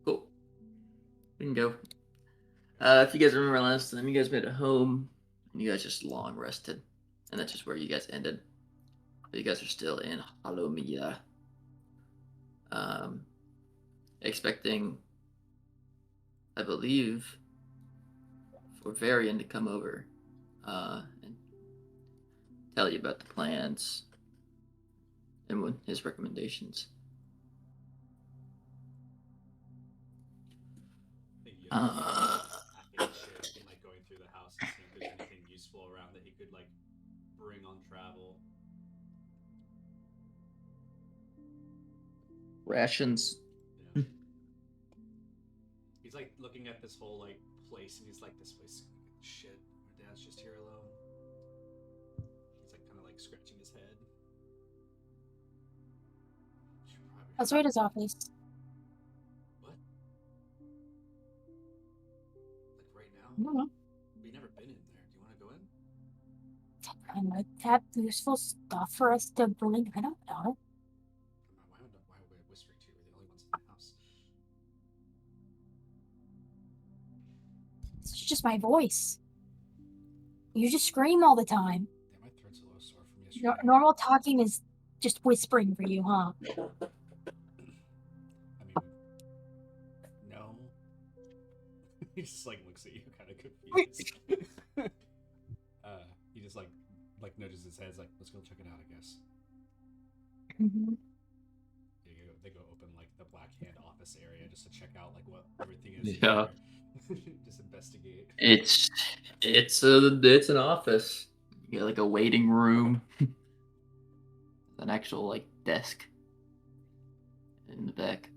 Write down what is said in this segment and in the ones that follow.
Cool. We can go. If you guys remember last time, you guys made it home, and you guys just long rested, and that's just where you guys ended. But you guys are still in Halomia, um, expecting, I believe, for Varian to come over and tell you about the plans and his recommendations. Packing shit and like going through the house and seeing if there's anything useful around that he could like bring on travel. Rations. Yeah. He's like looking at this whole like place and he's like, this place shit. My dad's just here alone. He's like kind of like scratching his head. Let's raid his office. What? Like right now? I don't know. We've never been in there. Do you want to go in? I might have useful stuff for us to bring. I don't know. Why are we whispering to you? We're the only ones in the house. It's just my voice. You just scream all the time. Damn, my throat's a little sore from yesterday. Normal talking is just whispering for you, huh? I mean, no. He just like looks at you, kind of confused. He just like nudges his head, like, let's go check it out, I guess. Mm-hmm. They go open like the Black Hand office area just to check out like what everything is. Yeah. Just investigate. It's an office. You got like a waiting room, an actual like desk in the back.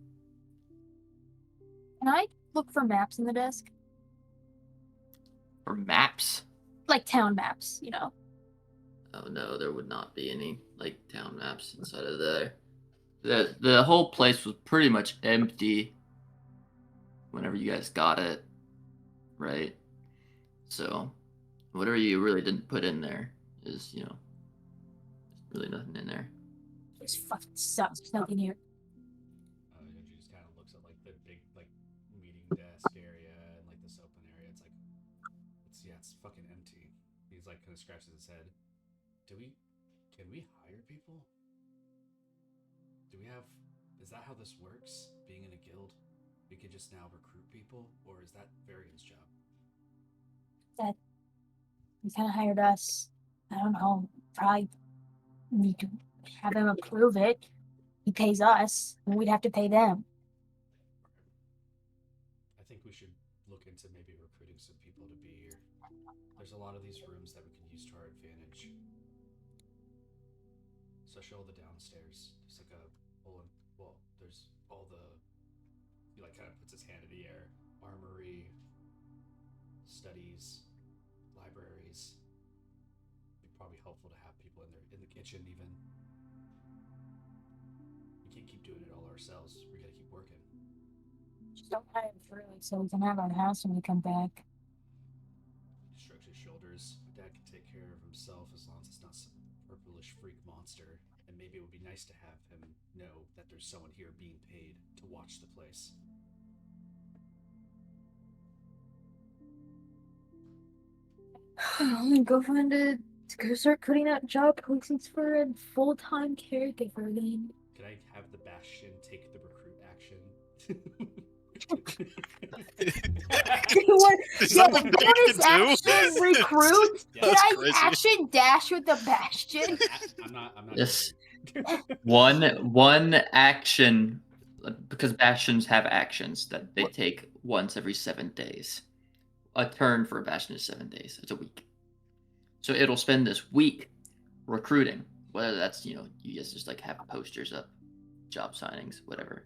Can I look for maps in the desk? For maps? Like town maps, you know. Oh no, there would not be any like town maps inside of there. The whole place was pretty much empty whenever you guys got it, right? So whatever you really didn't put in there is, there's really nothing in there. This fucking sucks. There's nothing here. She just kind of looks at like the big like meeting desk area and like this open area. It's fucking empty. He's like kind of scratches his head. Can we hire people? Is that how this works? Being in a guild, we could just now recruit people, or is that Varian's job? That he kind of hired us. I don't know. Probably need to have him approve it. He pays us, and we'd have to pay them. I think we should look into maybe recruiting some people to be here. There's a lot of these rooms that we can use to our advantage. Especially all the downstairs. There's like a whole, well, there's all the, he like kind of puts his hand in the air. Armory, studies, libraries. It'd be probably helpful to have people in the kitchen even. We can't keep doing it all ourselves. We gotta keep working. Just don't hire him through it so we can have our house when we come back. He shrugs his shoulders. My dad can take care of himself as long as it's not some purplish freak monster. And maybe it would be nice to have him know that there's someone here being paid to watch the place. I'm gonna go find a go start putting out job postings for a full-time caregiver then. Can I have the Bastion take the recruit action? Bonus action recruit? Yeah, Can I crazy. action dash with the Bastion? I'm not. Yes. joking. One action, because bastions have actions that they take once every 7 days. A turn for a bastion is 7 days. It's a week. So it'll spend this week recruiting. Whether that's, you guys just like have posters up, job signings, whatever,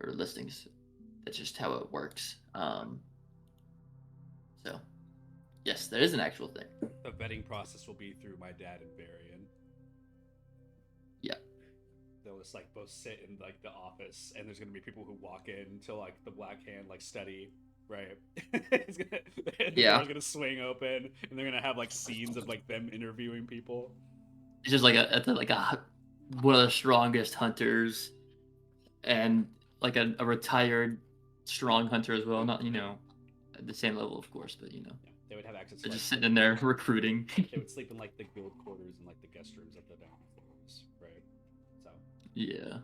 or listings. That's just how it works. So, yes, that is an actual thing. The vetting process will be through my dad and Varian. Yeah. They'll just like both sit in like the office, and there's gonna be people who walk in to like the Black Hand like study, right? The door's gonna swing open, and they're gonna have like scenes of like them interviewing people. It's just like one of the strongest hunters and like a retired strong hunter as well. Not at the same level, of course, but Yeah, they would have access to they're like, just sitting in there recruiting. they would sleep in like the guild quarters and like the guest rooms at the down floors, right? So Yeah.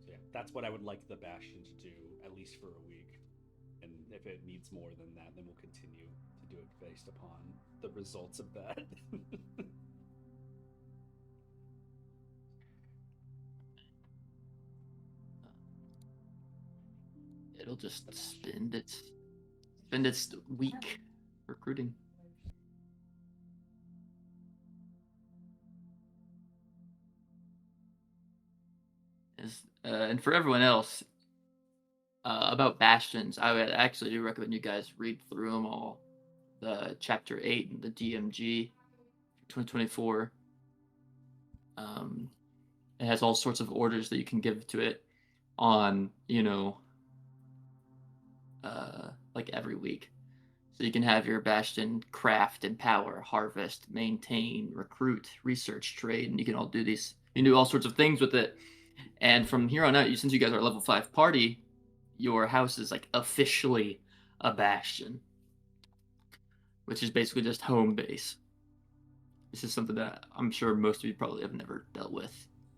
yeah, that's what I would like the Bastion to do at least for a week. And if it needs more than that, then we'll continue to do it based upon the results of that. It'll just The spend its week recruiting. And for everyone else, about bastions, I would actually do recommend you guys read through them all. The chapter 8 and the DMG 2024. It has all sorts of orders that you can give to it on, like every week. So you can have your bastion craft, empower, harvest, maintain, recruit, research, trade, and you can all do these. You can do all sorts of things with it. And from here on out, since you guys are a level 5 party, your house is like officially a bastion, which is basically just home base. This is something that I'm sure most of you probably have never dealt with.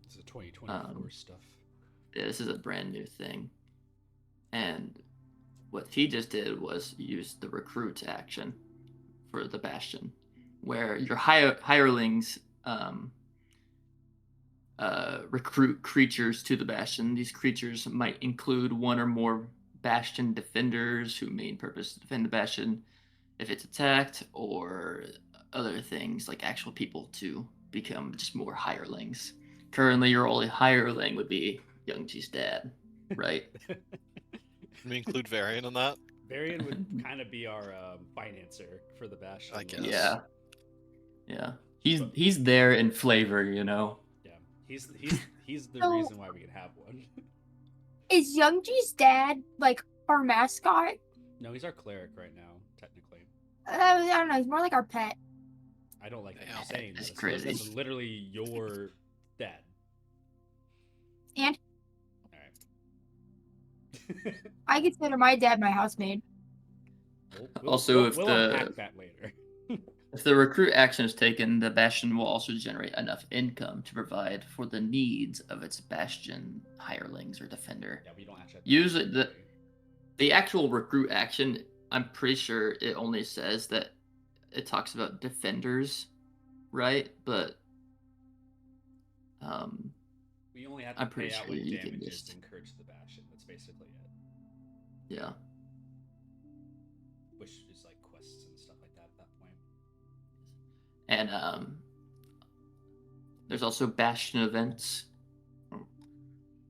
This is 2024 stuff. Yeah, this is a brand new thing. And what he just did was use the recruit action for the bastion, where your hirelings recruit creatures to the bastion. These creatures might include one or more bastion defenders whose main purpose is to defend the bastion if it's attacked, or other things like actual people to become just more hirelings. Currently, your only hireling would be Youngji's dad, right? Can we include Varian in that? Varian would kind of be our financer for the Bastion. I guess. Yeah. He's there in flavor, Yeah, he's the So- reason why we can have one. Is Youngji's dad like our mascot? No, he's our cleric right now, technically. I don't know. He's more like our pet. I don't like that Damn. you're saying That's this. crazy. This is literally your dad. And All right. I consider my dad my housemaid. Also, if we'll the- unpack that later. If the recruit action is taken, the bastion will also generate enough income to provide for the needs of its bastion hirelings or defender. Yeah, we don't actually. Usually, the actual recruit action, I'm pretty sure it only says that it talks about defenders, right? But we only have to I'm pay pretty out sure when you can damages just- encourage the Bastion. That's basically it. yeah. Which is like quests and stuff like that at that point. And there's also bastion events. We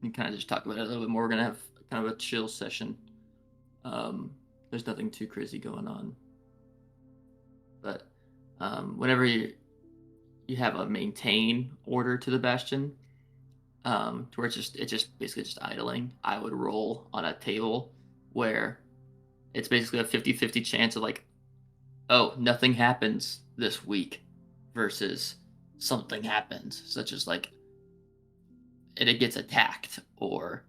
can kind of just talk about it a little bit more. We're gonna have kind of a chill session. There's nothing too crazy going on, but whenever you have a maintain order to the bastion, to where it's just basically just idling, I would roll on a table where it's basically a 50-50 chance of like, oh, nothing happens this week, versus something happens, such as like it gets attacked, or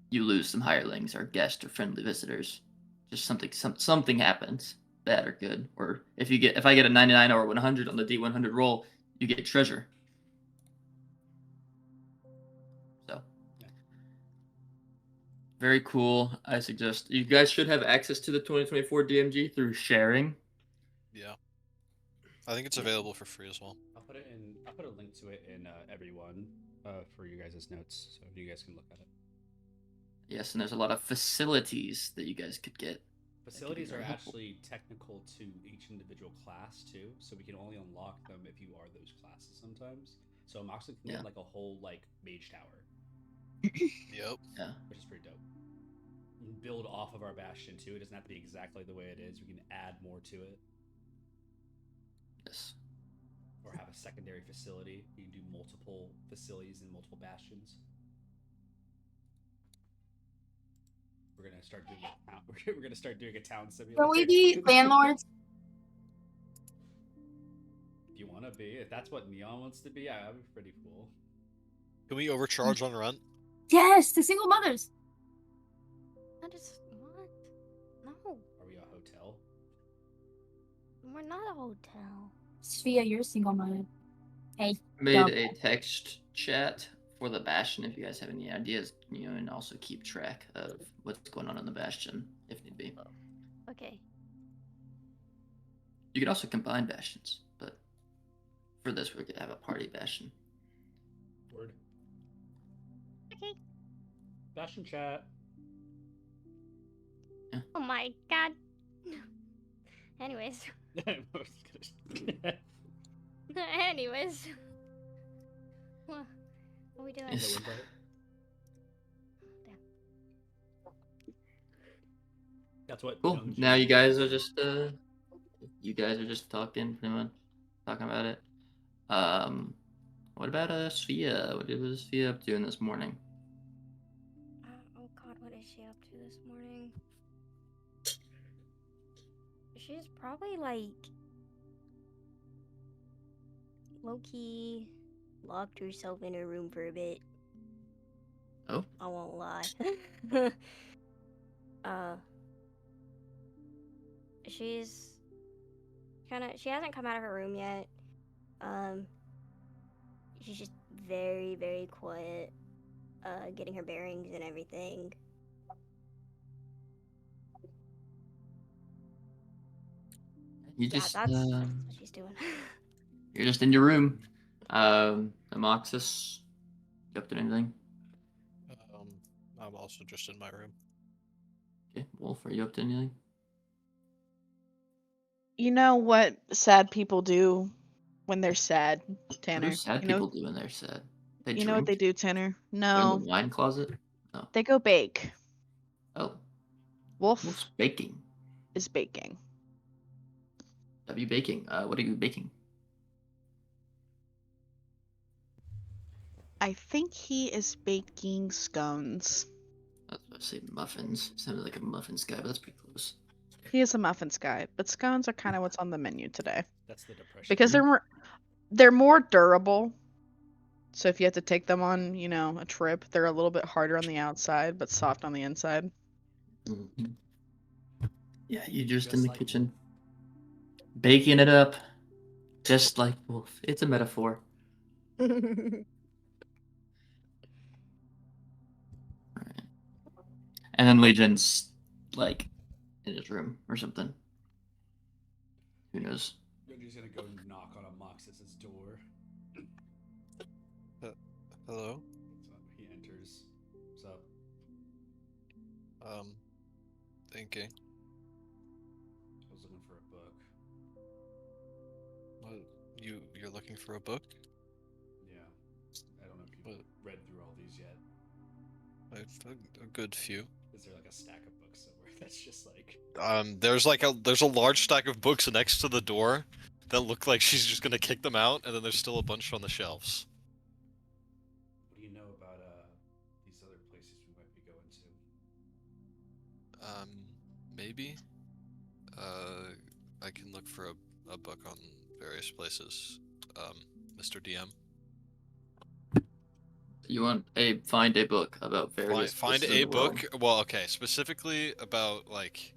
you lose some hirelings or guests or friendly visitors. Just something happens, bad or good. Or if I get a 99 or 100 on the D100 roll, you get treasure. So very cool. I suggest you guys should have access to the 2024 DMG through sharing. Yeah. I think it's available for free as well. I'll put a link to it in everyone for you guys' notes, so you guys can look at it. Yes, and there's a lot of facilities that you guys could get. Facilities are very helpful. actually technical to each individual class too, so we can only unlock them if you are those classes sometimes. So Moxley can Yeah. get like a whole like mage tower, Yep. Yeah. which is pretty dope. You can build off of our bastion too. It doesn't have to be exactly the way it is. We can add more to it, Yes. or have a secondary facility. You can do multiple facilities and multiple bastions. We're gonna start doing we're gonna start doing a town simulator. Can we be landlords? If you want to be, if that's what Neon wants to be, yeah, that'd be pretty cool. Can we overcharge on rent? Yes, the single mothers. That is what? No, Are we a hotel? we're not a hotel. Sophia, you're a single mother. Hey, Made Dub. a text chat for the Bastion if you guys have any ideas, and also keep track of what's going on in the Bastion if need be. Okay. You could also combine Bastions, but for this we could have a party Bastion. Word. Okay. Bastion chat. Oh my god. Anyways. Anyways. What are we doing? Yes. That's what. Cool. young Now you Jews guys are do. just talking, pretty much talking about it. What about Sophia? What was Sophia up to this morning? Oh god, what is she up to this morning? She's probably like low-key locked herself in her room for a bit. Oh. I won't lie. She's she hasn't come out of her room yet. She's just very, very quiet, getting her bearings and everything. You just that's what she's doing. you're just in your room. Amoxis, you up to anything? I'm also just in my room. Okay, Wolf, are you up to anything? You know what sad people do when they're sad, What Tanner? do sad you know, people do when they're sad? They you know what they drink? do, Tanner? Go in No, the wine closet? No. they go bake. Oh, Wolf Wolf's baking. is baking. W baking. What are you baking? I think he is baking scones. I was about to say muffins. Sounded like a muffins guy, but that's pretty close. He is a muffins guy, but scones are kind of what's on the menu today That's the depression. because they're more durable. So if you have to take them on, a trip, they're a little bit harder on the outside but soft on the inside. Mm-hmm. Yeah, you're just in Just the like kitchen, baking it up, just like Wolf. It's a metaphor. Right. And then Legion's like in his room or something. Who knows? Yogi's gonna go knock on Amoxis's door. Hello? So he enters. What's up? Thinking. I was looking for a book. What? You're looking for a book? Yeah. I don't know if you've What? read through all these yet. A good few. Is there like a stack of books somewhere that's just like... There's a large stack of books next to the door that look like she's just gonna kick them out, and then there's still a bunch on the shelves. What do you know about these other places we might be going to? Maybe. I can look for a book on various places. Mr. DM. You want find a book about various Find places in a the world. book. Well, okay, specifically about like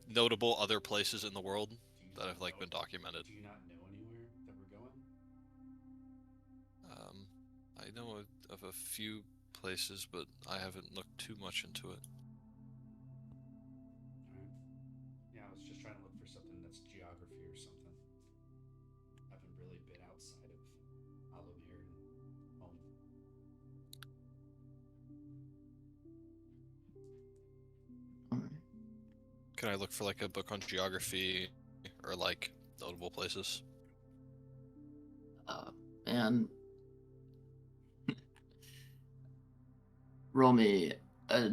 notable other places in the world that have like been documented. Do you not know anywhere that we're going? I know of a few places, but I haven't looked too much into it. Alright. Yeah, I was just trying to look for something that's geography or something. I haven't really been outside of Alomir and home. Alright. Can I look for like a book on geography or like notable places? Man. Roll me a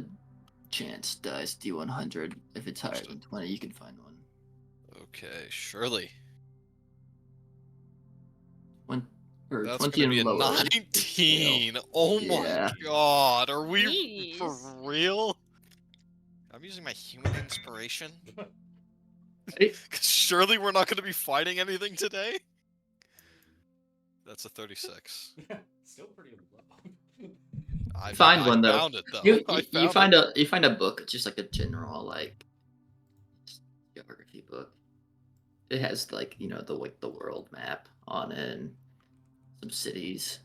chance dice D100. If it's higher than 20, you can find one. Okay, surely. That's 20 gonna be a and lower. 19. Oh Yeah. my god, are we for Jeez. real? I'm using my human inspiration. Hey. Surely we're not gonna be fighting anything today. That's a 36. Still pretty low. I Find one, though. found it though. You I you found it. you find a book. It's just like a general like geography book. It has like the world map on it, and some cities,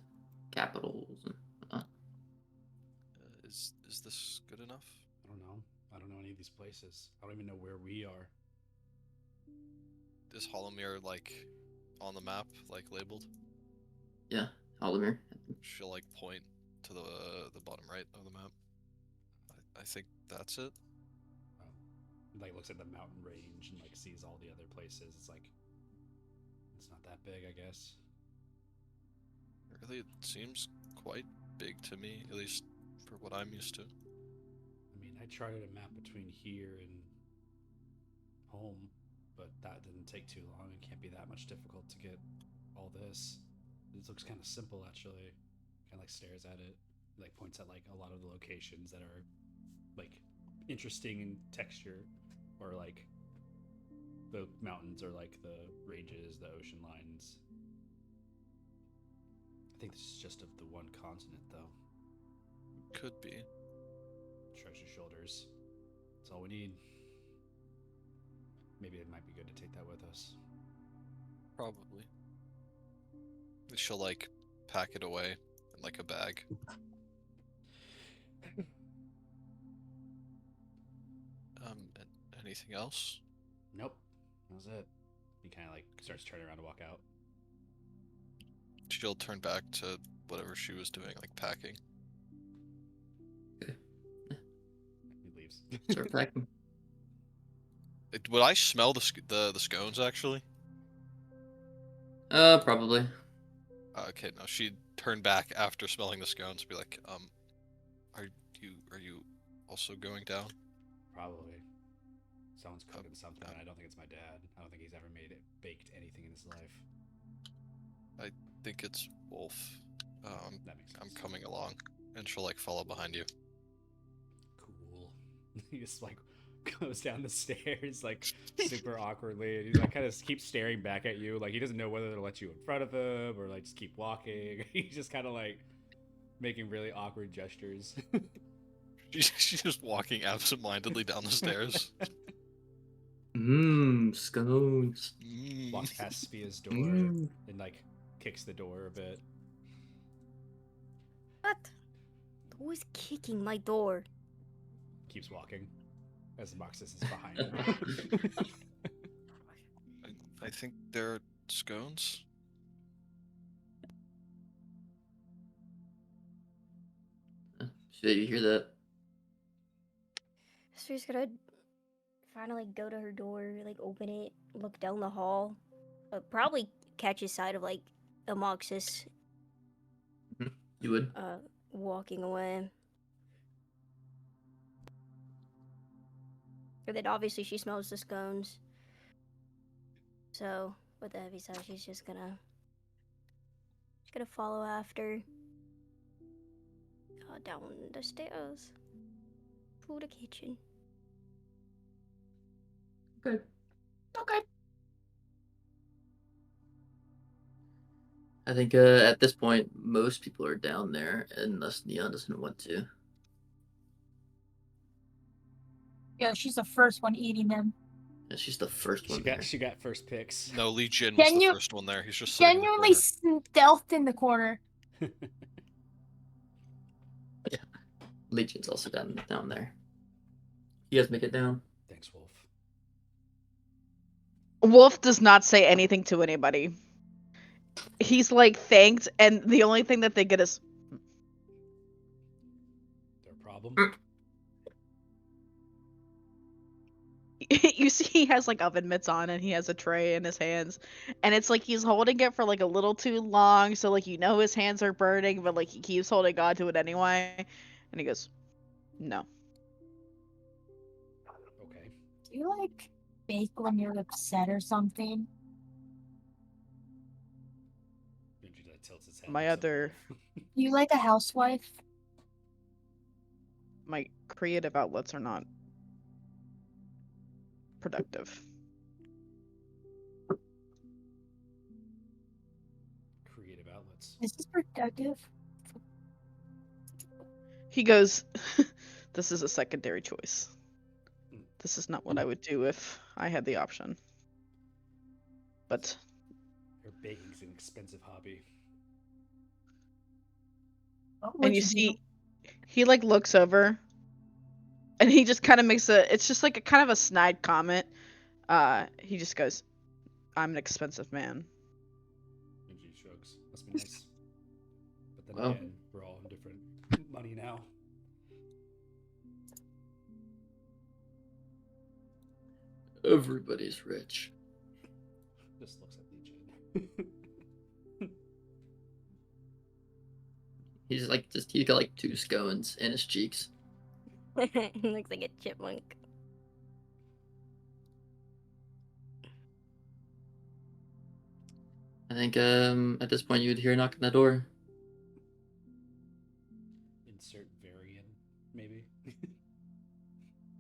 capitals. And, Is this good enough? I don't know. I don't know any of these places. I don't even know where we are. Is Hollowmere like on the map, like labeled? yeah, Hollowmere. She'll like point to the bottom right of the map. I think that's it. Like looks at the mountain range and like sees all the other places. It's like it's not that big, I guess. Really, it seems quite big to me, at least for what I'm used to. I mean, I charted a map between here and home, but that didn't take too long. It can't be that much difficult to get all this. This looks kind of simple, actually. Kind of like stares at it, like points at like a lot of the locations that are like interesting in texture, or like the mountains or like the ranges, the ocean lines. I think this is just of the one continent, though. Could be. Shrugs your shoulders. That's all we need. Maybe it might be good to take that with us. Probably. She'll like pack it away in like a bag. Anything else? Nope. That was it. He kind of like starts turning around to walk out. She'll turn back to whatever she was doing, like packing. He leaves. Start packing. Would I smell the scones actually? Probably. Okay, no. She'd turn back after smelling the scones, be like, are you also going down? Probably. Someone's cooking something. I don't think it's my dad. I don't think he's ever baked anything in his life. I think it's Wolf. That makes sense. I'm coming along, and she'll like follow behind you. Cool. He just like goes down the stairs like super awkwardly, and he's like kind of keeps staring back at you, like he doesn't know whether to let you in front of him or like just keep walking. He's just kind of like making really awkward gestures. She's just walking absentmindedly down the stairs. Scones. Walks past Spia's door Mm. and like kicks the door a bit. What? Who is kicking my door? Keeps walking as Moxus is behind him. I think they're scones. Should you hear that? So he's gonna finally go to her door, like open it, look down the hall, probably catch his sight of like Amoxis You would. walking away. And then obviously she smells the scones. So with the heavy side, she's gonna follow after. Down the stairs to the kitchen. Okay. Okay. I think at this point, most people are down there, unless Neon doesn't want to. Yeah, she's the first one eating them. Yeah, she's the first one there. She got first picks. No, Lee Jin was the first one there. He's just sitting in the Genuinely corner. stealthed in the corner. Legion's also down there. You guys make it down. Thanks, Wolf. Wolf does not say anything to anybody. He's like thanked, and the only thing that they get is Their problem? you see he has like oven mitts on and he has a tray in his hands, and it's like he's holding it for like a little too long, so like his hands are burning, but like he keeps holding on to it anyway, and he goes, no. Okay. Do you like bake when you're upset or something? Ninja tilts his head. My other You like a housewife? my creative outlets are not productive. Creative nuts. Is this productive? He goes, "This is a secondary choice. Mm. This is not what I would do if I had the option." But Her baking's an expensive hobby. What and would you do? see, he like looks over, and he just kind of makes a. It's just like a kind of a snide comment. He just goes, "I'm an expensive man." Yuji shrugs. Must be nice. But then Well. again, we're all in different money now. Everybody's rich. Just looks at Yuji. He's like he's got like 2 scones in his cheeks. He looks like a chipmunk. I think at this point you'd hear a knock on the door. Insert Varian, maybe.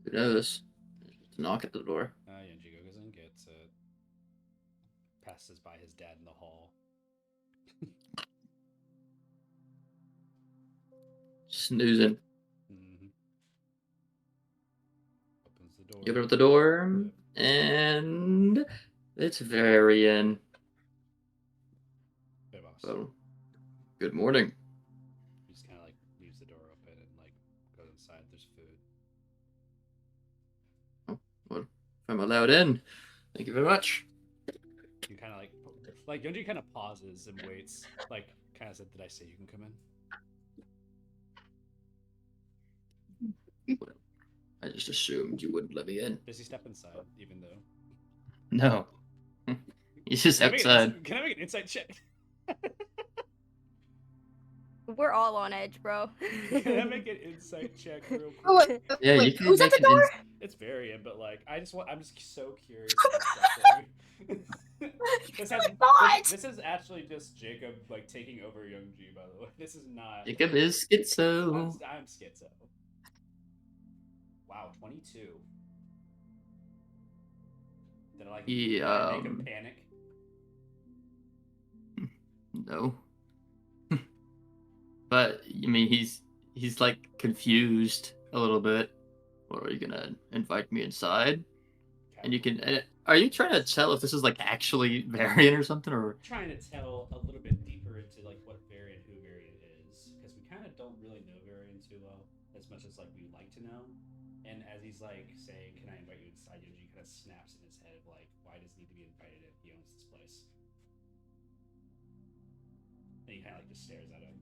Who knows? Just a knock at the door. Yuji goes in, gets it. Passes by his dad in the hall. Snoozing. Mm-hmm. Opens the door. You open up the door, and it's Varian. Hey, boss. Oh, good morning. He just kind of like leaves the door open and like goes inside. There's food. Oh, well, if I'm allowed in, thank you very much. You kind of like Yonji kind of pauses and waits. Like kind of said, "Did I say you can come in?" Well, I just assumed you wouldn't let me in. Does he step inside? Even though. No. He's just Can I make an outside. can I make an insight check? We're all on edge, bro. Can I make an insight check real quick? Oh, wait, Yeah, you wait, can who's at make the an door? It's Varian, but like I'm just so curious. About this, Oh my God! this is actually just Jacob like taking over Youngji. By the way, this is not. Jacob is schizo. I'm schizo. Wow, 22. Did I make him panic? No. But I mean, he's like confused a little bit. What are you gonna invite me inside? Okay. And you can. Are you trying to tell if this is like actually Varian or something, or? I'm trying to tell a little bit deeper into like what Varian, who Varian is, because we kind of don't really know Varian too well, as much as like we like to know. And as he's like saying, "Can I invite you inside?" Yoji kind of snaps in his head of like, "Why does he need to be invited if he owns this place?" And he kind of like just stares at him.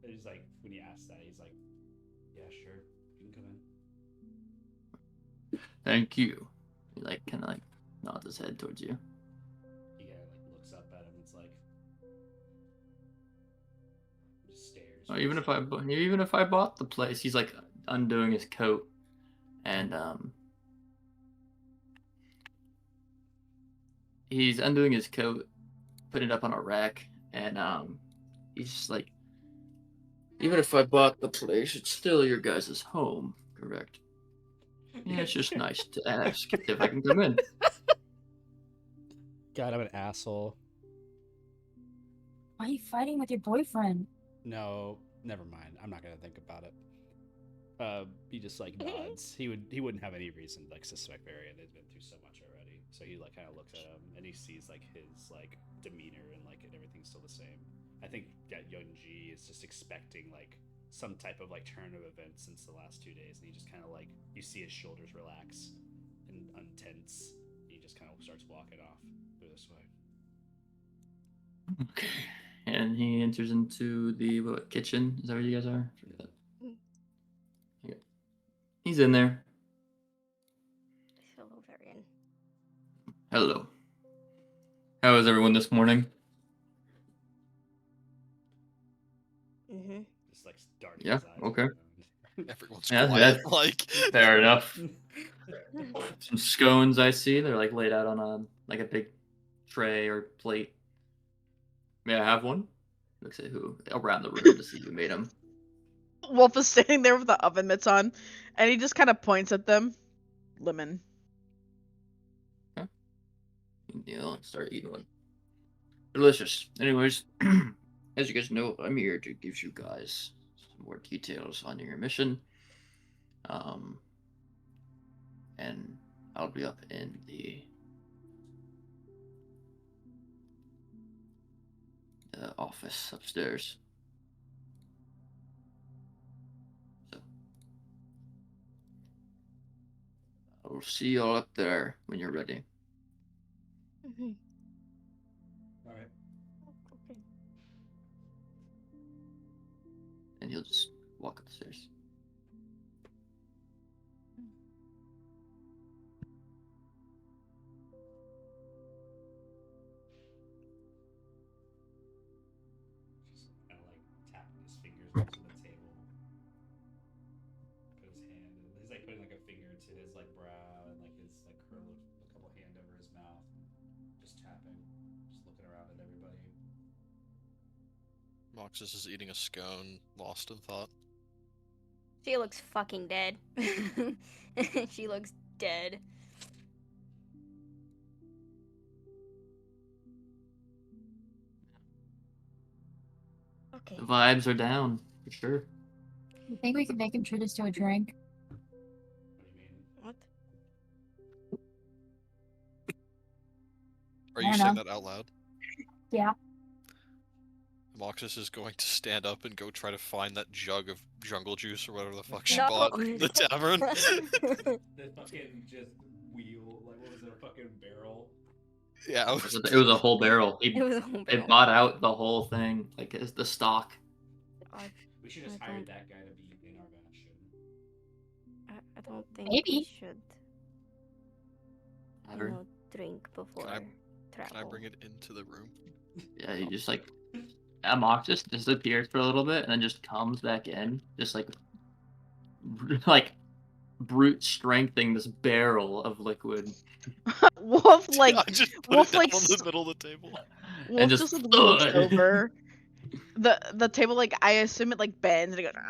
And he's like, when he asks that, he's like, "Yeah, sure, you can come in." Thank you. He like kind of like nods his head towards you. He kind of like looks up at him. And it's like, just stares. Oh, even if I bought the place, he's like undoing his coat, and he's undoing his coat, putting it up on a rack, and he's just like, even if I bought the place, it's still your guys' home, correct? Yeah, it's just nice to ask if I can come in. God, I'm an asshole. Why are you fighting with your boyfriend? No, never mind. I'm not gonna think about it. He just like nods. He wouldn't have any reason to like suspect Varian. They've been through so much already. So he like kind of looks at him and he sees like his like demeanor and like everything's still the same. I think that Youngji is just expecting like some type of like turn of events since the last 2 days, and he just kind of like you see his shoulders relax and untense. And he just kind of starts walking off through this way. Okay. And he enters into the kitchen. Is that where you guys are? Okay. He's in there. Hello, Varian. Hello. How is everyone this morning? Mm-hmm. Just like darting Yeah, his eyes okay. around. Everyone's Yeah, quiet. that's Like fair enough. Some scones I see. They're like laid out on a big tray or plate. May I have one? Looks at who around the room to see who made them. Wolf is standing there with the oven mitts on, and he just kind of points at them. Lemon. You know, start eating one. Delicious. Anyways, as you guys know, I'm here to give you guys some more details on your mission. And I'll be up in the office upstairs. So I'll see you all up there when you're ready. Mhm. All right. Okay. And he'll just walk upstairs. Just kind of like tapping his fingers onto the table. Put his hand. He's like putting like a finger to his like brow and like his like curl a couple hand over his mouth. Just tapping. Just looking around at everybody. Moxus is eating a scone, lost in thought. She looks fucking dead. She looks dead. Okay. The vibes are down for sure. You think we could make him treat us to a drink? What do you mean? What? Are I you don't saying know. that out loud? Yeah. Moxus is going to stand up and go try to find that jug of jungle juice or whatever the fuck she No. bought in the tavern. The fucking just wheel. Like what was it? A fucking barrel. Yeah. It was a whole barrel. It was a whole They barrel. bought out the whole thing, like as the stock. We should just I hire don't- that guy to be in our bastion. I don't think Maybe. we should, Tavern. drink before travel. Can I bring it into the room? Yeah, he just like Amoxus disappears for a little bit and then just comes back in, just like brute strengthening this barrel of liquid. Wolf like I just put Wolf it down like on the middle of the table. Wolf just- just like looks over. The table like I assume it like bends and it goes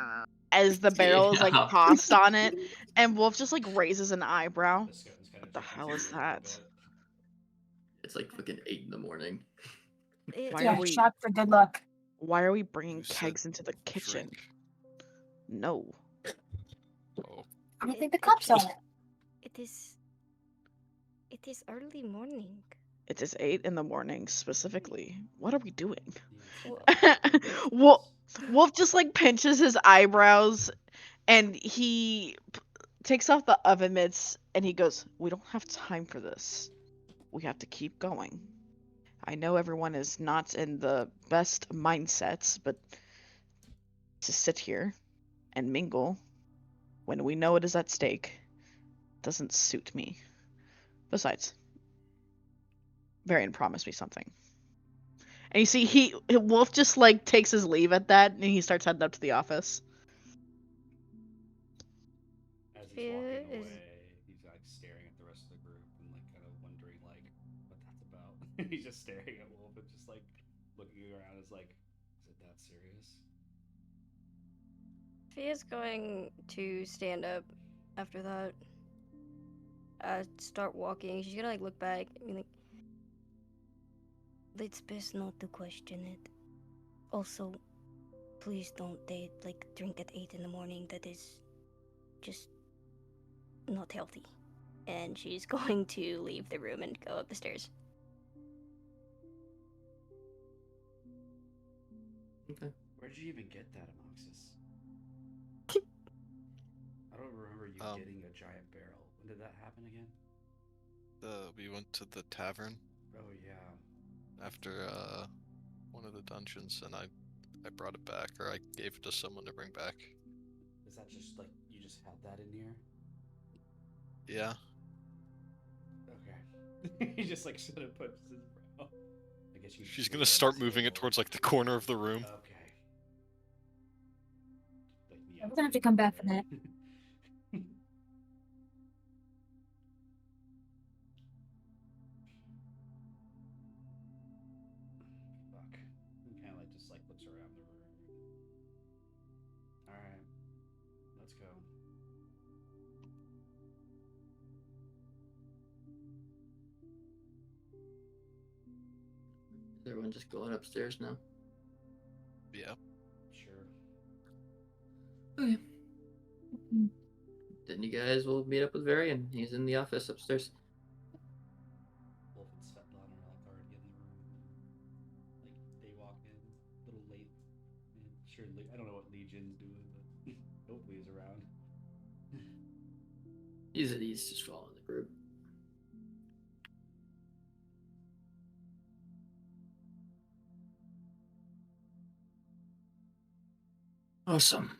as the barrel is like Yeah. tossed on it, and Wolf just like raises an eyebrow. The scones kind of What the hell is that? It's like fucking 8 in the morning. Why Yeah, are we- shot for good luck. Why are we bringing You said kegs into the kitchen? Drink. No. Oh. I think the cups on it. It is early morning. It is 8 in the morning specifically. What are we doing? Well- Wolf just like pinches his eyebrows and he takes off the oven mitts and he goes, "We don't have time for this. We have to keep going. I know everyone is not in the best mindsets, but to sit here and mingle when we know it is at stake doesn't suit me. Besides, Varian promised me something." And you see, Wolf just like takes his leave at that, and he starts heading up to the office. As he's walking Fear is- away, he's like staring at the rest of the group and like kind of wondering like what that's about. He's just staring at Wolf and just like looking around. Is like, is it that serious? She is going to stand up after that. Start walking. She's gonna like look back and be like, it's best not to question it. Also, please don't drink at 8 in the morning. That is just not healthy. And she's going to leave the room and go up the stairs. Okay. Where'd you even get that, Amoxis? I don't remember you getting a giant barrel. When did that happen again? We went to the tavern Oh yeah. after one of the dungeons, and I brought it back, or I gave it to someone to bring back. Is that just like you just had that in here? Yeah. Okay. He just like sort of puts his brow. I guess you. She's put gonna it on start the moving it table. towards like the corner of the room. Okay. Like the We're gonna have to come back for that. Fuck. He kind of like just like looks around the room. All right, let's go. Everyone just going upstairs now. Yeah. Sure. Okay. Then you guys will meet up with Varian. He's in the office upstairs. Wolf and Svetlana are like already in the room. Like they walk in a little late. And sure, I don't know what Legion's doing, but hopefully he's around. He's just following the group. Awesome.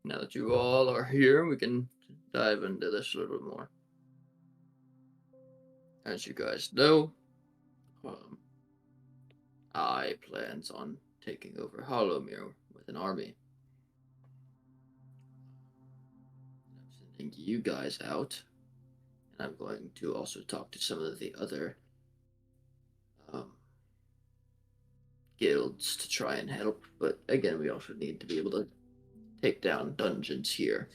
Now that you all are here, we can dive into this a little more. As you guys know, I plans on taking over Hollowmere with an army. I'm sending you guys out, and I'm going to also talk to some of the other guilds to try and help. But again, we also need to be able to take down dungeons here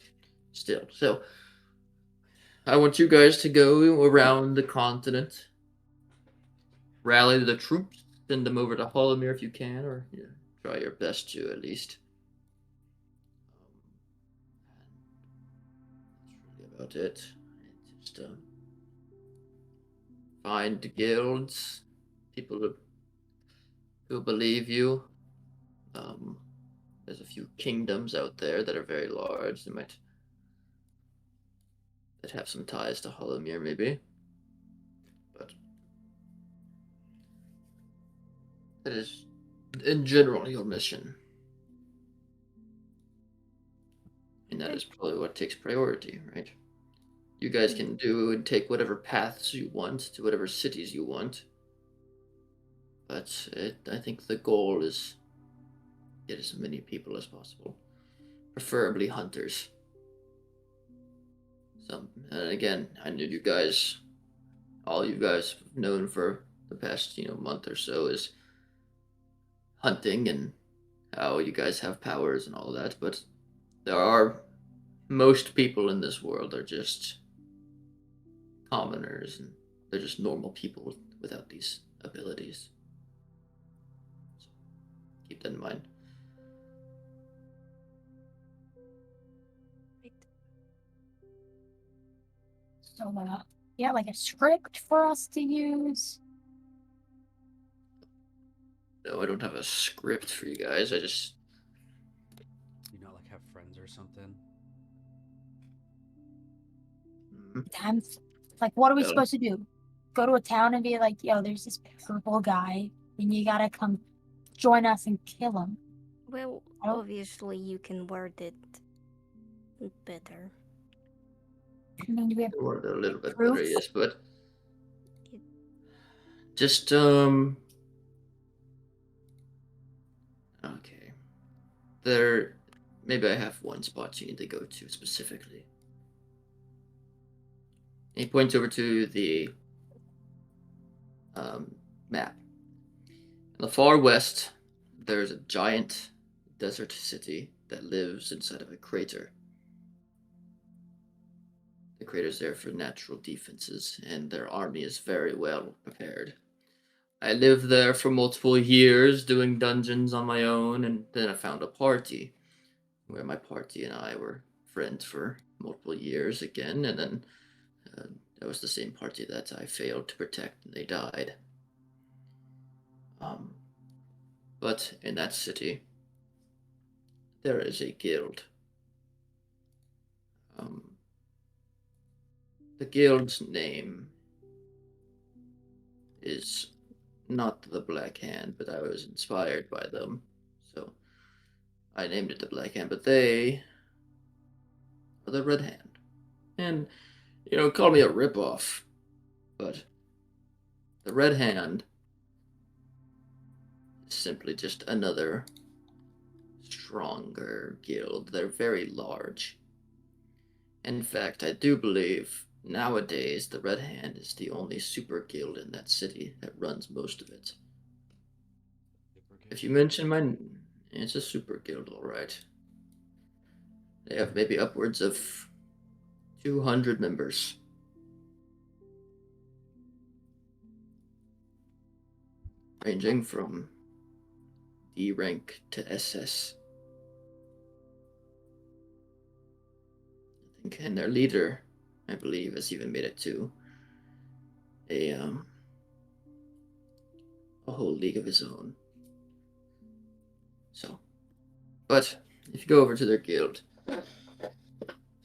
still. So I want you guys to go around the continent, rally the troops, send them over to Hollowmere if you can, or try your best to at least. That's really about it. Just find guilds, people who believe you. There's a few kingdoms out there that are very large. That have some ties to Hollowmere, maybe. But that is, in general, your mission. And that is probably what takes priority, right? You guys can do and take whatever paths you want to whatever cities you want. But I think the goal is get as many people as possible. Preferably hunters. And again, I knew you guys, all you guys have known for the past, month or so is hunting and how you guys have powers and all that, but most people in this world are just commoners and they're just normal people without these abilities. So keep that in mind. So, yeah, like a script for us to use. No, I don't have a script for you guys. I just. You not like have friends or something? Times, like, what are we Yeah. supposed to do? Go to a town and be like, yo, there's this purple guy, and you gotta come join us and kill him. Well, Oh. obviously you can word it better. I mean, do we have Or a little bit proof? better, yes, but It- just okay. Maybe I have one spot you need to go to specifically. He points over to the map. In the far west, there's a giant desert city that lives inside of a crater. The crater's there for natural defenses, and their army is very well prepared. I lived there for multiple years doing dungeons on my own, and then I found a party where my party and I were friends for multiple years again, and then that was the same party that I failed to protect and they died. But in that city, there is a guild. The guild's name is not the Black Hand, but I was inspired by them, so I named it the Black Hand, but they are the Red Hand. And, call me a ripoff, but the Red Hand is simply just another stronger guild. They're very large. In fact, I do believe nowadays the Red Hand is the only super guild in that city that runs most of it. If you mention it's a super guild, all right. They have maybe upwards of 200 members. ranging from D rank to SS. I think, and their leader, I believe, has even made it to a whole league of his own. So, but if you go over to their guild,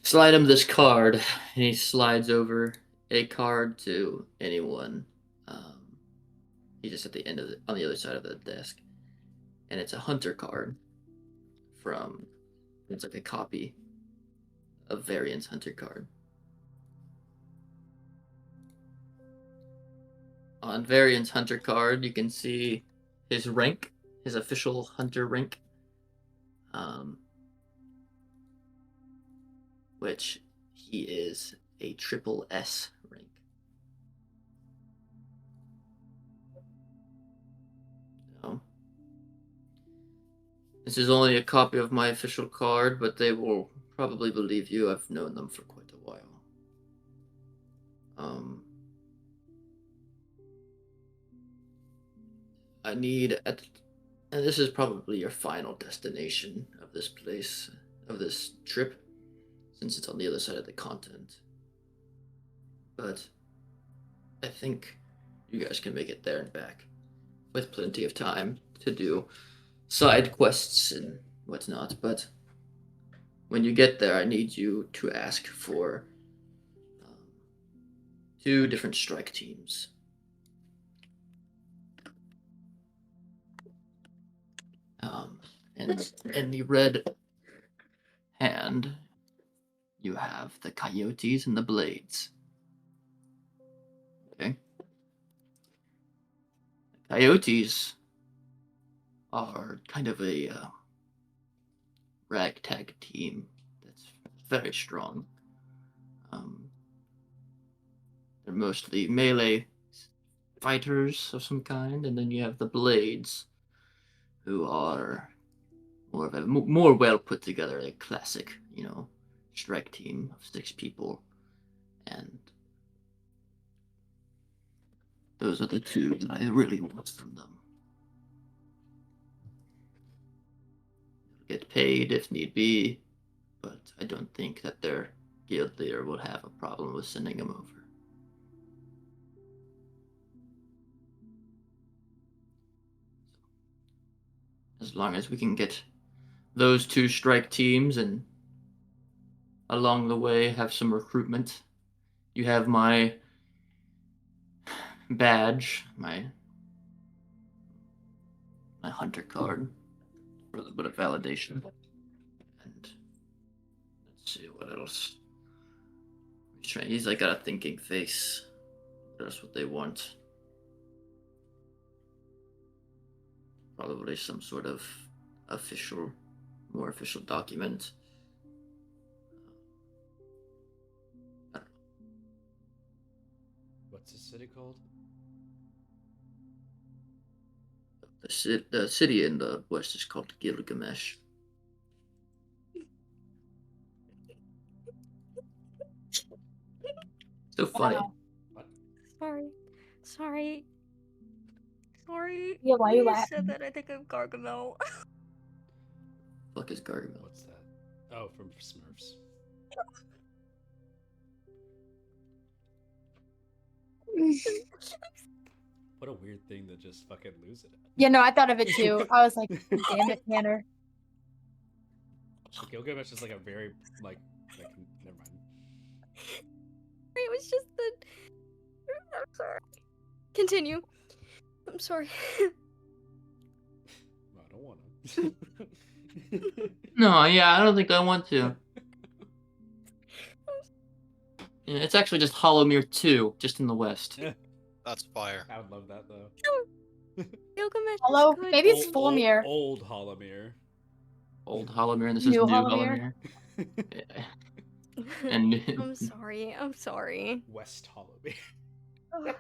slide him this card, and he slides over a card to anyone. He's just at the end of on the other side of the desk, and it's a hunter card from. It's like a copy of Variant's hunter card. On Variant's hunter card, you can see his rank, his official hunter rank, which he is a triple S rank. So, this is only a copy of my official card, but they will probably believe you. I've known them for quite a while. I need, and this is probably your final destination of this place, of this trip, since it's on the other side of the continent. But I think you guys can make it there and back with plenty of time to do side quests and whatnot. But when you get there, I need you to ask for 2 different strike teams. And in the red hand, you have the coyotes and the blades. Okay. The coyotes are kind of a ragtag team that's very strong. They're mostly melee fighters of some kind, and then you have the blades, who are more of a more well put together, a classic, strike team of 6 people, and those are the 2 that I really want from them. Get paid if need be, but I don't think that their guild leader will have a problem with sending them over. As long as we can get those 2 strike teams and along the way have some recruitment. You have my badge, my hunter card for a little bit of validation. And let's see what else. He's like got a thinking face. That's what they want. Probably some sort of more official document. What's the city called? The city in the west is called Gilgamesh. So funny. Wow. What? Sorry. Yeah, why are you When laughing? said that, I think of Gargamel. Fuck is Gargamel? What's that? Oh, from Smurfs. What a weird thing to just fucking lose it at. Yeah, no, I thought of it too. I was like, damn it, Tanner. Gilgamesh is like a very never mind. It was just the. I'm sorry. Continue. I'm sorry. No, I don't want to. No, yeah, I don't think I want to. Yeah, it's actually just Hollowmere 2, just in the west. That's fire. I would love that though. Gilgamesh Hello? is good. Maybe it's Fulmir. Old Hollowmere. Old Hollowmere, and this New is New Hollowmere? Hollowmere. Yeah. And I'm sorry. West Hollowmere. I'm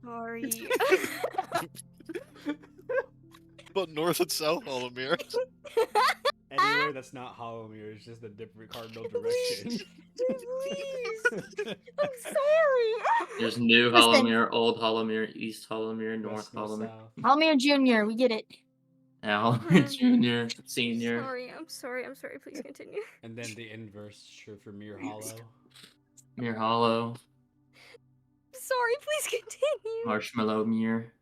sorry. But north and south Hollowmere. Anywhere that's not Hollowmere is just a different cardinal direction. Please. I'm sorry. There's New Listen. Hollowmere, Old Hollowmere, East Hollowmere, North West, north, Hollowmere. south. Almir Jr., we get it. Now, Um, Junior, Senior. I'm sorry. Please continue. And then the inverse is true for Mere Hollow. Mere Hollow, Sorry, please continue. Marshmallow Mere,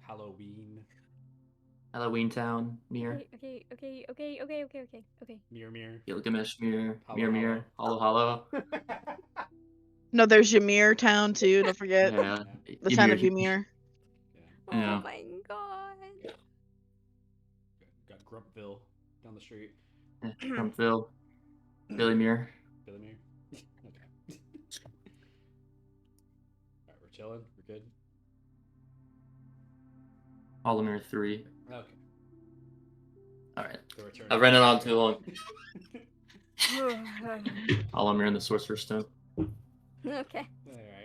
Halloween. Halloween Town Mere, Okay. Mere. Gilgamesh Mere, Hollow Mere, Hollow Hollow. No, there's Ymir Town too. Don't forget Yeah, the town of Ymir. Ymir. Yeah. Oh my god. Got Grumpville down the street. Trumpville, Billy Mere. Billy Mere. Okay. Alright, we're chilling. We're good. Hollowmere 3. Okay. Alright. So we're turning. I ran it on too long. Okay. Hollowmere and the Sorcerer's Stone. Okay.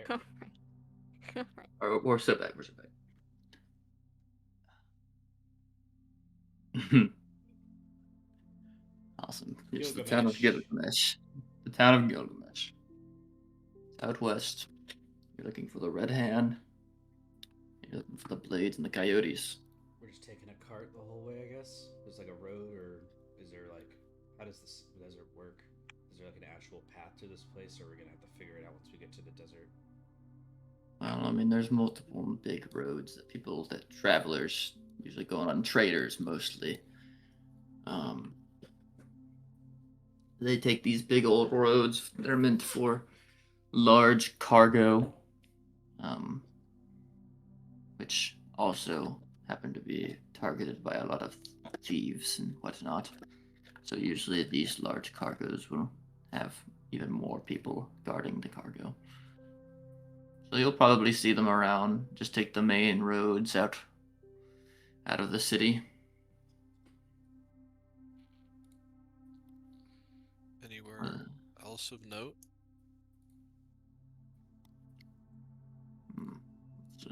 Alright. Or we're so back. Awesome. Here's the town of Gilgamesh. The town of Gilgamesh. Southwest. You're looking for the Red Hand. You're looking for the Blades and the Coyotes. We're just taking a cart the whole way, I guess. There's like a road, or is there like, how does this desert work? Is there like an actual path to this place, or are we gonna have to figure it out once we get to the desert? Well, I mean, there's multiple big roads that travelers usually go on, traders mostly. They take these big old roads. They're meant for large cargo, which also happen to be targeted by a lot of thieves and whatnot. So usually these large cargoes will have even more people guarding the cargo. So you'll probably see them around. Just take the main roads out of the city. Anywhere else of note? So,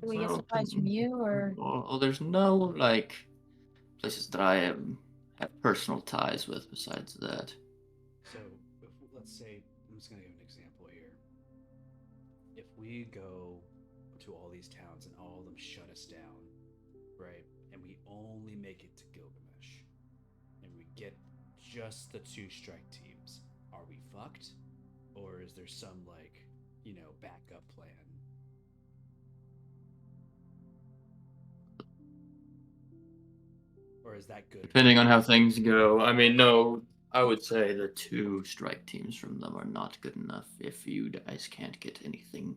Do we get supplies from you, or well, there's no like places that I have personal ties with besides that. So, let's say, I'm just going to give an example here. If we go to all these towns and all of them shut us down, right, and we only make it to Gilgamesh, and we get just the 2 strike teams, are we fucked? Or is there some, like, backup plan? Or is that good? Depending on how things go. I mean, no, I would say the 2 strike teams from them are not good enough if you guys can't get anything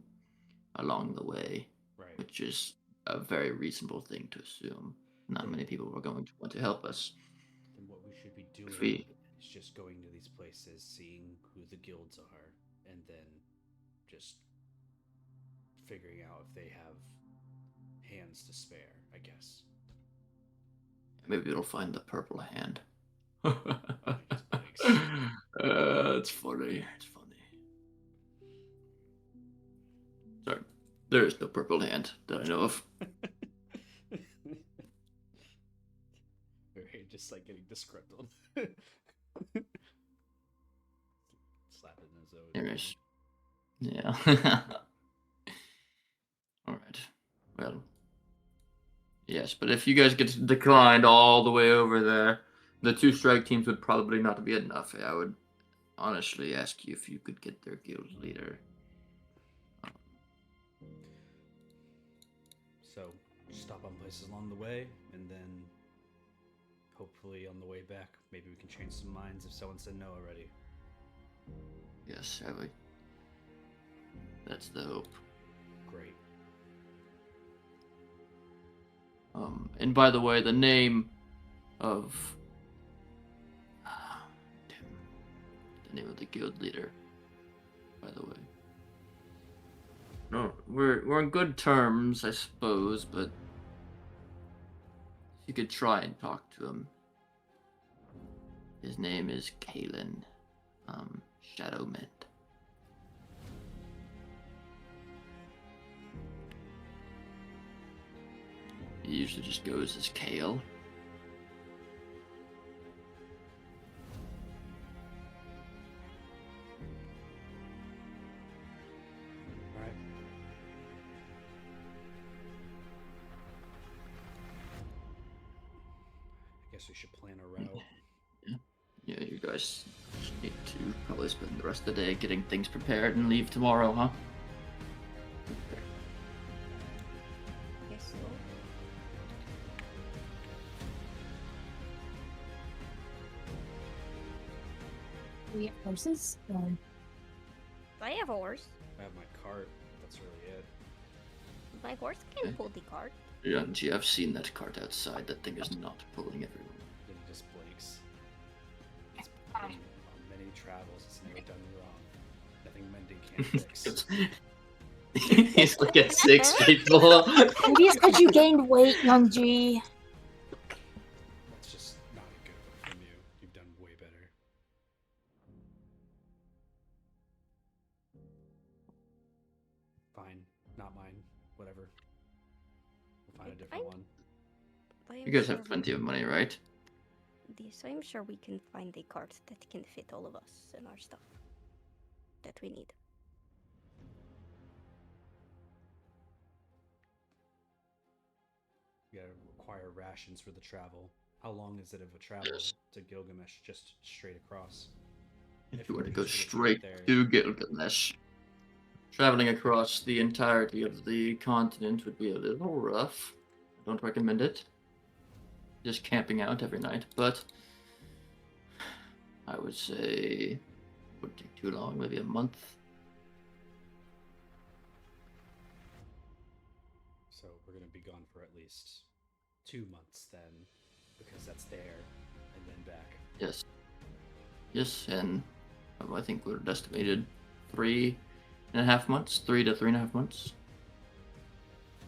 along the way, Right. which is a very reasonable thing to assume. Not many people are going to want to help us. Then what we should be doing is just going to these places, seeing who the guilds are, and then just figuring out if they have hands to spare, I guess. Maybe it'll find the purple hand. Thanks. It's funny. It's funny. Sorry, there is no purple hand that I know of. We're just like getting disgruntled. Slapping his own. There is. Yeah. All right. Well. Yes, but if you guys get declined all the way over there, the 2 strike teams would probably not be enough. I would honestly ask you if you could get their guild leader. So, stop on places along the way, and then hopefully on the way back, maybe we can change some minds if someone said no already. Yes, shall we? That's the hope. Great. And by the way, the name of the name of the guild leader. By the way, no, we're on good terms, I suppose, but you could try and talk to him. His name is Kalen, Shadowmend. He usually just goes as Kale. All right. I guess we should plan a route. Yeah, you guys need to probably spend the rest of the day getting things prepared and leave tomorrow, huh? Guess so. Do we have horses? Or I have a horse. I have my cart. That's really it. My horse can Okay. pull the cart. Yeah, gee, I've seen that cart outside. That thing is not pulling everyone. Then it just blinks. It's On fine. many travels, it's never done wrong. Nothing mending can't fix. He's like at 6 feet tall. Maybe it's because you gained weight, Young G. That's just not good from you. You've done way better. Fine, not mine. Whatever. We'll find a different one. You guys have plenty of money, right? Yes, I'm sure we can find a cart that can fit all of us and our stuff that we need. We gotta require rations for the travel. How long is it of a travel Yes. to Gilgamesh? Just straight across. If If you were we to go just get straight there. to Gilgamesh, traveling across the entirety of the continent would be a little rough. I don't recommend it. Just camping out every night, but I would say it wouldn't take too long, maybe a month. So we're gonna be gone for at least 2 months then, because that's there and then back. Yes. Yes, and I think we're estimated 3.5 months, 3 to 3.5 months.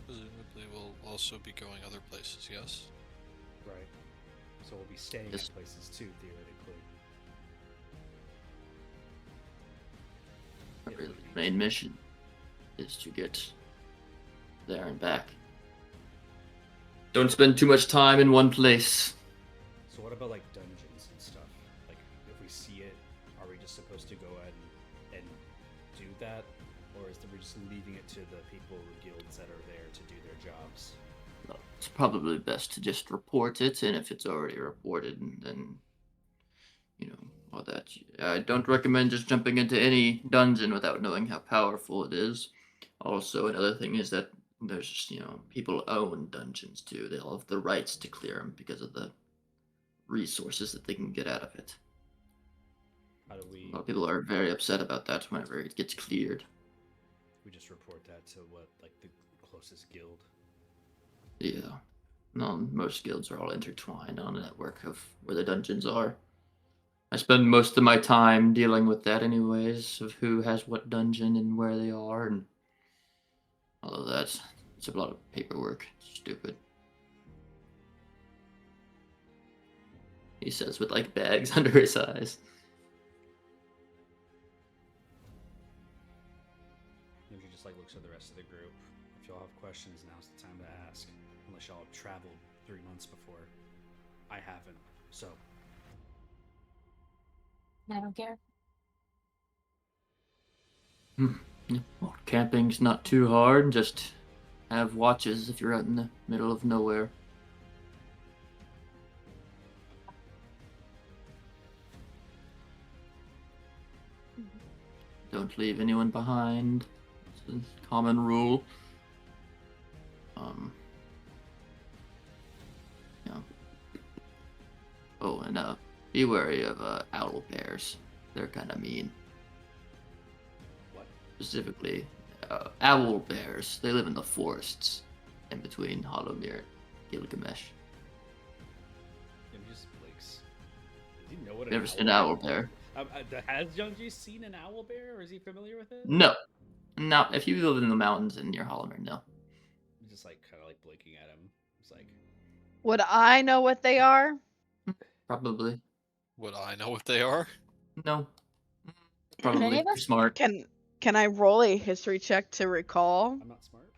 Presumably, we'll also be going other places. Yes. Right. So we'll be staying Yes. at places too, theoretically. Our If we really need main to. mission is to get there and back. Don't spend too much time in one place. So what about like dungeons and stuff? Like if we see it, are we just supposed to go ahead and do that? Or is we just leaving it to the people, the guilds that are there to do their jobs? Well, it's probably best to just report it, and if it's already reported, then all that. I don't recommend just jumping into any dungeon without knowing how powerful it is. Also, another thing is that there's just, people own dungeons too. They all have the rights to clear them because of the resources that they can get out of it. How do we A lot of people are very upset about that whenever it gets cleared. just report that to what, like the closest guild? Yeah. No, most guilds are all intertwined on a network of where the dungeons are. I spend most of my time dealing with that anyways, of who has what dungeon and where they are and all of that. It's a lot of paperwork. It's stupid. He says with like bags under his eyes. Maybe just like looks at the rest of the group. If y'all have questions, now's the time to ask. Unless y'all have traveled 3 months before. I haven't, so I don't care. Well, camping's not too hard. Just have watches if you're out in the middle of nowhere. Don't leave anyone behind. It's a common rule. Yeah. Oh, and be wary of owl bears. They're kind of mean. what? Specifically, owl bears. They live in the forests in between Hollowmere and Gilgamesh. Maybe just blinks. Does he know what an Never seen an owl bear? Has Youngji seen an owl bear, or is he familiar with it? No. No, if you live in the mountains and near Hollowmere, no. I'm just like kind of like blinking at him. It's like, Would I know what they are? Probably. Would I know what they are? No. Any Probably. of You're us? smart. Can I roll a history check to recall? I'm not smart.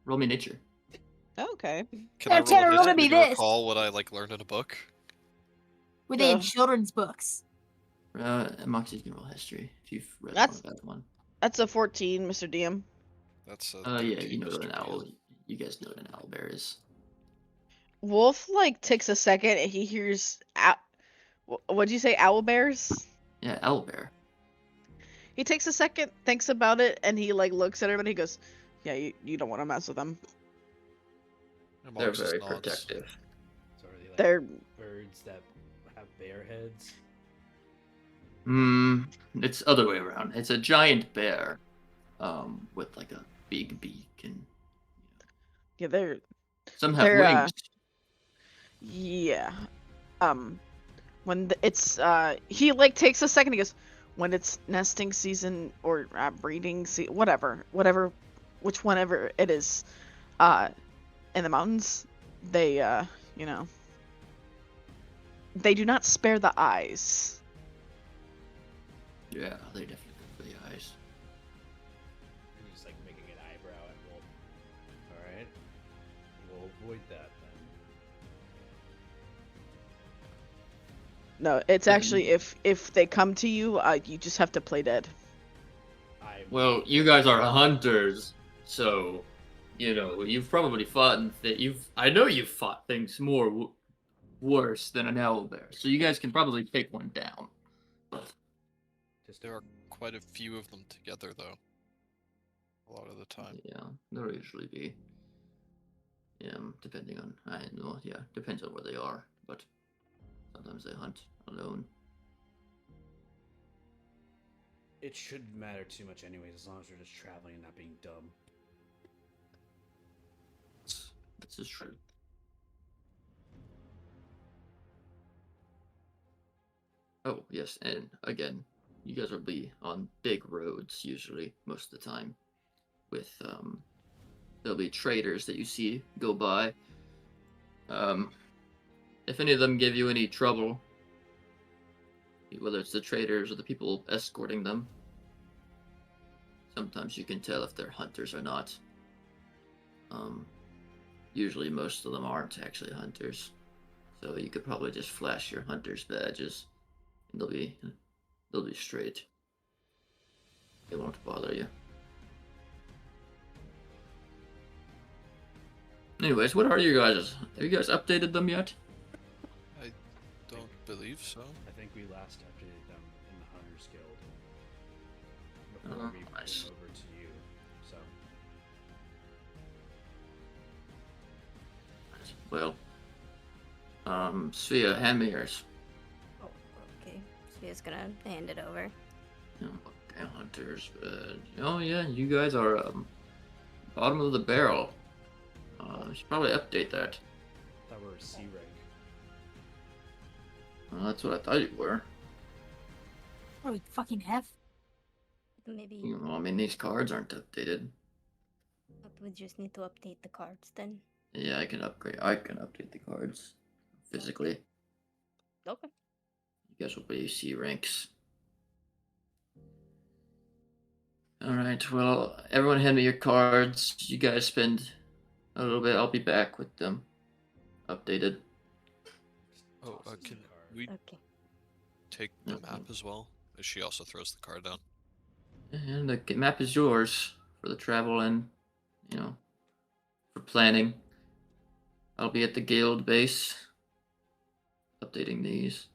Roll me nature. Okay. Can I roll Tanner, a roll history me to this. recall what I learned in a book? Were they in Ugh. children's books? Moxie can roll history if you've read That's- more about one. That's a 14, Mr. DM. That's a Yeah, 13, you know what Mr. an owl. DM. You guys know what an owl bear is. Wolf like takes a second and he hears what'd you say, owl bears? Yeah, owl bear. He takes a second, thinks about it, and he like looks at him and he goes, "Yeah, you don't want to mess with them. And They're Mox just very nods. protective. So are they like They're birds that have bear heads? It's other way around. It's a giant bear, with like a big beak and yeah, they're some have They're, wings. yeah. When it's he like takes a second. He goes, when it's nesting season or breeding season, whatever, whenever it is, in the mountains, they you know, they do not spare the eyes. Yeah, they definitely go for the eyes. You're just like making an eyebrow at Wolf. Alright. We'll avoid that then. No, it's actually if they come to you, you just have to play dead. Well, you guys are hunters, so you've probably fought I know you've fought things more worse than an owl bear, so you guys can probably take one down. There are quite a few of them together, though. A lot of the time. Yeah, there'll usually be. Yeah, depending on depends on where they are, but sometimes they hunt alone. It shouldn't matter too much anyways, as long as we're just traveling and not being dumb. This is true. Oh, yes, and again, you guys will be on big roads usually, most of the time, with, there'll be traders that you see go by. If any of them give you any trouble, whether it's the traders or the people escorting them, sometimes you can tell if they're hunters or not. Usually most of them aren't actually hunters, so you could probably just flash your hunter's badges, and they'll be straight. They won't bother you. Anyways, what are you guys? Have you guys updated them yet? I don't believe so. I think we last updated them in the Hunters Guild before we nice. came over to you. So Well, Svea, hand me yours. Oh, okay. She's gonna hand it over. Okay, hunters. Oh yeah, you guys are bottom of the barrel. I should probably update that. thought we were C rank. Well, that's what I thought you were. What do we fucking have? Maybe I mean, these cards aren't updated. we just need to update the cards then. Yeah, I can update the cards physically. Okay. You guys will be C ranks. Alright, well, everyone hand me your cards. You guys spend a little bit. I'll be back with them updated. Oh, Tosses the can card. we Okay. take the Okay. map as well? She also throws the card down. And the map is yours for the travel and, for planning. I'll be at the guild base updating these.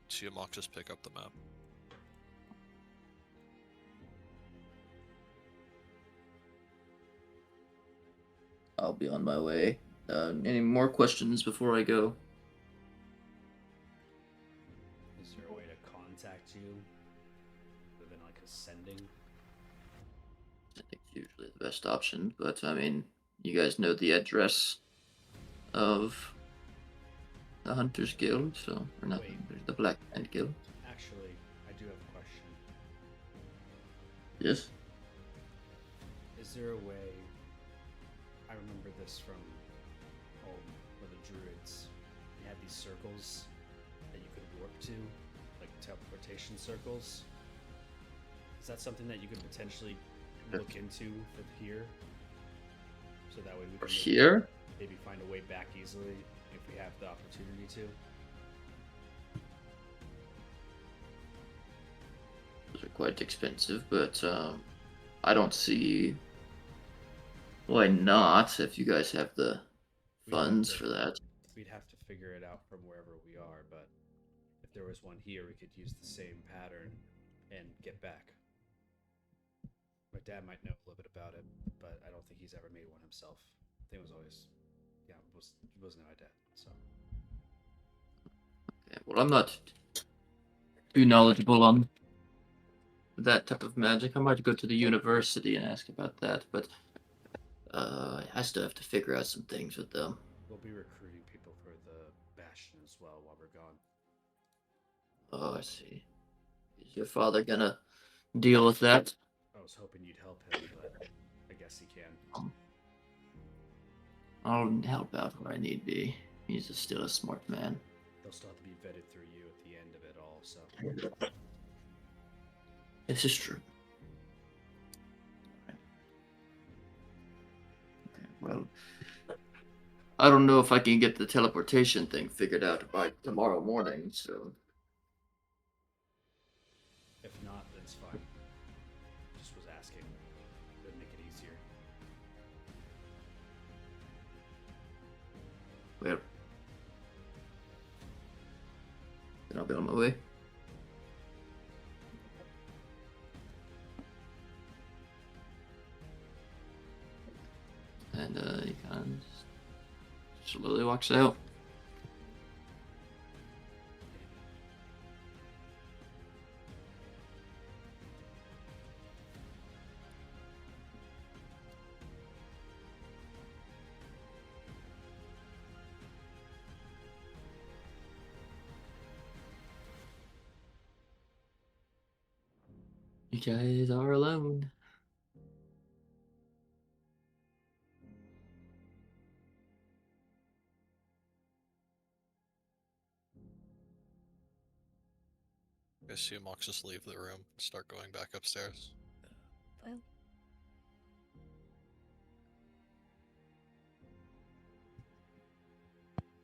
See a Mox just pick up the map. I'll be on my way. Any more questions before I go? Is there a way to contact you other than like ascending? I think it's usually the best option, but I mean, you guys know the address of the Hunters Guild, so or not Wait. the Black Hand Guild. Actually, I do have a question. Yes. Is there a way? I remember this from home, where the druids they had these circles that you could warp to, like teleportation circles. Is that something that you could potentially look into for here? So that way we Or can here? maybe find a way back easily if we have the opportunity to. Those are quite expensive, but I don't see why not if you guys have the We'd have funds to- for that. We'd have to figure it out from wherever we are, but if there was one here, we could use the same pattern and get back. My dad might know a little bit about it, but I don't think he's ever made one himself. I think it was always, it wasn't my dad. So Okay, well, I'm not too knowledgeable on that type of magic. I might go to the university and ask about that, but I still have to figure out some things with them. we'll be recruiting people for the Bastion as well while we're gone. Oh, I see. Is your father gonna deal with that? I was hoping you'd help him, but I guess he can. I'll help out where I need be. He's still a smart man. They'll still have to be vetted through you at the end of it all, so This is true. Okay, well, I don't know if I can get the teleportation thing figured out by tomorrow morning, so if not, that's fine. Just was asking. It'd make it easier. well, then I'll be on my way. And he kind of slowly walks out. You guys are alone. I assume I'll just leave the room and start going back upstairs. Well,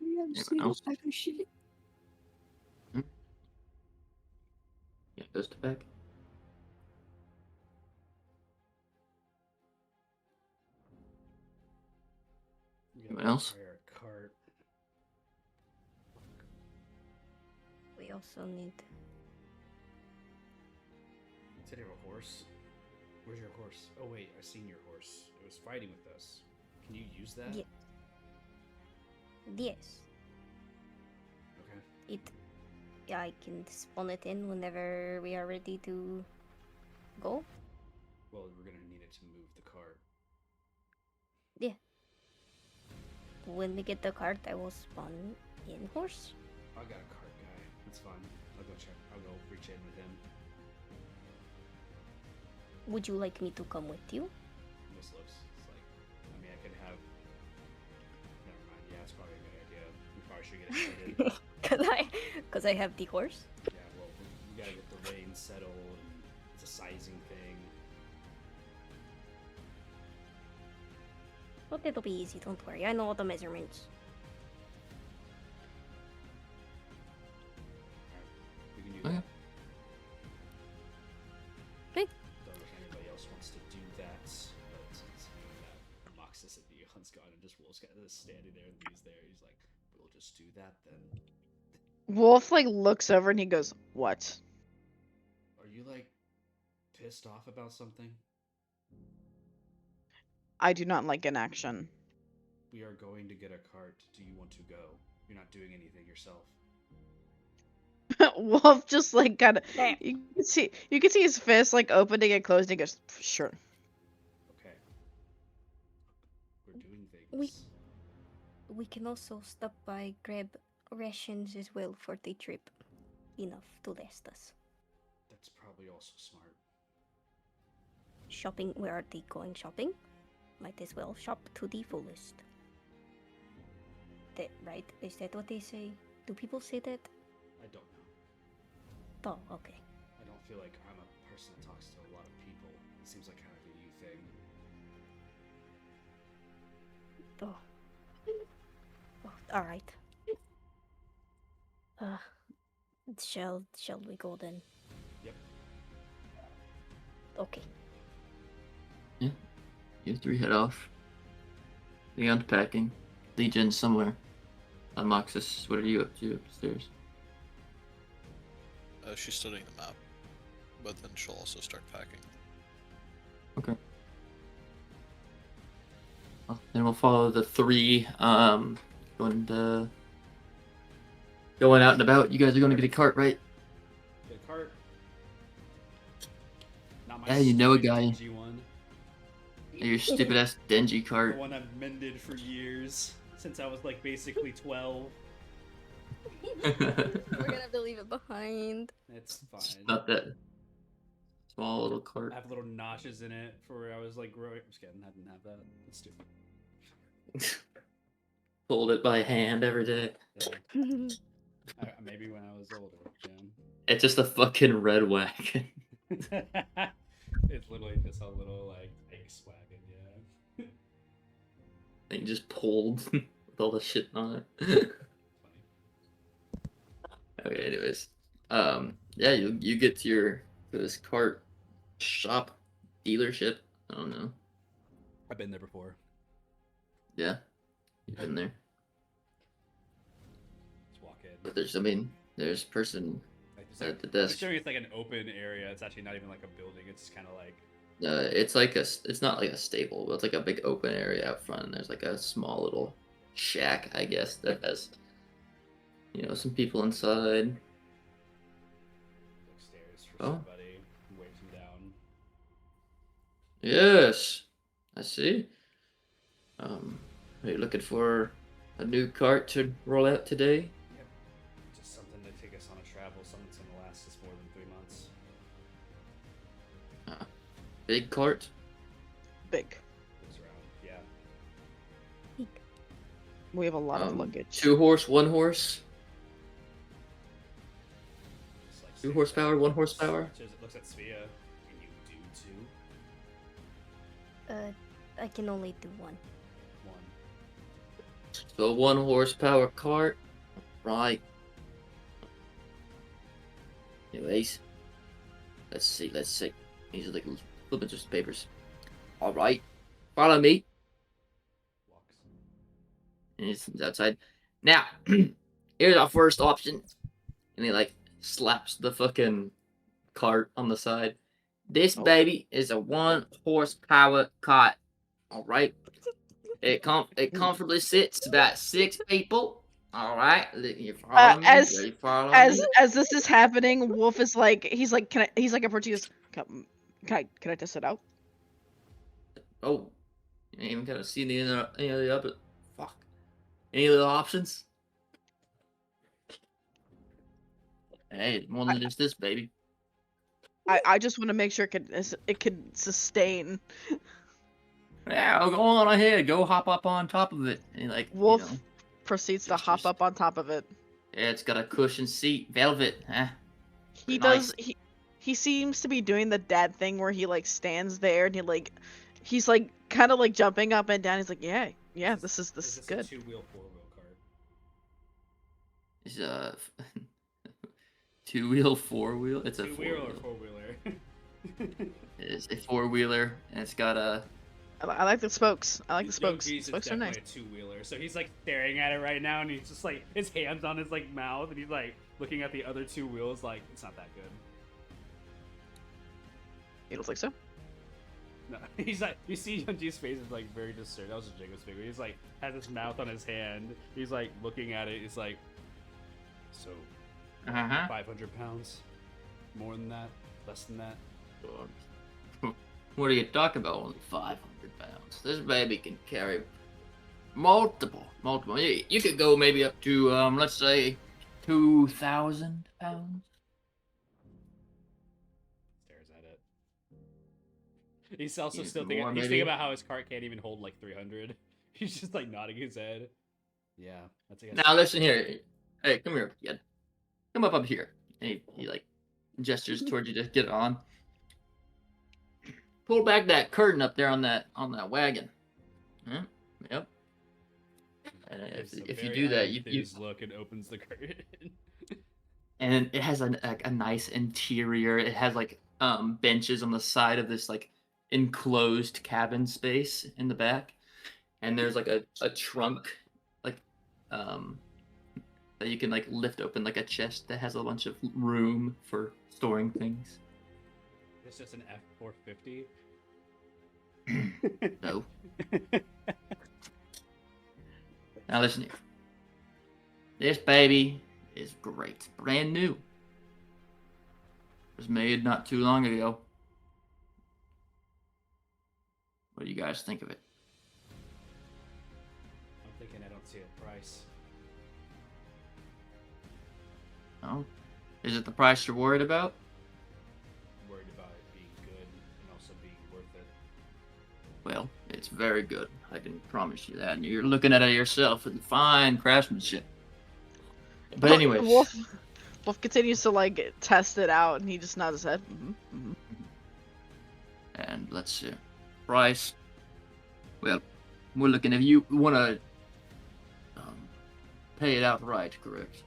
Anyone else? Yeah, goes to back. Anyone else? Hire a cart. we also need. Did you have a horse? Where's your horse? Oh wait, I seen your horse. It was fighting with us. Can you use that? Yeah. Yes, Okay. it. Yeah, I can spawn it in whenever we are ready to go. Well, we're gonna need it to move the cart. When we get the cart, I will spawn in horse. I got a cart guy. That's fine. I'll go check. I'll go reach in with him. Would you like me to come with you? This looks it's like. I mean, I could have. Never mind. Yeah, it's probably a good idea. We probably should get it started. Cause I have the horse. Yeah. Well, we gotta get the reins settled. And it's a sizing thing. But it'll be easy. Don't worry. I know all the measurements. We can do Okay. that. Okay. Don't know if anybody else wants to do that, but since Moxus and Neon's gone and just Wolf's kind of standing there and he's there, he's like, we'll just do that then. Wolf like looks over and he goes, "What?" Are you like pissed off about something? I do not like inaction. We are going to get a cart. Do you want to go? You're not doing anything yourself. Wolf just like kind of There. you can see his fist like opening and closing. He goes, "Sure." Okay. We're doing things. We can also stop by, grab rations as well for the trip. Enough to last us. That's probably also smart. Shopping, where are they going shopping? Might as well shop to the fullest. That, right? Is that what they say? Do people say that? I don't know. Oh, okay. I don't feel like I'm a person that talks to a lot of people. It seems like kind of a you thing. Oh. Oh, all right. Uh, shall we go then? Yep. Okay. You three head off. The unpacking. Legion somewhere. Moxus, what are you up to upstairs? She's studying the map, but then she'll also start packing. Okay. Well, then we'll follow the three. Going out and about. You guys are going to get a cart, right? Get a cart. Not my Yeah, you know a stupid guy. dingy one. Your stupid ass dingy The cart. one I've mended for years since I was like basically 12. We're gonna have to leave it behind. It's fine. Not that small little cart. I have little notches in it for where I was like growing. I'm just kidding. I didn't have that. That's stupid. Pulled it by hand every day. Yeah. Maybe when I was older. It's just a fucking red wagon. Yeah. It's literally just a little like ice wagon. Yeah. They just pulled with all the shit on it. Funny. Okay, anyways. Yeah, you get to this cart shop dealership. I don't know. I've been there before. Yeah. You've been there. Let's walk in. But there's a person Like, at the I'm desk. assuming it's like an open area. It's actually not even like a building. It's kind of like. It's not like a stable, but it's like a big open area out front. And there's like a small little shack, I guess, that has, some people inside. Stairs for Oh. somebody. Waves him down. Yes, I see. Are you looking for a new cart to roll out today? Yep. Just something to take us on a travel. Something that's gonna last us more than 3 months. Big cart? Big. Goes around. Yeah. We have a lot of luggage. 2 horse, 1 horse? Just, like, 2 stands horsepower, there, 1 horsepower? It looks at Svea. Can you do 2? I can only do one. 1. So 1 horsepower cart. Right. Anyways. Let's see. These are like flipping just papers. Alright. Follow me. Walks. And he's outside. Now, here's our first option. And he like slaps the fucking cart on the side. This baby is a 1 horsepower cart. Alright. It comfortably sits about 6 people. Alright. You follow me? As- You follow As me? as this is happening, Wolf is like he's like approaching us. Can I test it out? Oh. You ain't even gotta see any of the other. Fuck. Any other options? Hey, more than just this, baby. I just want to make sure it can sustain. Yeah, go on ahead. Go hop up on top of it. And like, Wolf proceeds to hop gestures. up on top of it. Yeah, it's got a cushion seat, velvet. Huh? He Pretty does he seems to be doing the dad thing where he like stands there and he's like kind of like jumping up and down. He's like, yeah, this is good. A 2-wheel, 4-wheel cart. It's 2-wheel, 4-wheel. It's a 2-wheeler 4-wheel. or 4-wheeler? It's a 4-wheeler, and it's got a. I like the spokes. I like the Young spokes. Grease is Spokes are nice. definitely a 2-wheeler. So he's like staring at it right now, and he's just like his hands on his like mouth, and he's like looking at the other 2 wheels, like it's not that good. You don't think so? No, he's like, you see Young G's face is like very disturbed. That was just Jacob's figure. He's like has his mouth on his hand. He's like looking at it. He's like, so 500 pounds, more than that, less than that. What are you talking about? Only 500 pounds. This baby can carry multiple. You could go maybe up to let's say 2,000 pounds. Stares at it. He's also Even still more, thinking. He's maybe? thinking about how his cart can't even hold like 300. He's just like nodding his head. Yeah, that's I guess. Now listen here. Hey, come here, kid. Come up here. And he like gestures towards you to get on. Pull back that curtain up there on that wagon. Yep. And Gives a if you very do that, you unenthused look and opens the curtain. and it has a nice interior. It has like benches on the side of this like enclosed cabin space in the back, and there's like a trunk like um that you can like lift open like a chest that has a bunch of room for storing things. It's just an F450. No. Now listen here. This baby is great. Brand new. It was made not too long ago. What do you guys think of it? I'm thinking I don't see a price. Oh, is it the price you're worried about? I'm worried about it being good and also being worth it. Well, it's very good. I can promise you that. And you're looking at it yourself in fine craftsmanship. But anyway, Wolf continues to like test it out, and he just nods his head. and let's see. Price. Well, we're looking if you want to pay it outright, correct? Is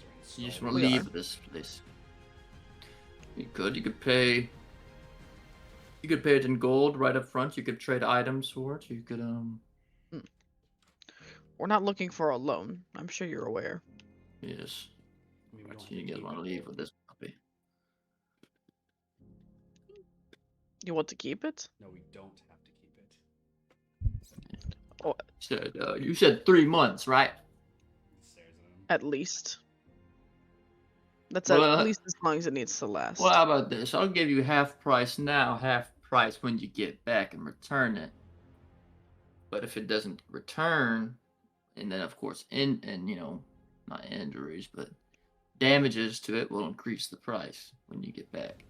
there any You just small- want to We leave this place. You could pay. You could pay it in gold right up front. You could trade items for it. You could We're not looking for a loan. I'm sure you're aware. yes. I mean, we don't have You to guys keep want to it. leave with this puppy? You want to keep it? No, we don't have to keep it. You said 3 months, right? He stares at him. At least. That's Well, at least as long as it needs to last. Well, how about this? I'll give you half price now, half price when you get back and return it. But if it doesn't return, and then of course, not injuries, but damages to it will increase the price when you get back.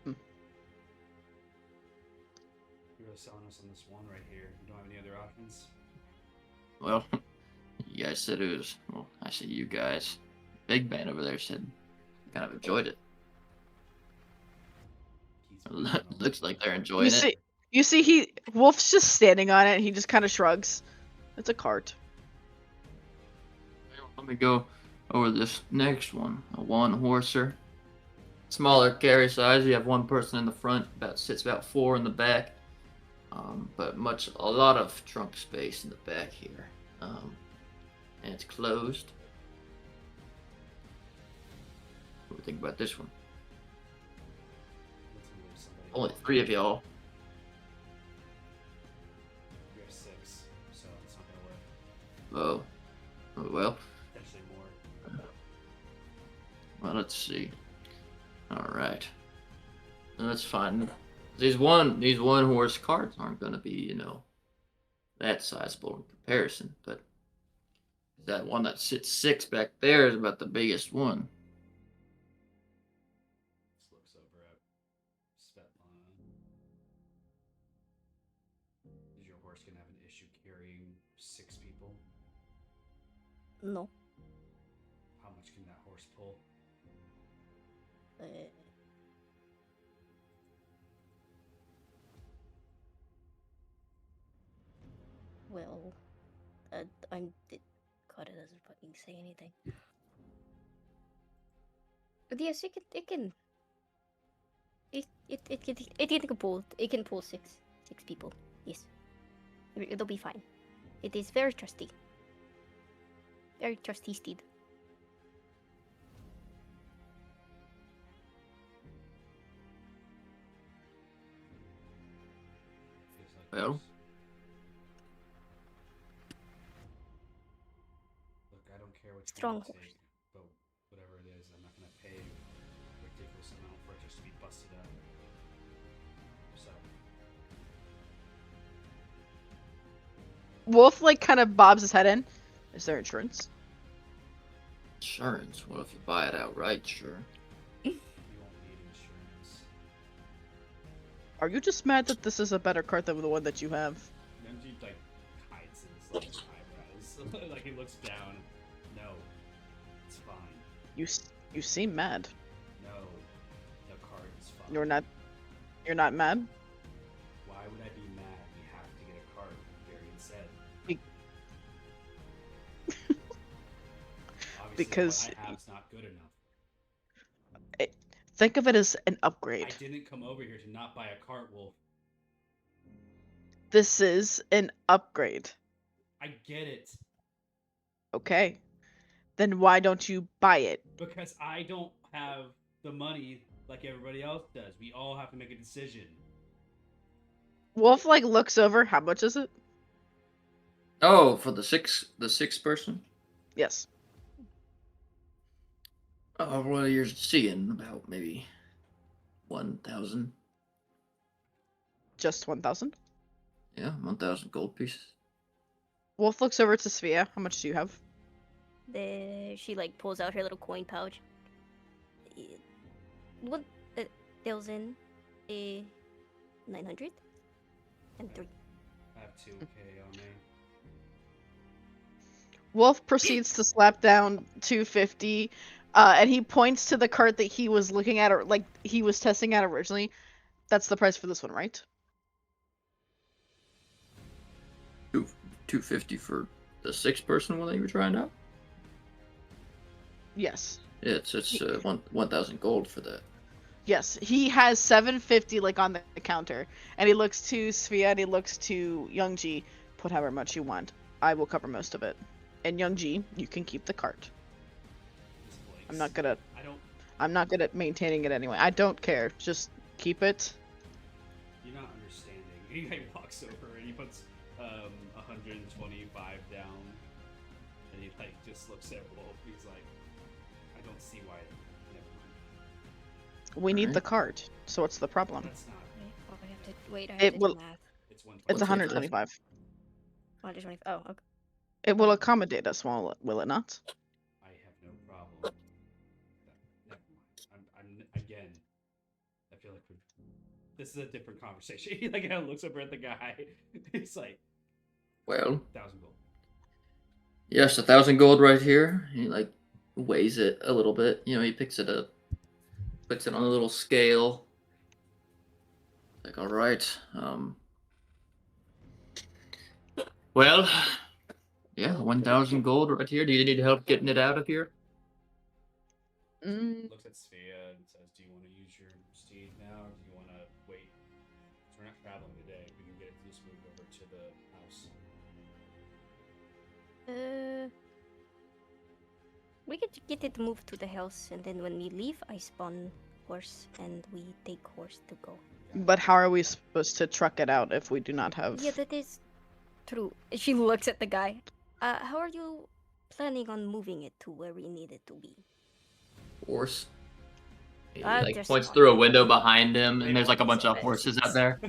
You're really selling us on this one right here. You don't have any other options? Well, you guys said it was. Well, I say you guys. Big Man over there said kind of enjoyed it. He's Looks like they're enjoying it. You see, Wolf's just standing on it. And he just kind of shrugs. It's a cart. Let me go over this next one. A one-horser. Smaller carry size. You have one person in the front. Sits about 4 in the back. But a lot of trunk space in the back here. And it's closed. What do you think about this one? Only 3 of y'all. We have 6, so it's not gonna work. Oh, well. Potentially more. Well, let's see. All right. That's fine. These one horse carts aren't going to be, that sizable in comparison. But that one that sits 6 back there is about the biggest one. Just looks over at Svetlana. Is your horse gonna have an issue carrying 6 people? No. How much can that horse pull? Uh, well, God, it doesn't fucking say anything. But yes, it can pull six people. Yes, it'll be fine. It is very trusty. Very trusty steed. Feels like Well. this. Look, I don't care what you Strong want to horse. take, but whatever it is, I'm not gonna pay a ridiculous amount for it just to be busted up. So Wolf like kind of bobs his head in. Is there insurance? Insurance? Well, if you buy it outright, sure. you won't need insurance. Are you just mad that this is a better cart than the one that you have? Then he like hides his eyebrows. Like he looks down. No, it's fine. You seem mad. No, the cart is fine. You're not. You're not mad? Why would I be mad? We have to get a cart, Varian said. Be- Obviously, because what I have's not good enough. think of it as an I upgrade. didn't come over here to not buy a cart, Wolf. This is an upgrade. I get it. Okay. Then why don't you buy it? Because I don't have the money like everybody else does. We all have to make a decision. Wolf like looks over. How much is it? Oh, for the six person. Yes. Oh, well, you're seeing about maybe 1,000. Just 1,000. Yeah, 1,000 gold pieces. Wolf looks over to Svea. How much do you have? She like pulls out her little coin pouch. 1,000, 900, and 3. I have 2K on me. Wolf proceeds to slap down 250, and he points to the cart that he was looking at, or like he was testing out originally. That's the price for this one, right? 250 for the 6-person one that you were trying out. Yes. Yeah, it's 1,000 gold for that. Yes, he has 750 like on the counter, and he looks to Svea and he looks to Youngji. Put however much you want. I will cover most of it. And Youngji, you can keep the cart. This place. I'm not good at I don't. I'm not good at maintaining it anyway. I don't care. Just keep it. You're not understanding. He like walks over and he puts 125 down, and he like just looks at Wolf. He's like, I don't see why. Never mind. We need Alright. the cart. So what's the problem? That's not. Oh, I have to wait. I have It to will- do math. It's 125. It's 125. 125. 120. Oh, okay. It will accommodate us, will it not? I have no problem. Never mind. I'm again. I feel like this is a different conversation. He like kind of looks over at the guy. He's like, Well, 1,000 gold. yes, 1,000 gold right here. He like weighs it a little bit. You know, he picks it up, puts it on a little scale. Like, all right. Well, yeah, 1,000 gold right here. Do you need help getting it out of here? Looks at Svea and says, "Do you want to use your steed now, or do you want to wait? 'Cause we're not traveling today. We can get it just moved over to the house." We could get it moved to the house, and then when we leave, I spawn horse, and we take horse to go. But how are we supposed to truck it out if we do not have? Yeah, that is true. She looks at the guy. How are you planning on moving it to where we need it to be? Horse. He There's like points one. through a window behind him, They and there's like a want bunch of these horses out seats. there.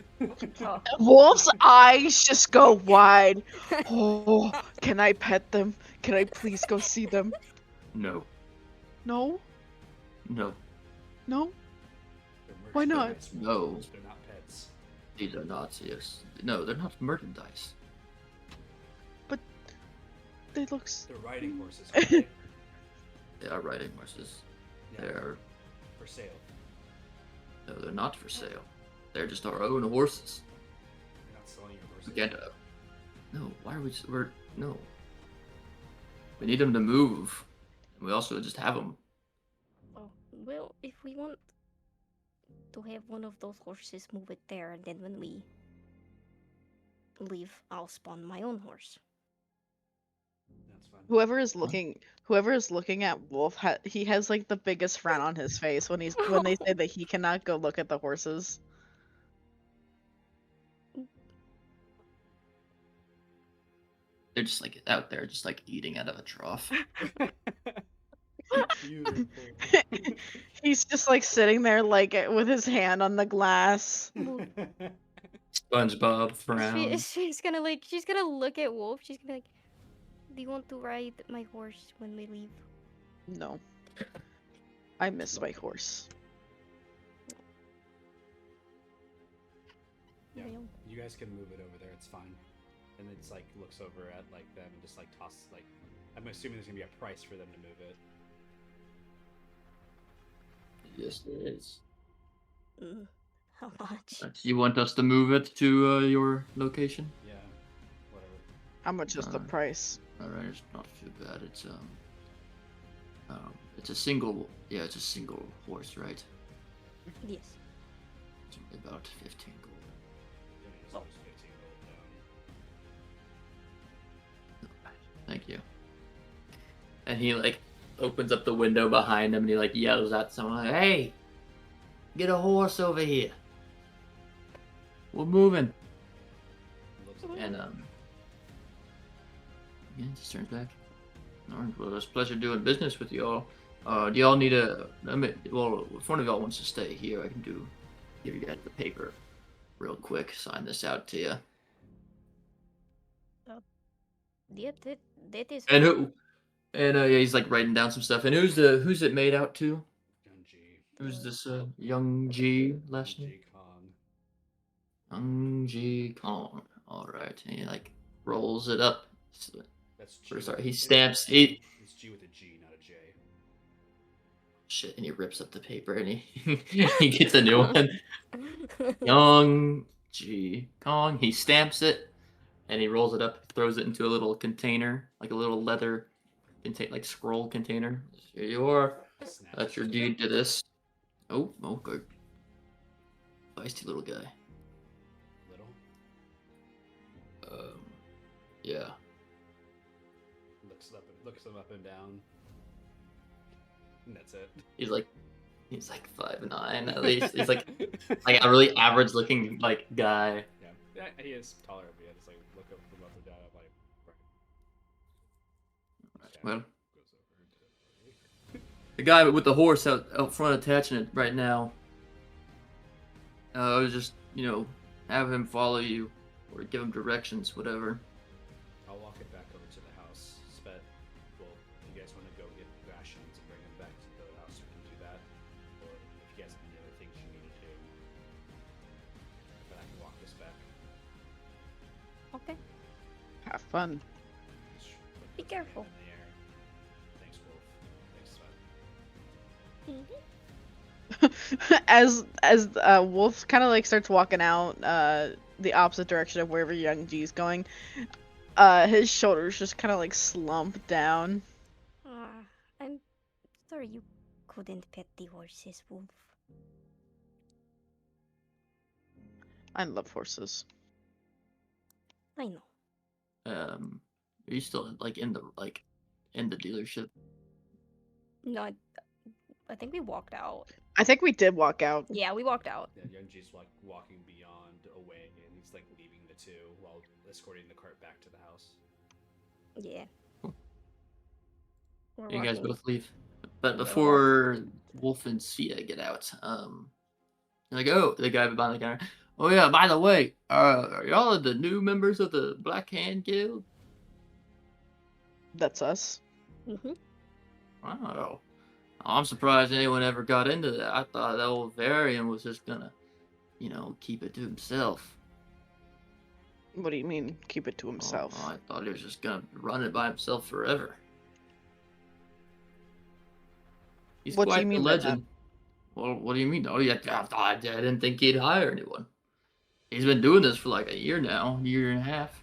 Oh. Wolf's eyes just go wide. Oh, can I pet them? Can I please go see them? No, No, no, no. They're Why not? merchandise No. rentals, They're not pets. these are not. Yes, no, they're not merchandise. They look. They're riding horses. Right? They are riding horses. Yeah, They're for sale. no, they're not for sale. They're just our own horses. You're not selling your horses. We can't. No, why are we? We're no. We need them to move. We also just have them. Oh, well, if we want to have one of those horses move it there, and then when we leave, I'll spawn my own horse. That's fine. Whoever is looking at Wolf, he has like the biggest frown on his face when they say that he cannot go look at the horses. They're just like out there, just like eating out of a trough. Beautiful. He's just like sitting there like with his hand on the glass. SpongeBob frowns. She's gonna look at Wolf. She's gonna be like, do you want to ride my horse when we leave? No. I miss my horse. Yeah. Real. You guys can move it over there. It's fine. And it's like looks over at like them and just like tosses like. I'm assuming there's gonna be a price for them to move it. Yes, there is. How much? You want us to move it to your location? Yeah, whatever. How much is the Uh, price? All right, it's not too bad. It's a single. Yeah, it's a single horse, right? Yes. It's only about 15 gold. Yeah, just lose 15 gold down. Thank you. And he like opens up the window behind him and he like yells at someone, "Hey, get a horse over here. We're moving." Looks And yeah, just turns back. All right, well, it's a pleasure doing business with y'all. Do y'all need well, if one of y'all wants to stay here, I can give you guys the paper real quick. Sign this out to you. Yeah, that is And fine. who? And yeah, he's like writing down some stuff. And who's it made out to? Young G. Who's this young G last Young name? G Kong. Young G Kong. All right, and he like rolls it up. That's G. Or sorry, he It's stamps G. it. It's G with a G, not a J. Shit, and he rips up the paper and he he gets a new one. Young G Kong. He stamps it and he rolls it up, throws it into a little container, like a little leather like scroll container. Here you are. Snaps That's it your to deed to this. Oh, okay. Feisty little guy. Little. Yeah. Looks him up and down. And that's it. He's like 5'9" at least. He's like a really average looking like guy. Yeah, he is taller, but yeah, just like look up from up and down. I'm like, right. Well, Goes over the guy with the horse out front attaching it right now. I was just have him follow you or give him directions, whatever. I'll walk it back over to the house. Spet, well, if you guys want to go get rations and bring them back to the house, we can do that. Or if you guys have any other things you need to do, then I can walk this back. Okay. Have fun. Just put Be the thing careful. In the air. Thanks, Wolf. Thanks, Spet. Mhm. as Wolf kind of like starts walking out the opposite direction of wherever young G's going, his shoulders just kind of like slump down. I'm sorry you couldn't pet the horses, Wolf. I love horses. I know. Are you still like in the dealership? No, I think we walked out. I think we did walk out. Yeah, we walked out. Yeah, Young G's like walking beyond away, and he's like leaving the two while escorting the cart back to the house. Yeah. We're You guys walking. both leave. But Yeah, we're before Wolf and Sia get out, like, oh, the guy behind the counter. Oh yeah, by the way, are y'all the new members of the Black Hand Guild? That's us. Mm-hmm. Wow. I'm surprised anyone ever got into that. I thought that old Varian was just gonna, keep it to himself. What do you mean, keep it to himself? Oh, I thought he was just gonna run it by himself forever. He's What do you quite the mean by that? legend. Well, what do you mean? Oh, yeah, I didn't think he'd hire anyone. He's been doing this for like a year now, year and a half.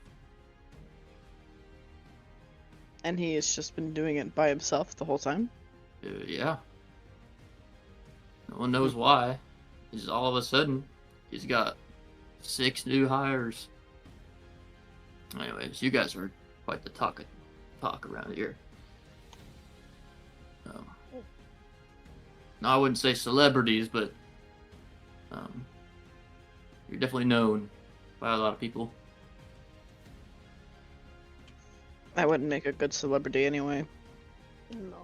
And he has just been doing it by himself the whole time? Yeah. No one knows why. Just all of a sudden, he's got 6 new hires. Anyways, you guys are quite the talk around here. No, I wouldn't say celebrities, but you're definitely known by a lot of people. I wouldn't make a good celebrity anyway. No.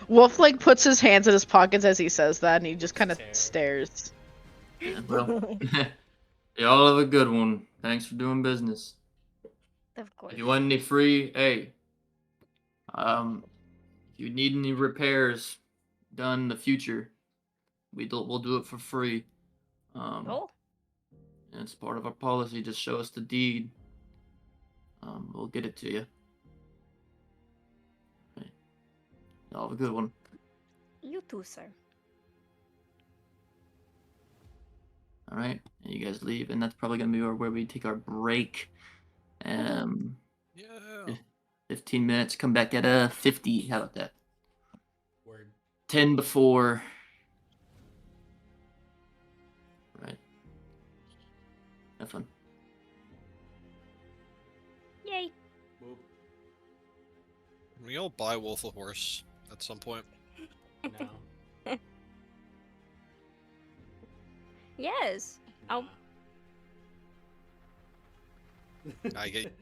Wolf like puts his hands in his pockets as he says that, and he just kind of Stare. stares. Yeah, well, y'all have a good one. Thanks for doing business. Of course. If you want any free, hey, if you need any repairs done in the future, we'll do it for free. Oh. And it's part of our policy. Just show us the deed. We'll get it to you. Okay. Y'all have a good one. You too, sir. All right, and you guys leave, and that's probably gonna be where we take our break. Um, Yeah. 15 minutes. Come back at 50. How about that? Word. 10 before. Right. Have fun. Yay! Move. We all buy Wolf a horse at some point. No. Yes. I'll- Nah. I get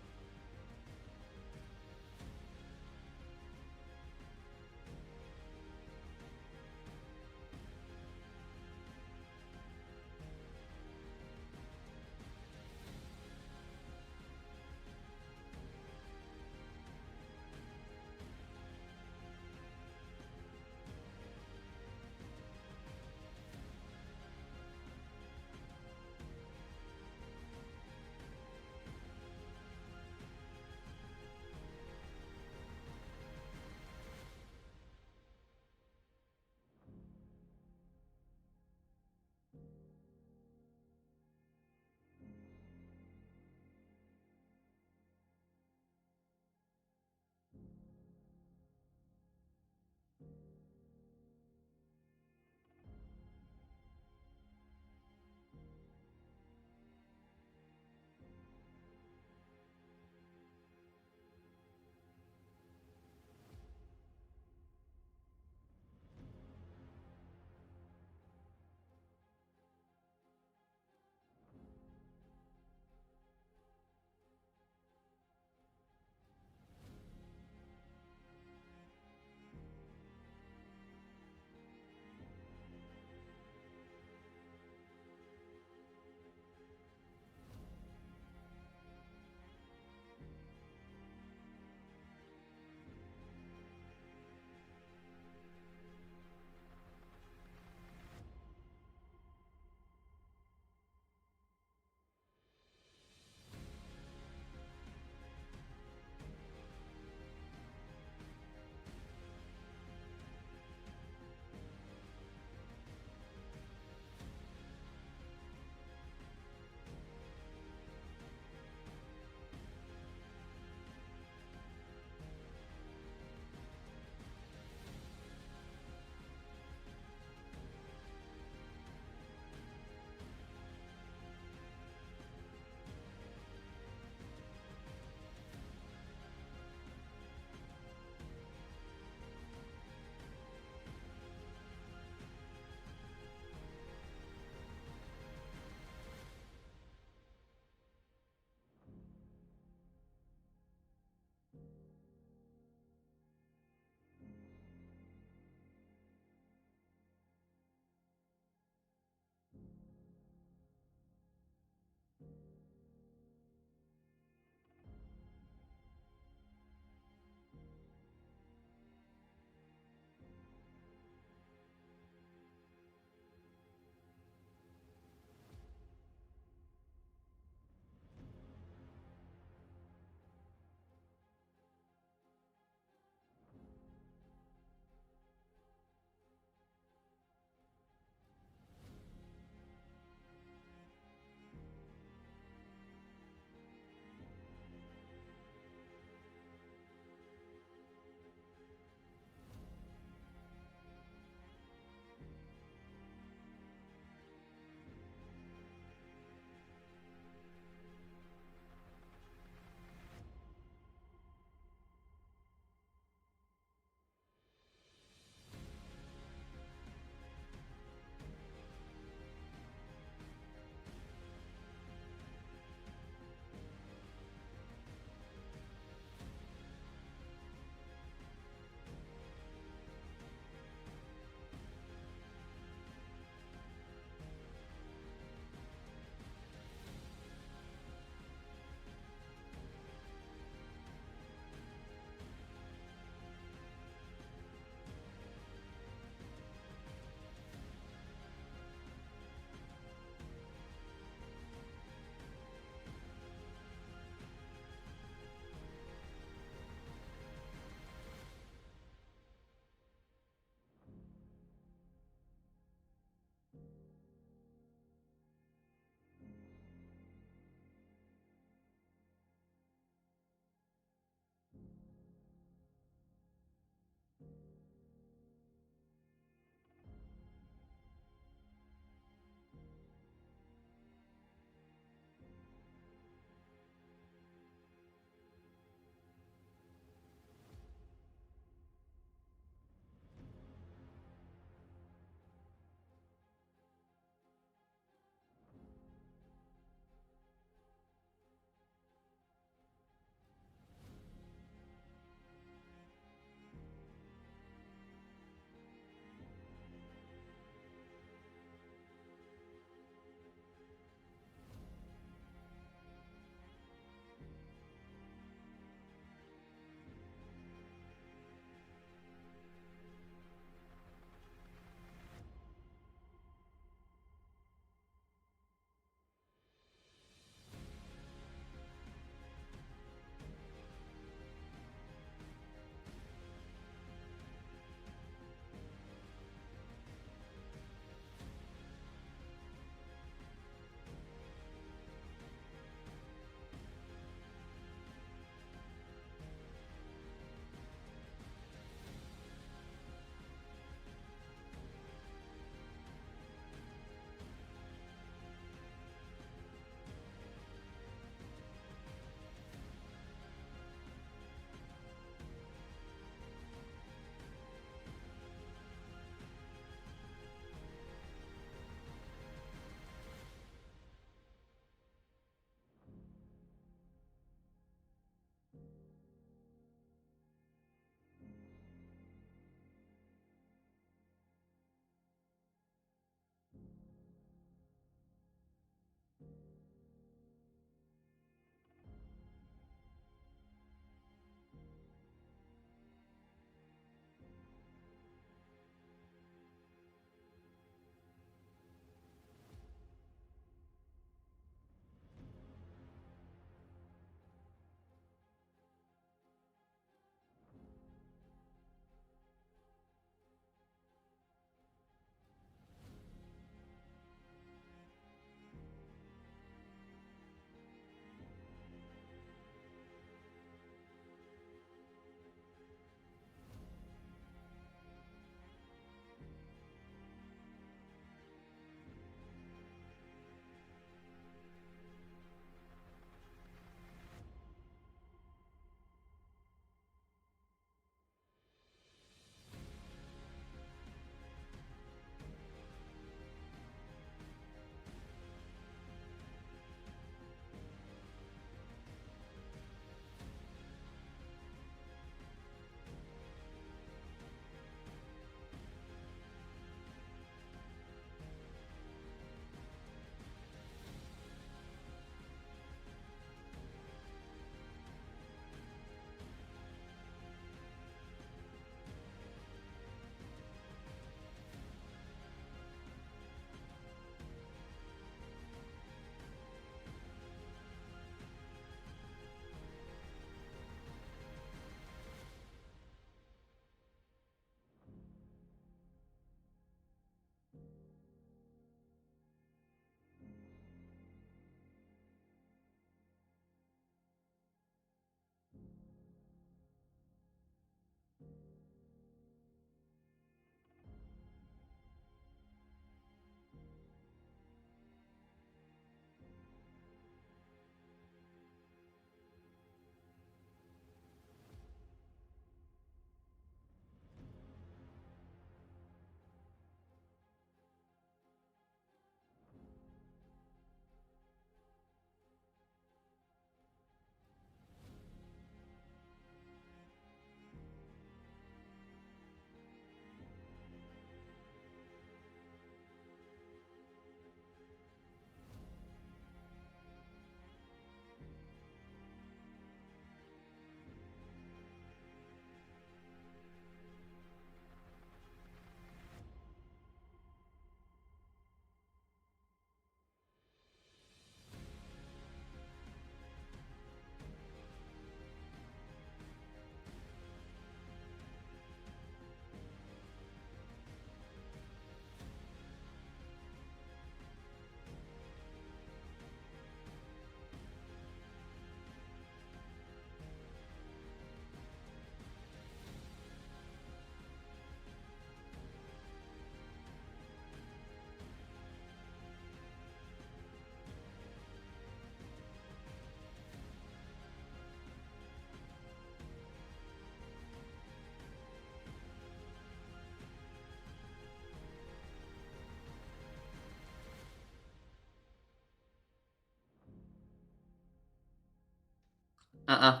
Uh-uh.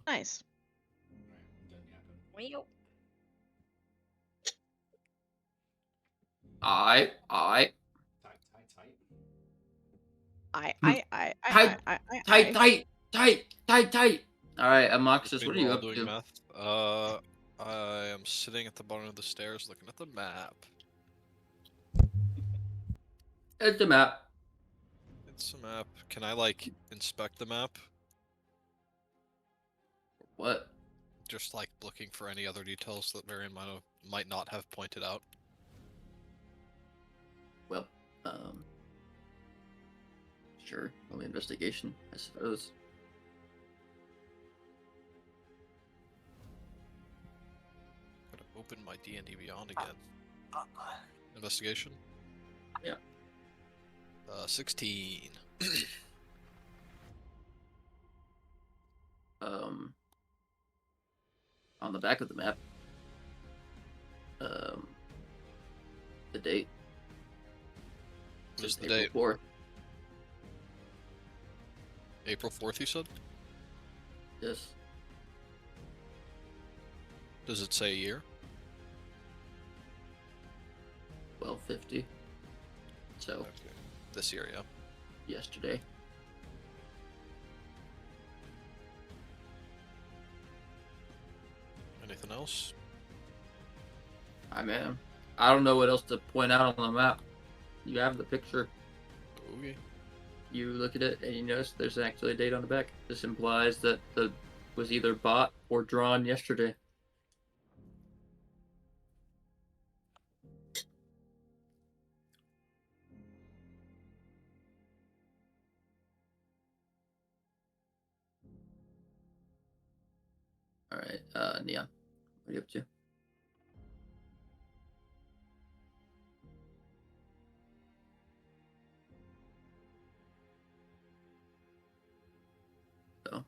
Nice. Alright, I'm done yapping. Well, I. Tight. Tight. All right, Amoxis, what are you Meanwhile, up doing to? math. I am sitting at the bottom of the stairs looking at the map. It's a map. It's a map. Can I, like, inspect the map? What? Just, like, looking for any other details that Marion might not have pointed out. Well, sure. Only investigation, I suppose. Gotta open my D&D Beyond again. Investigation? Yeah. 16. On the back of the map, the date. What is Says the April date? 4th. April 4th, you said? Yes. Does it say a year? 1250. So, Okay. This year, yeah. yesterday. Anything else? I mean, I don't know what else to point out on the map. You have the picture. Okay. You look at it and you notice there's actually a date on the back. This implies that the was either bought or drawn yesterday. All right, Neon, what are you up to? So,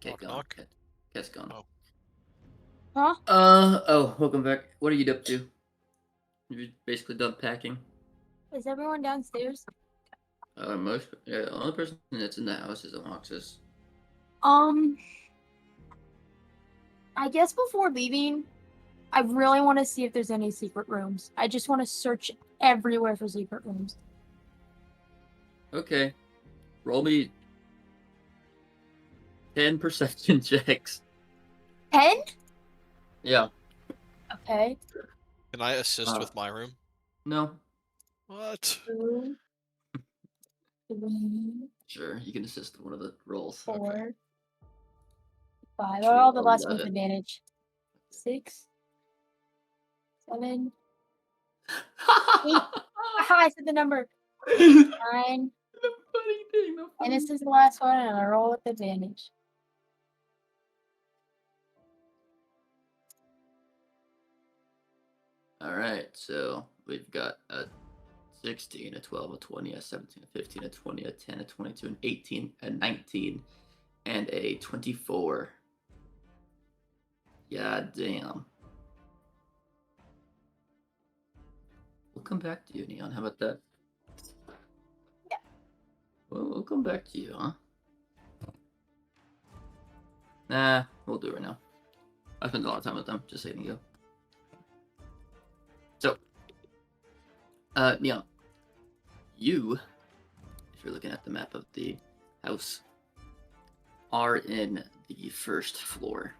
Knock, knock. Cat's gone. Oh. Huh? Oh, welcome back. What are you up to? You're basically done packing. Is everyone downstairs? The only person that's in the house is Alexis. I guess before leaving, I really want to see if there's any secret rooms. I just want to search everywhere for secret rooms. Okay. Roll me 10 perception checks. 10? Yeah. Okay. Can I assist with my room? No. What? 2, 3, Sure, you can assist one of the rolls. 4, 5. Sure, All the I'll last let one's it. advantage. 6, 7. Aha, I said the number. 9. And this is the last one, and I roll with advantage. All right, so we've got a 16, a 12, a 20, a 17, a 15, a 20, a 10, a 22, an 18, a 19, and a 24. Yeah, damn. We'll come back to you, Neon. How about that? Yeah. Well, we'll come back to you, huh? Nah, we'll do it right now. I spent a lot of time with them, just saying you. So, Neon, you, if you're looking at the map of the house, are in the first floor.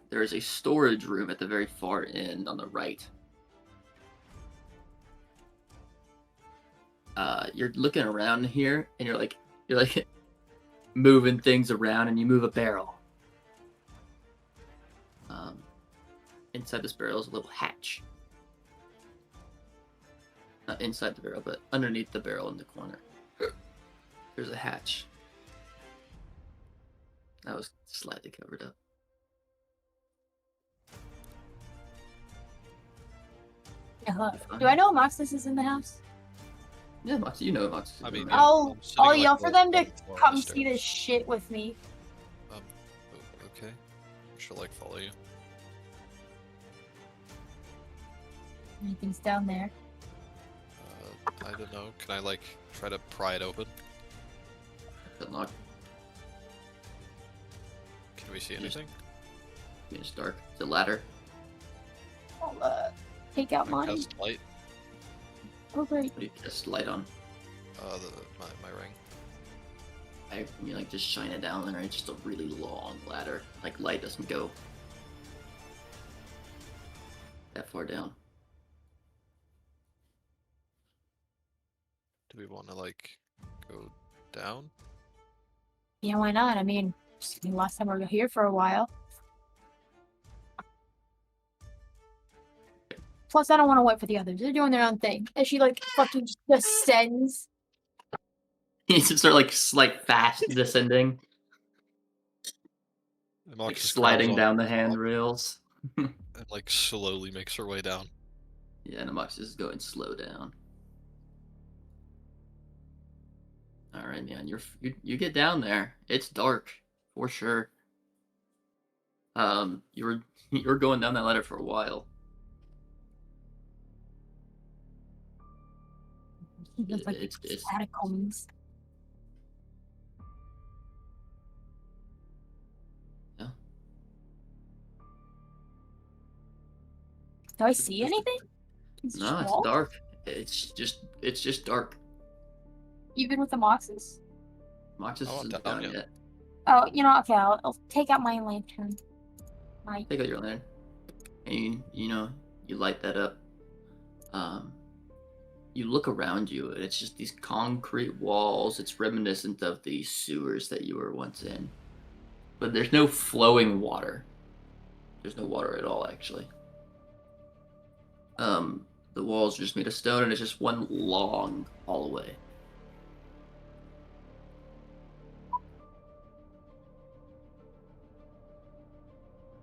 There is a storage room at the very far end on the right. You're looking around here, and you're like moving things around, and you move a barrel. Inside this barrel is a little hatch. Not inside the barrel, but underneath the barrel in the corner. There's a hatch. That was slightly covered up. Do I know Moxus is in the house? Yeah, Moxie, you know Moxie. I mean, I'll I'm sitting on, yell for them to the floor on the come see stairs. this shit with me. Okay. I shall, like, follow you. Anything's down there. I don't know. Can I, like, try to pry it open? Good luck. Can we see Just- anything? I mean, it's dark. It's a ladder. I'll take out I mine. cast light. Oh great. What do you cast light on? My ring. You like just shine it down there. It's just a really long ladder. Like light doesn't go that far down. Do we want to like go down? Yeah, why not? I mean, it's the last time we were here for a while. Plus, I don't want to wait for the others. They're doing their own thing. And she like fucking just descends. You just start like fast descending, And like Mox just sliding grabs down on the top handrails. and like slowly makes her way down. Yeah, and the Mox is going slow down. All right, man. You get down there. It's dark for sure. You were going down that ladder for a while. It's like It's catacombs. Yeah. Do I see anything? It's just No, it's walls? dark. It's just dark. Even with the moxes? Moxus I'm not isn't down down yet. yet. Oh, you know, okay, I'll take out my lantern. My Take out your lantern. And you light that up. You look around you, and it's just these concrete walls. It's reminiscent of the sewers that you were once in. But there's no flowing water. There's no water at all, actually. The walls are just made of stone, and it's just one long hallway.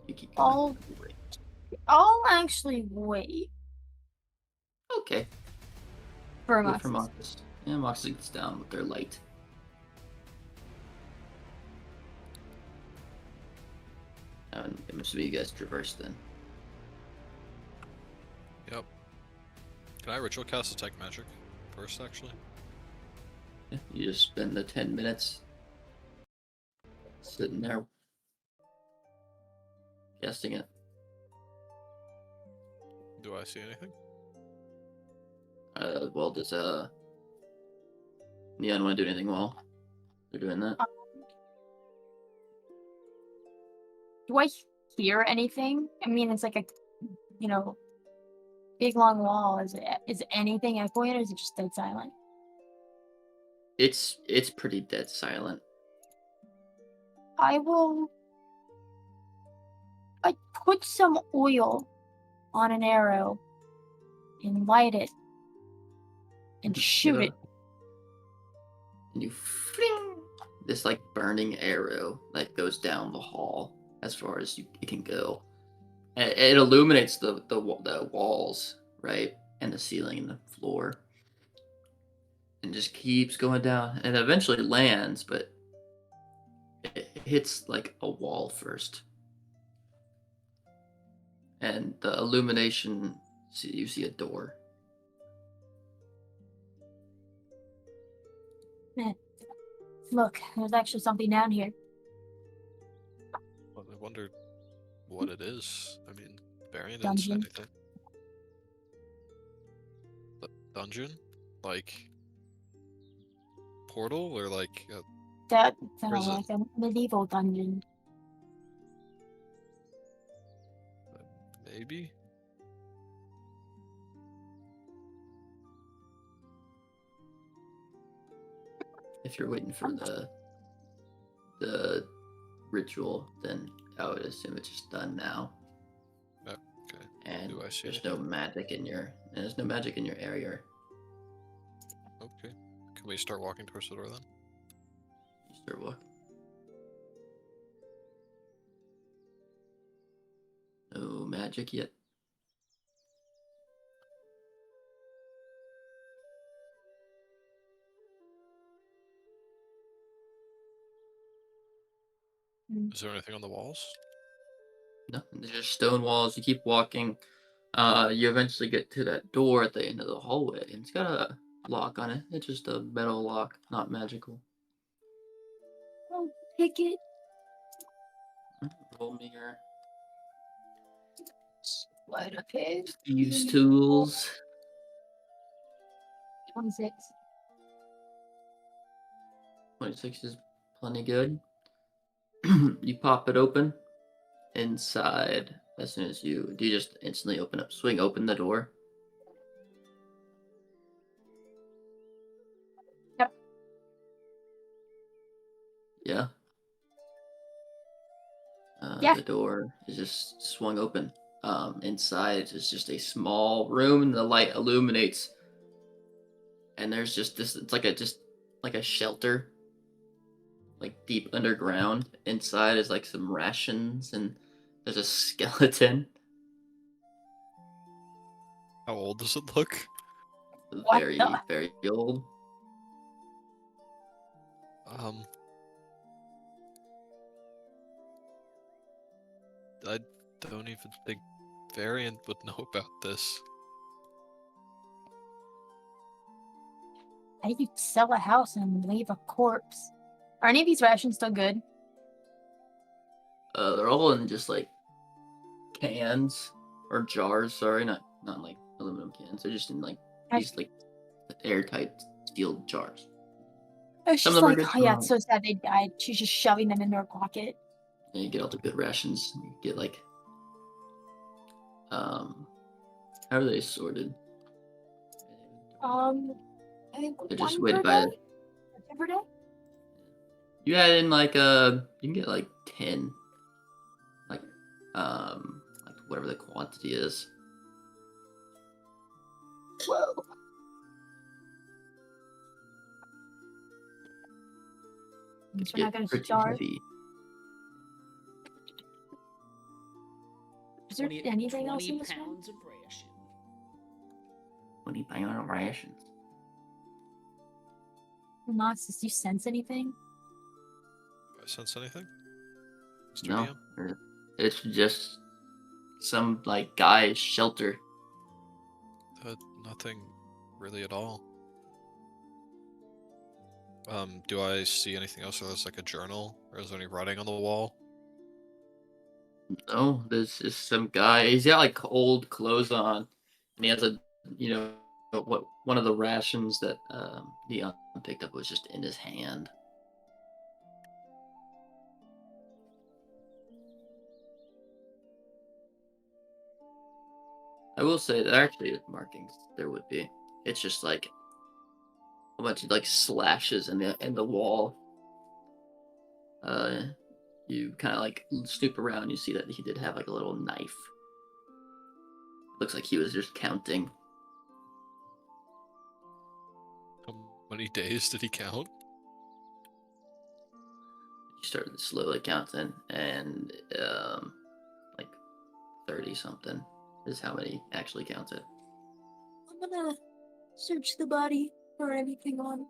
You keep going. I'll actually wait Okay. for Wait for moxes. Moxus. Yeah, Moxus gets down with their light. And it must be you guys traverse then. Yep. Can I ritual cast detect magic first, actually? Yeah, you just spend the 10 minutes sitting there casting it. Do I see anything? Well, does Neon want to do anything while they're doing that? Do I hear anything? I mean, it's like a, big long wall. Is anything echoing, or is it just dead silent? It's pretty dead silent. I put some oil on an arrow and light it and shoot it. And you fling this like burning arrow that goes down the hall as far as it can go. And it illuminates the walls, right, and the ceiling and the floor, and just keeps going down, and eventually lands, but it hits like a wall first. And the illumination, you see a door. Look, there's actually something down here. Well, I wonder what it is. I mean, Varian didn't say Dungeon. anything. Dungeon? Like portal or like That sounds Prison. like a medieval dungeon. maybe? If you're waiting for the ritual, then I would assume it's just done now. Okay. And Do I see there's no magic in your area. Okay. Can we start walking towards the door then? You start walking. No magic yet. Is there anything on the walls? No, there's just stone walls. You keep walking. You eventually get to that door at the end of the hallway, and it's got a lock on it. It's just a metal lock, not magical. I'll pick it. told me here. What? Okay. Use tools. 26. 26 is plenty good. You pop it open. Inside, as soon as you just instantly swing open the door. Yep. Yeah. Yeah. The door is just swung open. Inside is just a small room, and the light illuminates. And there's just this. It's like a shelter, like deep underground. Inside is like some rations, and there's a skeleton. How old does it look? What Very, the- very old. I don't even think Variant would know about this. How do you sell a house and leave a corpse? Are any of these rations still good? They're all in just like cans or jars. Sorry, not like aluminum cans. They're just in like these like airtight sealed jars. It's Some just of them are like, good, oh yeah, some it's so sad they died. She's just shoving them into her pocket. And you get all the good rations. You get like, how are they sorted? I think They're one just per weighted by. day. Two per day. You add in like you can get like 10, like whatever the quantity is. Whoa. It's We're not gonna pretty starve. heavy. Is there 20 anything else 20 in this room? pounds of ration. 20 pound rations. Moss, do you sense anything? Do I sense anything? Mr. No, DM? it's just some like guy's shelter. Nothing really at all. Do I see anything else? There's like a journal, or is there any writing on the wall? No, there's just some guy. He's got like old clothes on, and he has one of the rations that Leon picked up was just in his hand. I will say that actually markings there would be. It's just like a bunch of like slashes in the wall. You kind of like snoop around. You see that he did have like a little knife. Looks like he was just counting. How many days did he count? He started slowly counting, and like 30 something is how many actually counted. I'm gonna search the body for anything on.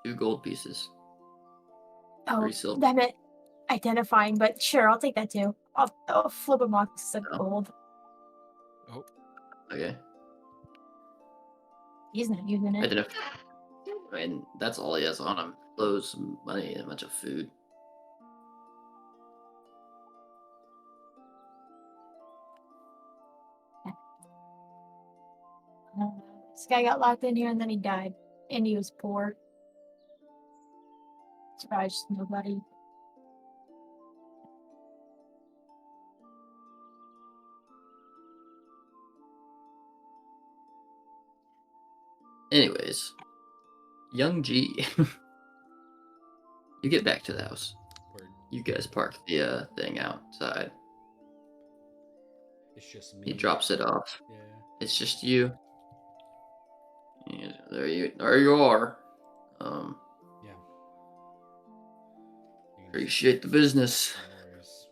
2 gold pieces. Oh, 3 silver. damn it. Identifying, but sure, I'll take that too. I'll flip a box of Oh. gold. Oh, Okay. He's not using it. Identify. I mean, that's all he has on him. Clothes, some money, and a bunch of food. This guy got locked in here and then he died. And he was poor. Surprised nobody. Anyways, young G. You get back to the house. Word. You guys park the thing outside. It's just me. He drops it off. Yeah. It's just you. Yeah, there you are. Yeah. You can Appreciate the business. No worries.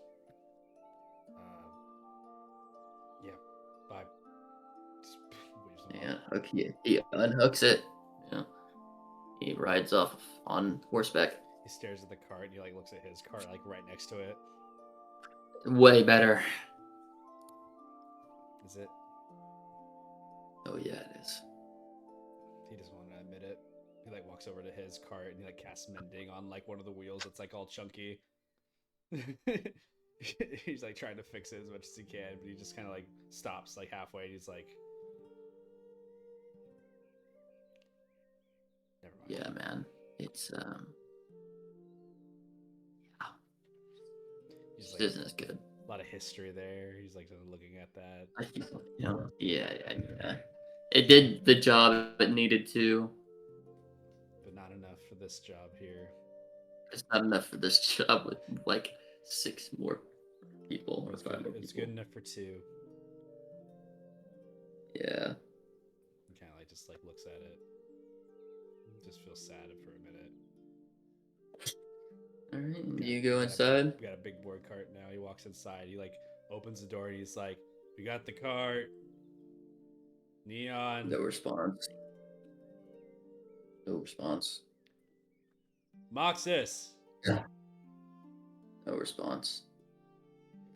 Yeah. Bye. Yeah, okay. He unhooks it. Yeah. He rides off on horseback. He stares at the cart and he like looks at his cart like right next to it. Way better. Is it? Oh yeah, it is. He doesn't want to admit it. He like walks walks over to his cart and he like casts mending on like one of the wheels that's like all chunky. He's like trying to fix it as much as he can, but he just kind of like stops like halfway. And he's like, never mind. Yeah, man. It's He's this like, isn't as good. a lot of history there. He's like looking at that. Yeah. It did the job it needed to. But not enough for this job here. It's not enough for this job with like 6 more people or It's 5 more good, it's people. good enough for 2. Yeah. He kind of like just like looks at it. Just feels sad for a minute. All right. Got- You go got a- inside. We got a big board cart now. He walks inside. He like opens the door and he's like, "We got the cart. Neon. No response. No response. Moxus." No response.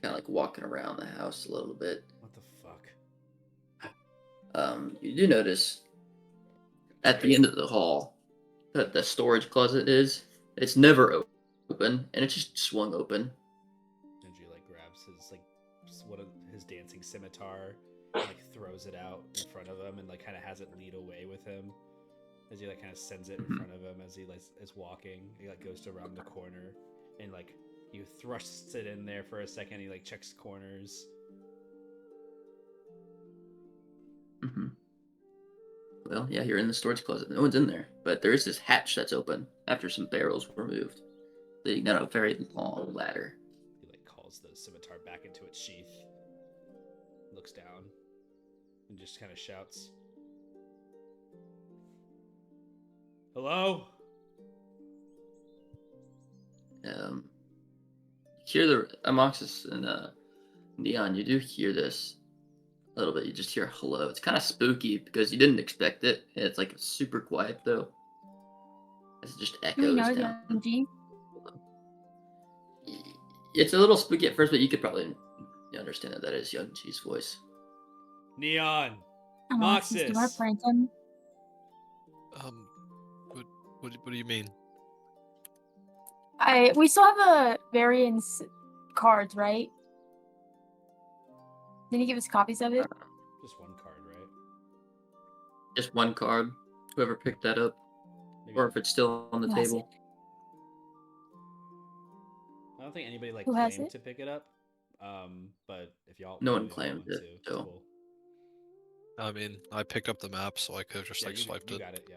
Kind of like walking around the house a little bit. What the fuck? You do notice at the end of the hall that the storage closet is. It's never open, and it's just swung open. Genji like grabs his like one of his dancing scimitar, and, like throws it out in front of him, and like kind of has it lead away with him as he like kind of sends it in front of him as he like is walking. He like goes to around the corner, and like he thrusts it in there for a second. He like checks corners. Mm-hmm. Well, yeah, you're in the storage closet. No one's in there, but there is this hatch that's open after some barrels were moved, leading down a very long ladder. He like calls the scimitar back into its sheath, looks down, and just kind of shouts, "Hello?" You hear the Amoxis and Neon. You do hear this a little bit. You just hear hello. It's kind of spooky because you didn't expect it. And it's like super quiet though. As it just Do we echoes know down. Genji? It's a little spooky at first, but you could probably understand that is Young G's voice. Neon. Alexis, do you want to prank him? What do you mean? We still have the variance cards, right? Did he give us copies of it? Just one card, right? Just one card. Whoever picked that up, Maybe. or if it's still on the Who has table. I don't think anybody like Who has claimed it? to pick it up. But if y'all, No one if y'all claimed want it, to, it's so- cool. I mean, I picked up the map, so I could have just Yeah, like you, swiped you it. got it. Yeah,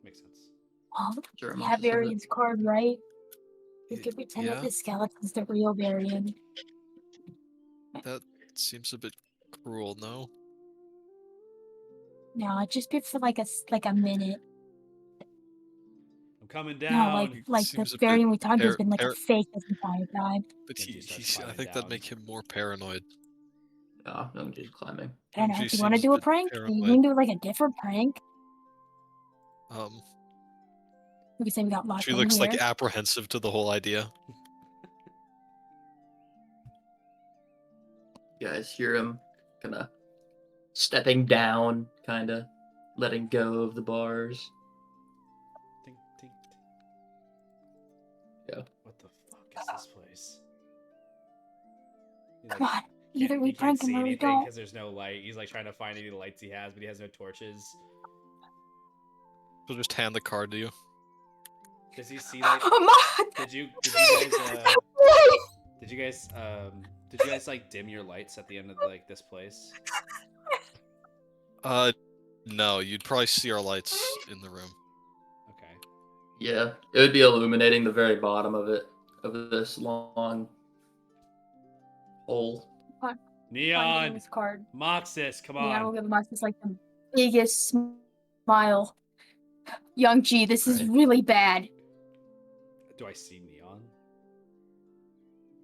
makes sense. Oh, Sure, we Amoxis have has it. variance card, right? We Y- could pretend yeah. that the skeleton's the real variant. That seems a bit cruel, no? No, just be for like a minute. I'm coming No, down. like the Seems a bit variant we talked to has been like par- a fake this entire time. But Genji he, starts he's, I climbing think that'd down. make him more paranoid. Yeah, Young G's climbing. I don't know. Genji Do you want to seems do a bit prank? We paranoid. can do like a different prank. We could say we got locked She in looks here. like apprehensive to the whole idea. You guys hear him kind of stepping down, kind of letting go of the bars. Tink, tink, tink. Yeah. What the fuck is this place? He, Come like, on. Either we he can't prank see him or we anything don't. because there's no light. He's like trying to find any lights he has, but he has no torches. She'll just hand the card to you. Does he see like? Come on! Did you guys like dim your lights at the end of like this place? No, you'd probably see our lights in the room. Okay. Yeah, it would be illuminating the very bottom of it, of this long hole. Neon, This card. Moxus, come Neon will on. give Marcus like the biggest smile. Young G, this is Right. really bad. Do I see Neon?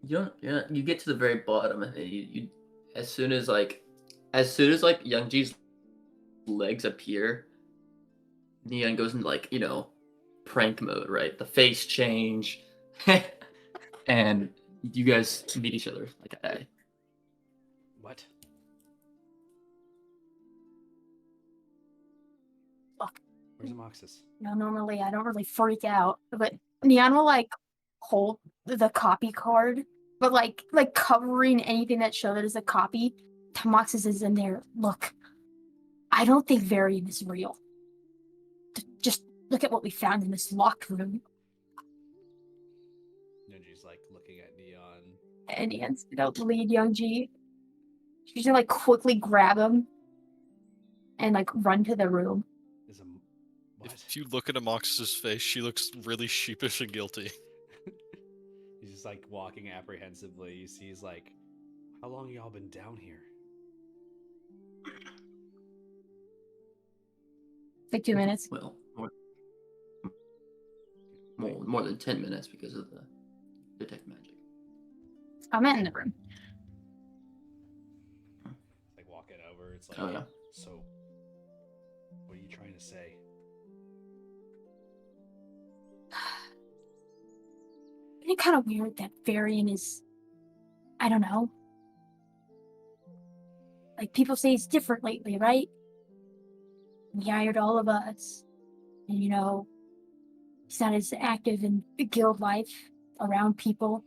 You get to the very bottom, and you as soon as like Young G's legs appear, Neon goes into like prank mode, right? The face change, and you guys meet each other like hey. What? Fuck. Where's Amoxis? Normally I don't really freak out, but Neon will like hold the copy card, but like covering anything that showed it as a copy. Tomoxis is in there. Look, I don't think Varian is real. Just look at what we found in this locked room. Youngji's like looking at Neon. And Neon's gonna lead Youngji. She's gonna like quickly grab him and like run to the room. Is a what? If you look at Amox's face, she looks really sheepish and guilty. He's just like walking apprehensively. You see, he's like, "How long y'all been down here?" Like 2 minutes. Well, more than 10 minutes because of the detect magic. I'm in the room. Like walking over. It's like, Oh yeah. So, what are you trying to say? Isn't it kind of weird that Varian is, I don't know. Like people say he's different lately, right? He hired all of us. And he's not as active in guild life around people.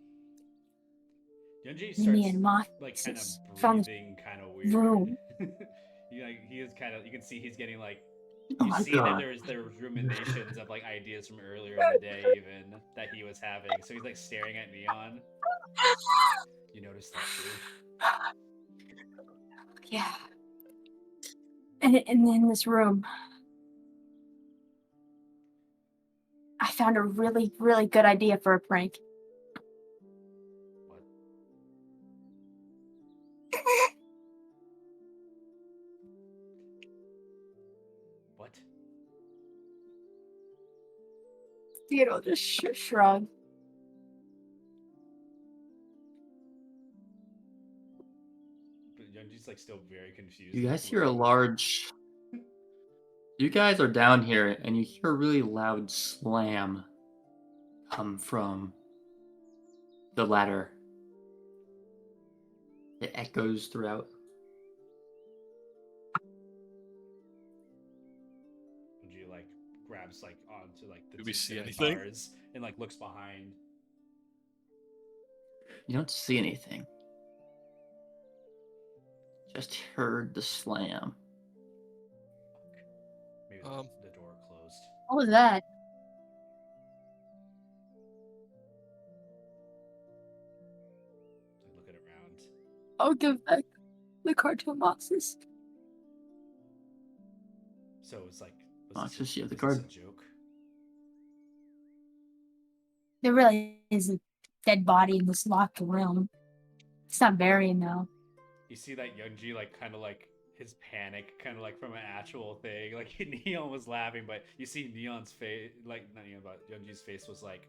Youngji Me starts and Mox like kind of found breathing kind of weird. room. He is kind of. You can see he's getting like. Oh You my see that God. there was ruminations of like ideas from earlier in the day even that he was having. So he's like staring at Neon. You notice that too. Yeah. And in this room, I found a really, really good idea for a prank. What? What? Theodore just shrugged. But Youngji's like still very confused. You like, guys hear a looking. large. You guys are down here, and you hear a really loud slam come from the ladder. It echoes throughout. Youngji like grabs like onto like the Do two we see anything? scimitars and like looks behind. You don't see anything. Just heard the slam. Maybe Um. the door closed. What was that? Like looking around. I'll give back the card to Amoxis. So it's like. Moxis, you have the was this card. a joke? There really is a dead body in this locked room. It's not Varian though. You see that Youngji like kind of like his panic, kind of like from an actual thing. Like Neon was laughing, but you see Neon's face, like not Neon, but Youngji's face was like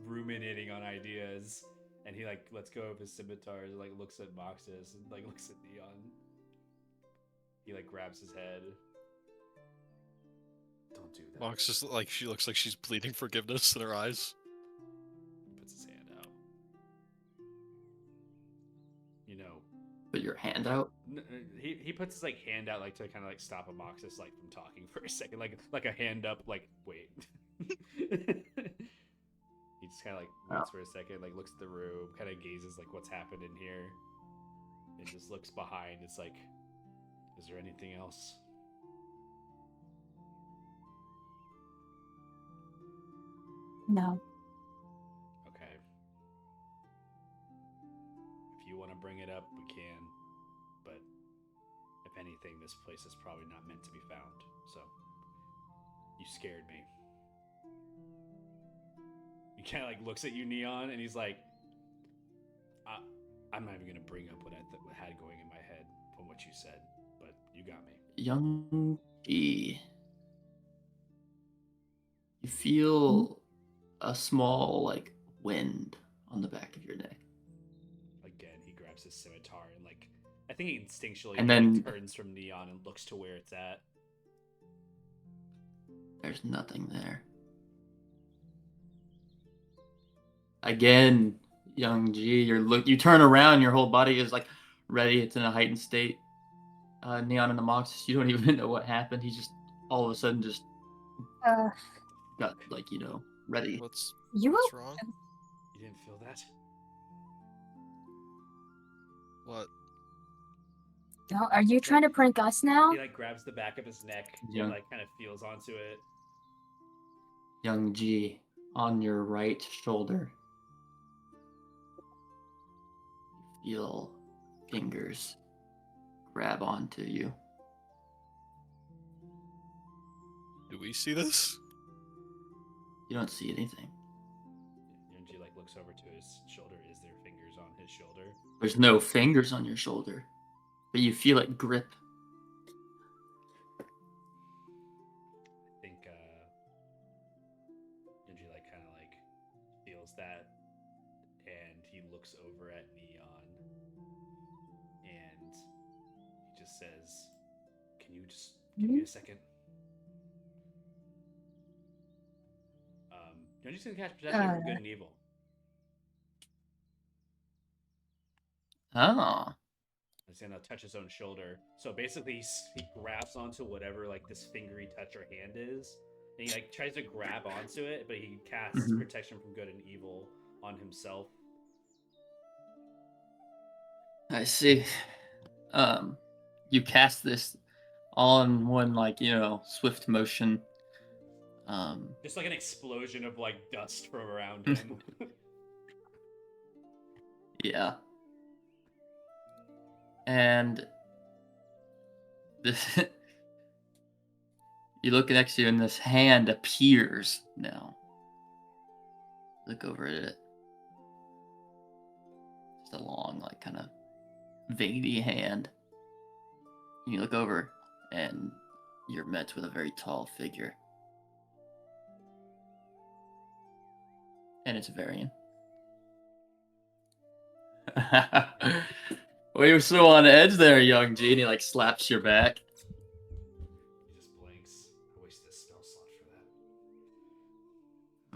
ruminating on ideas, and he like lets go of his scimitars, like looks at Moxis, and like looks at Neon. He like grabs his head. Don't do that. Mox is like she looks like she's bleeding forgiveness in her eyes. He puts his hand out. You know, Put your hand out. he puts his like hand out like to kind of like stop Amoxis like from talking for a second, like a hand up, like wait. He just kind of like waits for a second, like looks at the room, kind of gazes like what's happened in here, and just looks behind. It's like, is there anything else? No. Okay. If you want to bring it up, we can. But if anything, this place is probably not meant to be found. So, you scared me. He kind of like looks at you, Neon, and he's like, I'm not even going to bring up what I had going in my head from what you said, but you got me. Young G. You feel a small like wind on the back of your neck. Again, he grabs his scimitar and like I think he instinctually And then- turns from Neon and looks to where it's at. There's nothing there. Again, Young G, you turn around, your whole body is like ready. It's in a heightened state. Neon and Amoxis, you don't even know what happened. He just all of a sudden just got ready. What's You what's will. wrong? You didn't feel that? What? No, are you trying to prank us now? He like grabs the back of his neck Yeah. and like kind of feels onto it. Young G, on your right shoulder, you feel fingers grab onto you. Do we see this? You don't see anything. Yunji like looks over to his shoulder. Is there fingers on his shoulder? There's no fingers on your shoulder, but you feel it grip. I think Yunji like kind of like feels that, and he looks over at Neon, and he just says, "Can you just give me a second?" Yunji's gonna cast protection from good and evil. Oh. He's gonna touch his own shoulder. So basically, he grabs onto whatever like this fingery touch or hand is, and he like tries to grab onto it, but he casts protection from good and evil on himself. I see. You cast this all in one swift motion. Just like an explosion of like dust from around him. Yeah. And this you look next to you and this hand appears now. Look over at it. It's a long, like kind of veiny hand. You look over and you're met with a very tall figure. And it's Varian. Well, you're so on edge there, young G, and he like slaps your back. He just blinks. I waste this spell slot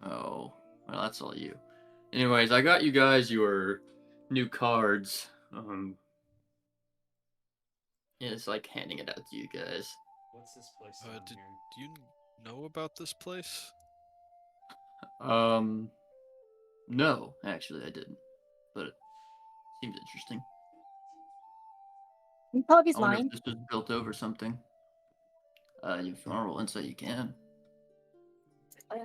for that. Oh, well, that's all you. Anyways, I got you guys your new cards. It's like handing it out to you guys. What's this place down Do here? you know about this place? No, actually I didn't. But it seems interesting. Probably I wonder lying. if this was built over something. If you want to roll insight, you can. I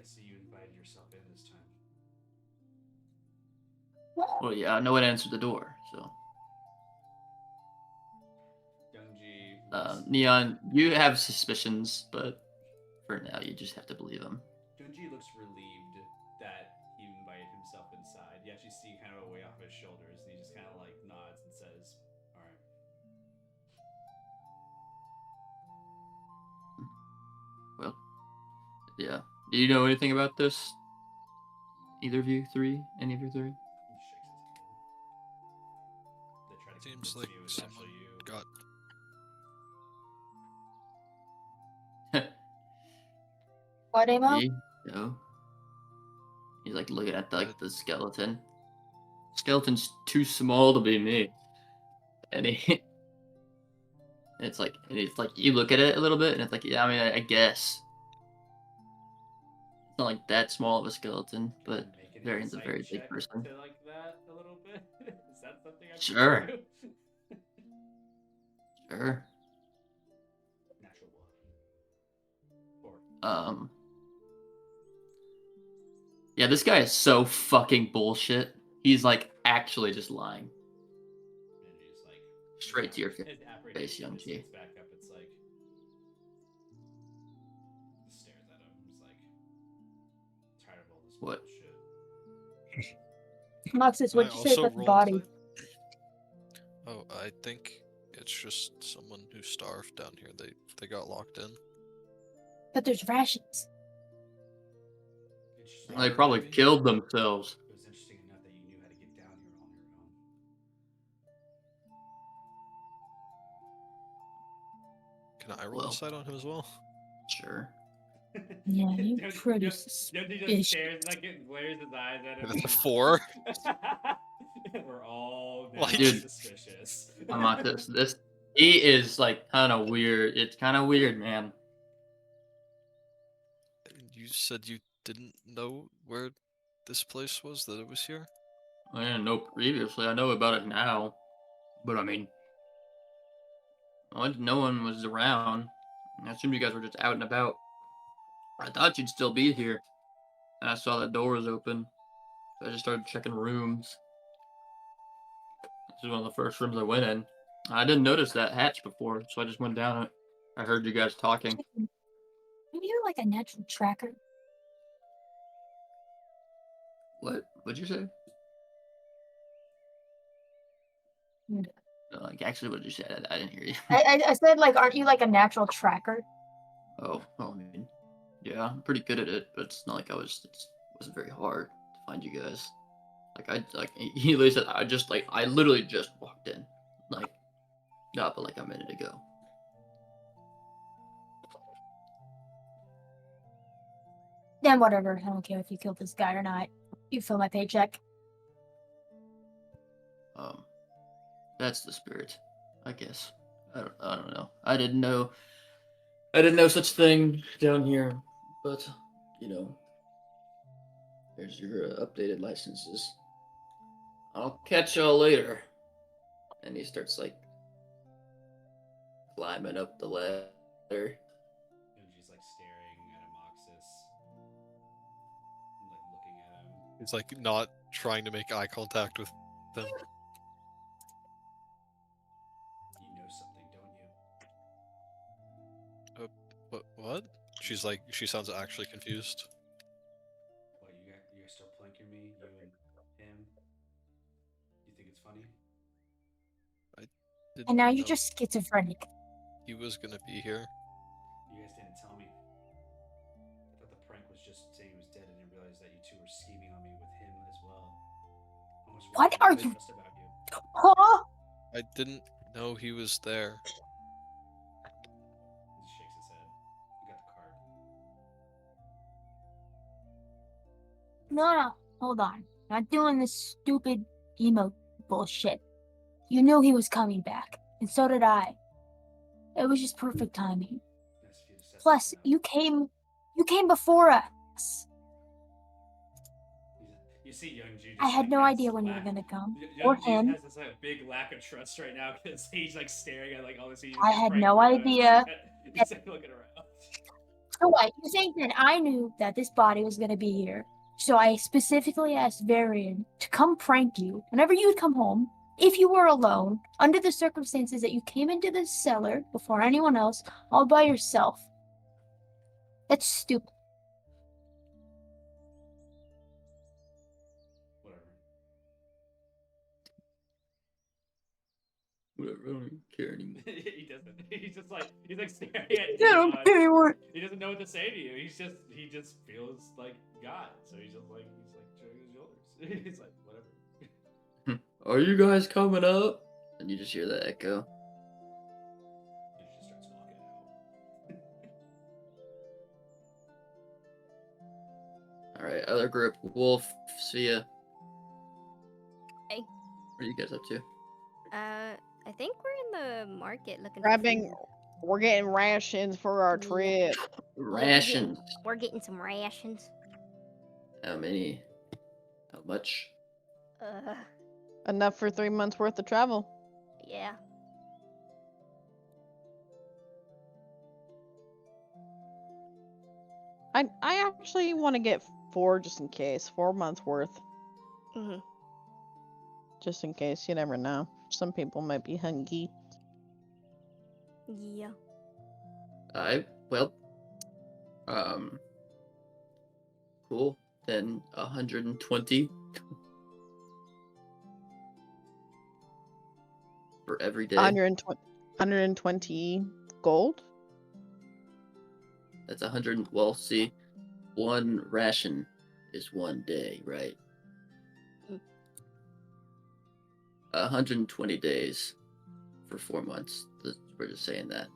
see you invited yourself in this time. Well, yeah, no one answered the door, so. Youngji Neon, you have suspicions, but for now, you just have to believe him. Youngji looks relieved that he invited himself inside. You actually see kind of a way off his shoulders, and he just kind of like nods and says, "All right." Well, yeah. Do you know anything about this? Either of you three? Any of you three? He shakes his head. They try to Seems convince like me it was someone actually you. got. What, Amo? No. He's like looking at the skeleton. Skeleton's too small to be me. And it's like you look at it a little bit and it's like, yeah, I mean, I guess. It's not like that small of a skeleton, but Make an Varian's a insight very big check person. to like that a little bit. Is that something I should Sure. do? Sure. Natural one. 4. Yeah, this guy is so fucking bullshit. He's like actually just lying. And he's like Straight to your his face, apprehension young just G. gets back up. It's like just stares at him. He's like tired of all this What? bullshit. Moxis, what'd you say about the body? Insight? Oh, I think it's just someone who starved down here. They got locked in. But there's rations. They probably Maybe? killed themselves. It was interesting enough that you knew how to get down here on your own. Can I roll Well. insight on him as well? Sure. Yeah, you Yogi- pretty Yogi suspicious. just stares, like it glares his eyes at him. 4. We're all now Like- Dude. suspicious. I'm not this. He is like kind of weird. It's kind of weird, man. You said you didn't know where this place was, that it was here? I didn't know previously. I know about it now, but I mean, no one was around. I assumed you guys were just out and about. I thought you'd still be here. And I saw the doors open. So I just started checking rooms. This is one of the first rooms I went in. I didn't notice that hatch before, so I just went down it. I heard you guys talking. Maybe you're like a natural tracker. What'd you say? Like, actually, what did you say? I didn't hear you. I said, like, aren't you like a natural tracker? Oh, well, I mean, yeah, I'm pretty good at it, but it's not like it wasn't very hard to find you guys. He literally said, I literally just walked in. Like, not but like a minute ago. Then whatever. I don't care if you killed this guy or not. You fill my paycheck. That's the spirit, I guess. I don't know. I didn't know such thing down here, but you know, there's your updated licenses. I'll catch y'all later. And he starts like climbing up the ladder. Yunji's like staring at Amoxis, like looking at him. He's like not trying to make eye contact with them. You know something, don't you? What? She's like, she sounds actually confused. What, you guys still planking me, you and him? You think it's funny? And now you're know just schizophrenic. he was gonna be here. You guys didn't tell me. I thought the prank was just saying he was dead. I didn't realize that you two were scheming on me with him as well. What are you- Just about you. Huh? I didn't know he was there. He just shakes his head. You got the card. No, hold on. Not doing this stupid emo bullshit. You knew he was coming back, and so did I. It was just perfect timing. Nice of you to set Plus, something up. you came before us. You see, Youngju. I had no idea when you were gonna come, or him. Has this like big lack of trust right now because he's like staring at like all this. I had no idea. He's like looking around. So what? You think that I knew that this body was gonna be here? So I specifically asked Varian to come prank you whenever you'd come home, if you were alone, under the circumstances that you came into the cellar before anyone else, all by yourself. That's stupid. Whatever, I don't even care anymore. He doesn't. He's like staring at you. I don't care anymore. He doesn't know what to say to you. He just feels like God. So he's shrugging his shoulders. He's like, whatever. Are you guys coming up? And you just hear the echo. He just starts walking out. Alright, other group. Wolf, see ya. Hey. What are you guys up to? I think we're in the market looking Grabbing, for food. we're getting rations for our trip. Rations. We're getting some rations. How many? How much? Enough for 3 months worth of travel. Yeah. I actually want to get 4 just in case. 4 months worth. Mhm. Just in case, you never know. Some people might be hungry. Yeah. Cool. Then 120 for every day. 120 gold? That's 100. Well, see, one ration is 1 day, right? 120 days for 4 months. We're just saying that.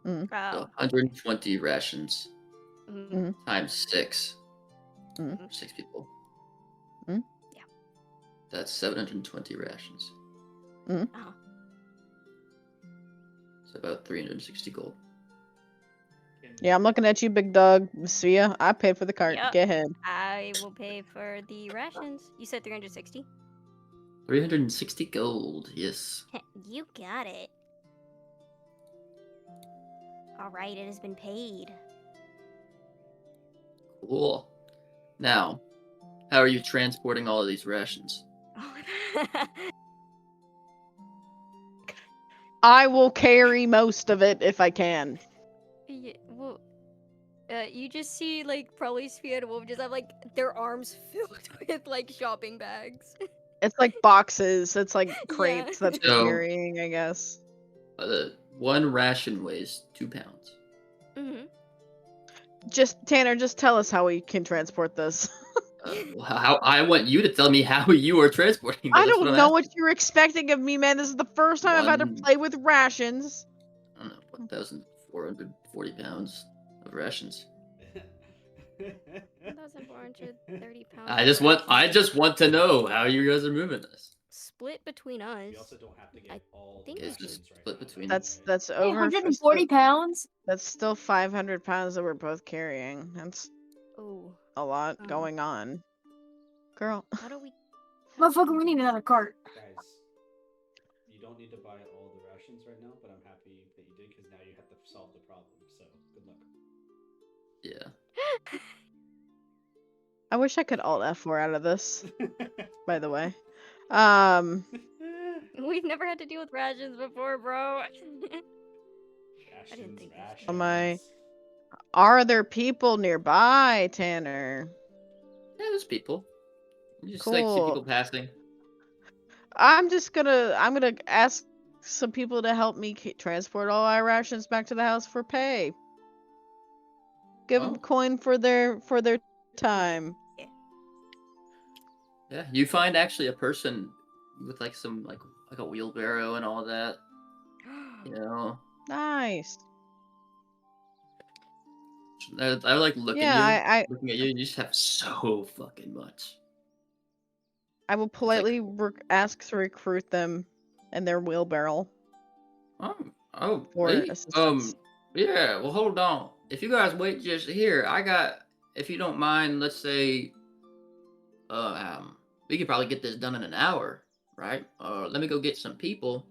Mm. So Oh. 120 rations Mhm. times 6. Mm. 6 people. Mm. Yeah. That's 720 rations. Mm. Uh-huh. It's about 360 gold. Yeah, I'm looking at you, big dog. Svea, I paid for the cart. Yep. Go ahead. I will pay for the rations. You said 360? 360 gold, yes. You got it. Alright, it has been paid. Cool. Now, how are you transporting all of these rations? I will carry most of it if I can. Yeah, well, you just see, like, probably Sophia and Wolf just have, like, their arms filled with, like, shopping bags. It's like boxes. It's like Yeah. crates that they're So- carrying, I guess. One ration weighs 2 pounds. Mm-hmm. Tanner, just tell us how we can transport this. How I want you to tell me how you are transporting this. I That's what don't I'm know asking. what you're expecting of me, man. This is the first time I've had to One- play with rations. I don't know, 1,440 pounds of rations. 1,430 pounds. I of just rations. want to know how you guys are moving this. Split between us. You also don't have to get I all think the it's rations just right split now, between- That's right? over 140 pounds. That's still 500 pounds that we're both carrying. That's Oh, a lot Um. going on. Girl. how do we? Motherfucker, we need another cart. Guys, you don't need to buy all the rations right now, but I'm happy that you did because now you have to solve the problem. So good luck. Yeah. I wish I could alt F4 out of this, by the way. We've never had to deal with rations before, bro. Rations, think this rations. through. Are there people nearby, Tanner? Yeah, there's people. You just like see Cool. people passing. I'm gonna ask some people to help me transport all our rations back to the house for pay. Give them Oh. coin for their time. Yeah, you find actually a person with like some like a wheelbarrow and all that. You know, Nice. I like looking Yeah, at you, looking at you, and you just have so fucking much. I will politely ask to recruit them and their wheelbarrow Oh, for me? assistance. Yeah. Well, hold on. If you guys wait just here, if you don't mind, let's say, we could probably get this done in an hour, right? Let me go get some people.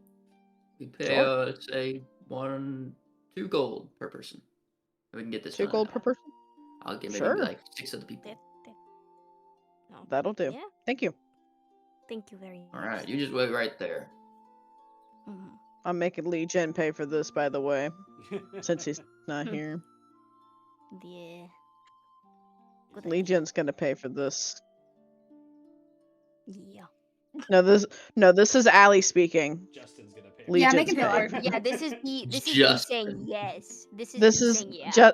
We pay, Sure. let's say 2 gold per person. We can get this 2 done. gold per person? I'll get maybe Sure. like 6 of the people. No. That'll do. Yeah. Thank you. Thank you very much. All right, you just wait right there. Mhm. I'm making Lee Jen pay for this, by the way, since he's not here. Yeah. Good Lee idea. Jen's gonna pay for this. Yeah. No, this is Allie speaking. Justin's gonna pay. Lee Yeah, Jen's make it paying. hard. Yeah, this is me Just- saying yes. This is This me is saying yeah.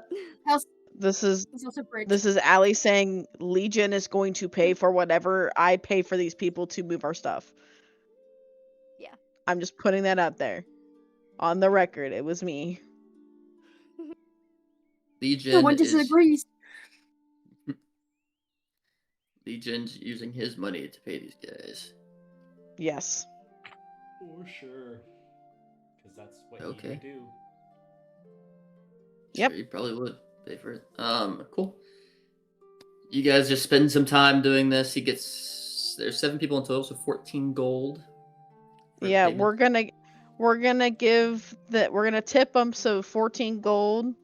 This is It's also bridge. This is Allie saying Legion is going to pay for whatever I pay for these people to move our stuff. Yeah. I'm just putting that out there. On the record, it was me. No Legion one is disagrees. Legion's using his money to pay these guys. Yes. For sure. Because that's what he Okay. would do. Yep. Sure, you probably would pay for it. Cool. You guys just spend some time doing this. There's 7 people in total, so 14 gold. for the Yeah, payment. we're gonna tip them, so 14 gold.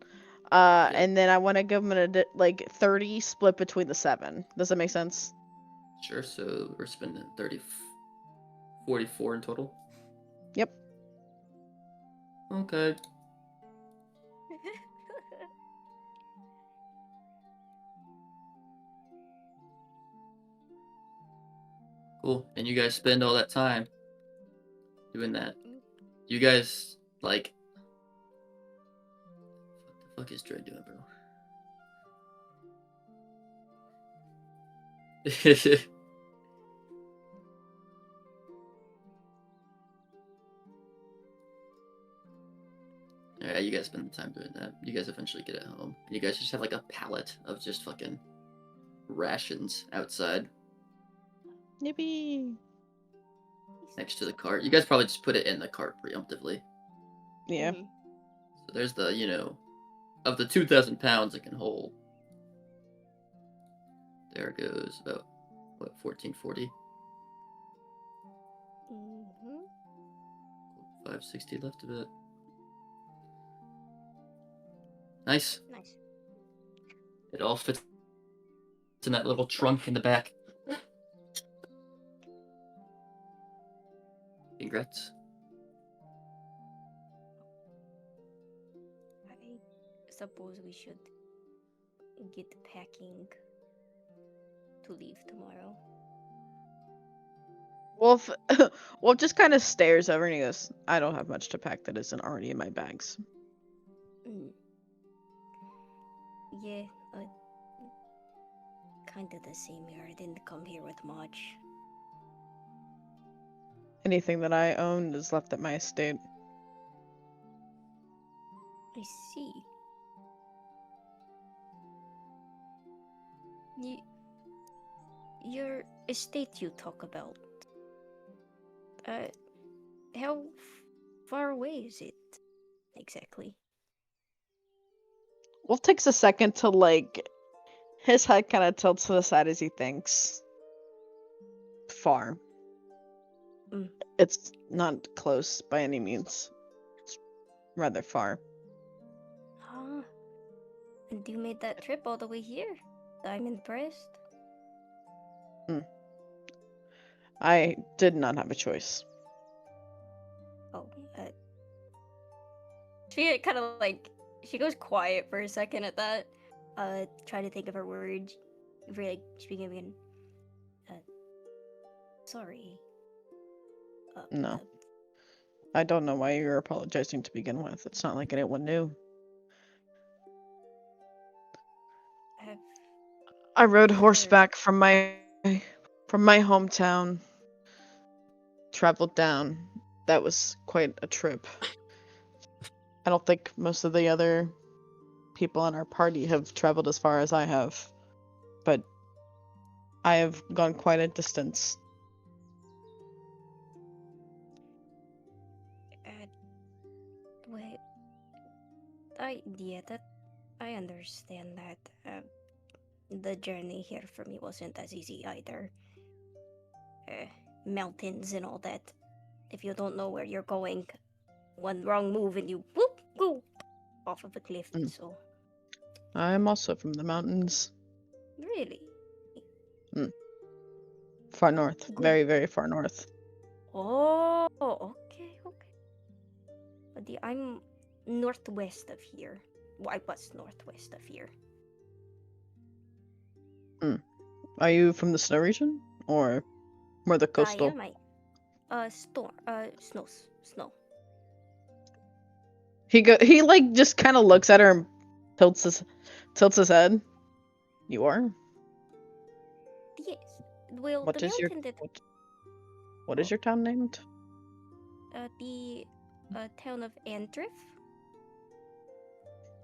And then I want to give them like 30 split between the 7. Does that make sense? Sure, so we're spending 44 in total. Yep. Okay. Cool. And you guys spend all that time doing that. You guys, like... What the fuck is Dre doing, bro? Alright, you guys spend the time doing that. You guys eventually get it home. And you guys just have like a pallet of just fucking rations outside Yippee. next to the cart. You guys probably just put it in the cart preemptively. Yeah. Mhm. So there's the, of the 2,000 pounds it can hold. There goes about, 1440? Mhm. 560 left of it. Nice. Nice. It all fits in that little trunk in the back. Congrats. I suppose we should get packing to leave tomorrow. Wolf Wolf just kind of stares over and he goes, I don't have much to pack that isn't already in my bags. Mm. Yeah, kind of the same here. I didn't come here with much. Anything that I own is left at my estate. I see. Your estate you talk about. Uh, how far away is it exactly? Wolf takes a second to like his head kind of tilts to the side as he thinks. Far. Mm. It's not close by any means. It's rather far. Huh? And you made that trip all the way here? I'm impressed. I did not have a choice. Oh, she kind of like she goes quiet for a second at that. Try to think of her words. For like speaking again. Sorry. No. I don't know why you're apologizing to begin with. It's not like anyone knew. Have I rode Other- horseback from my hometown. Traveled down. That was quite a trip. I don't think most of the other people in our party have traveled as far as I have, but I have gone quite a distance. wait, that I understand that. The journey here for me wasn't as easy either. Uh, Mountains and all that. If you don't know where you're going, one wrong move and you whoop go off of a cliff. Mm. So I'm also from the mountains. really, Far north. Good. Very, very far north. oh, okay. But I'm northwest of here. Well, I was northwest of here. Are you from the snow region? Or more the coastal? Storm, snow. He like just kind of looks at her and tilts his head. You are? Yes. Well, What the is your mountain that what is your town named? the town of Andriff.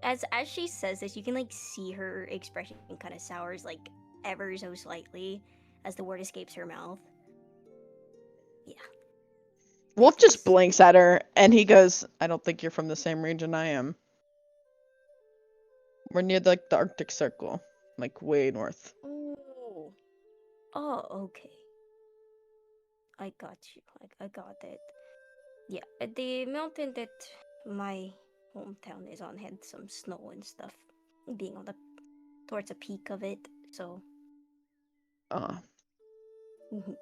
As she says this, you can like see her expression kind of sours like ever so slightly as the word escapes her mouth. Yeah. Wolf just Yes. blinks at her and he goes, I don't think you're from the same region I am. We're near like the Arctic Circle, like way north. Oh. Oh, okay. I got you. I got it. Yeah, the mountain that my hometown is on had some snow and stuff, being on the towards the peak of it. So mhm.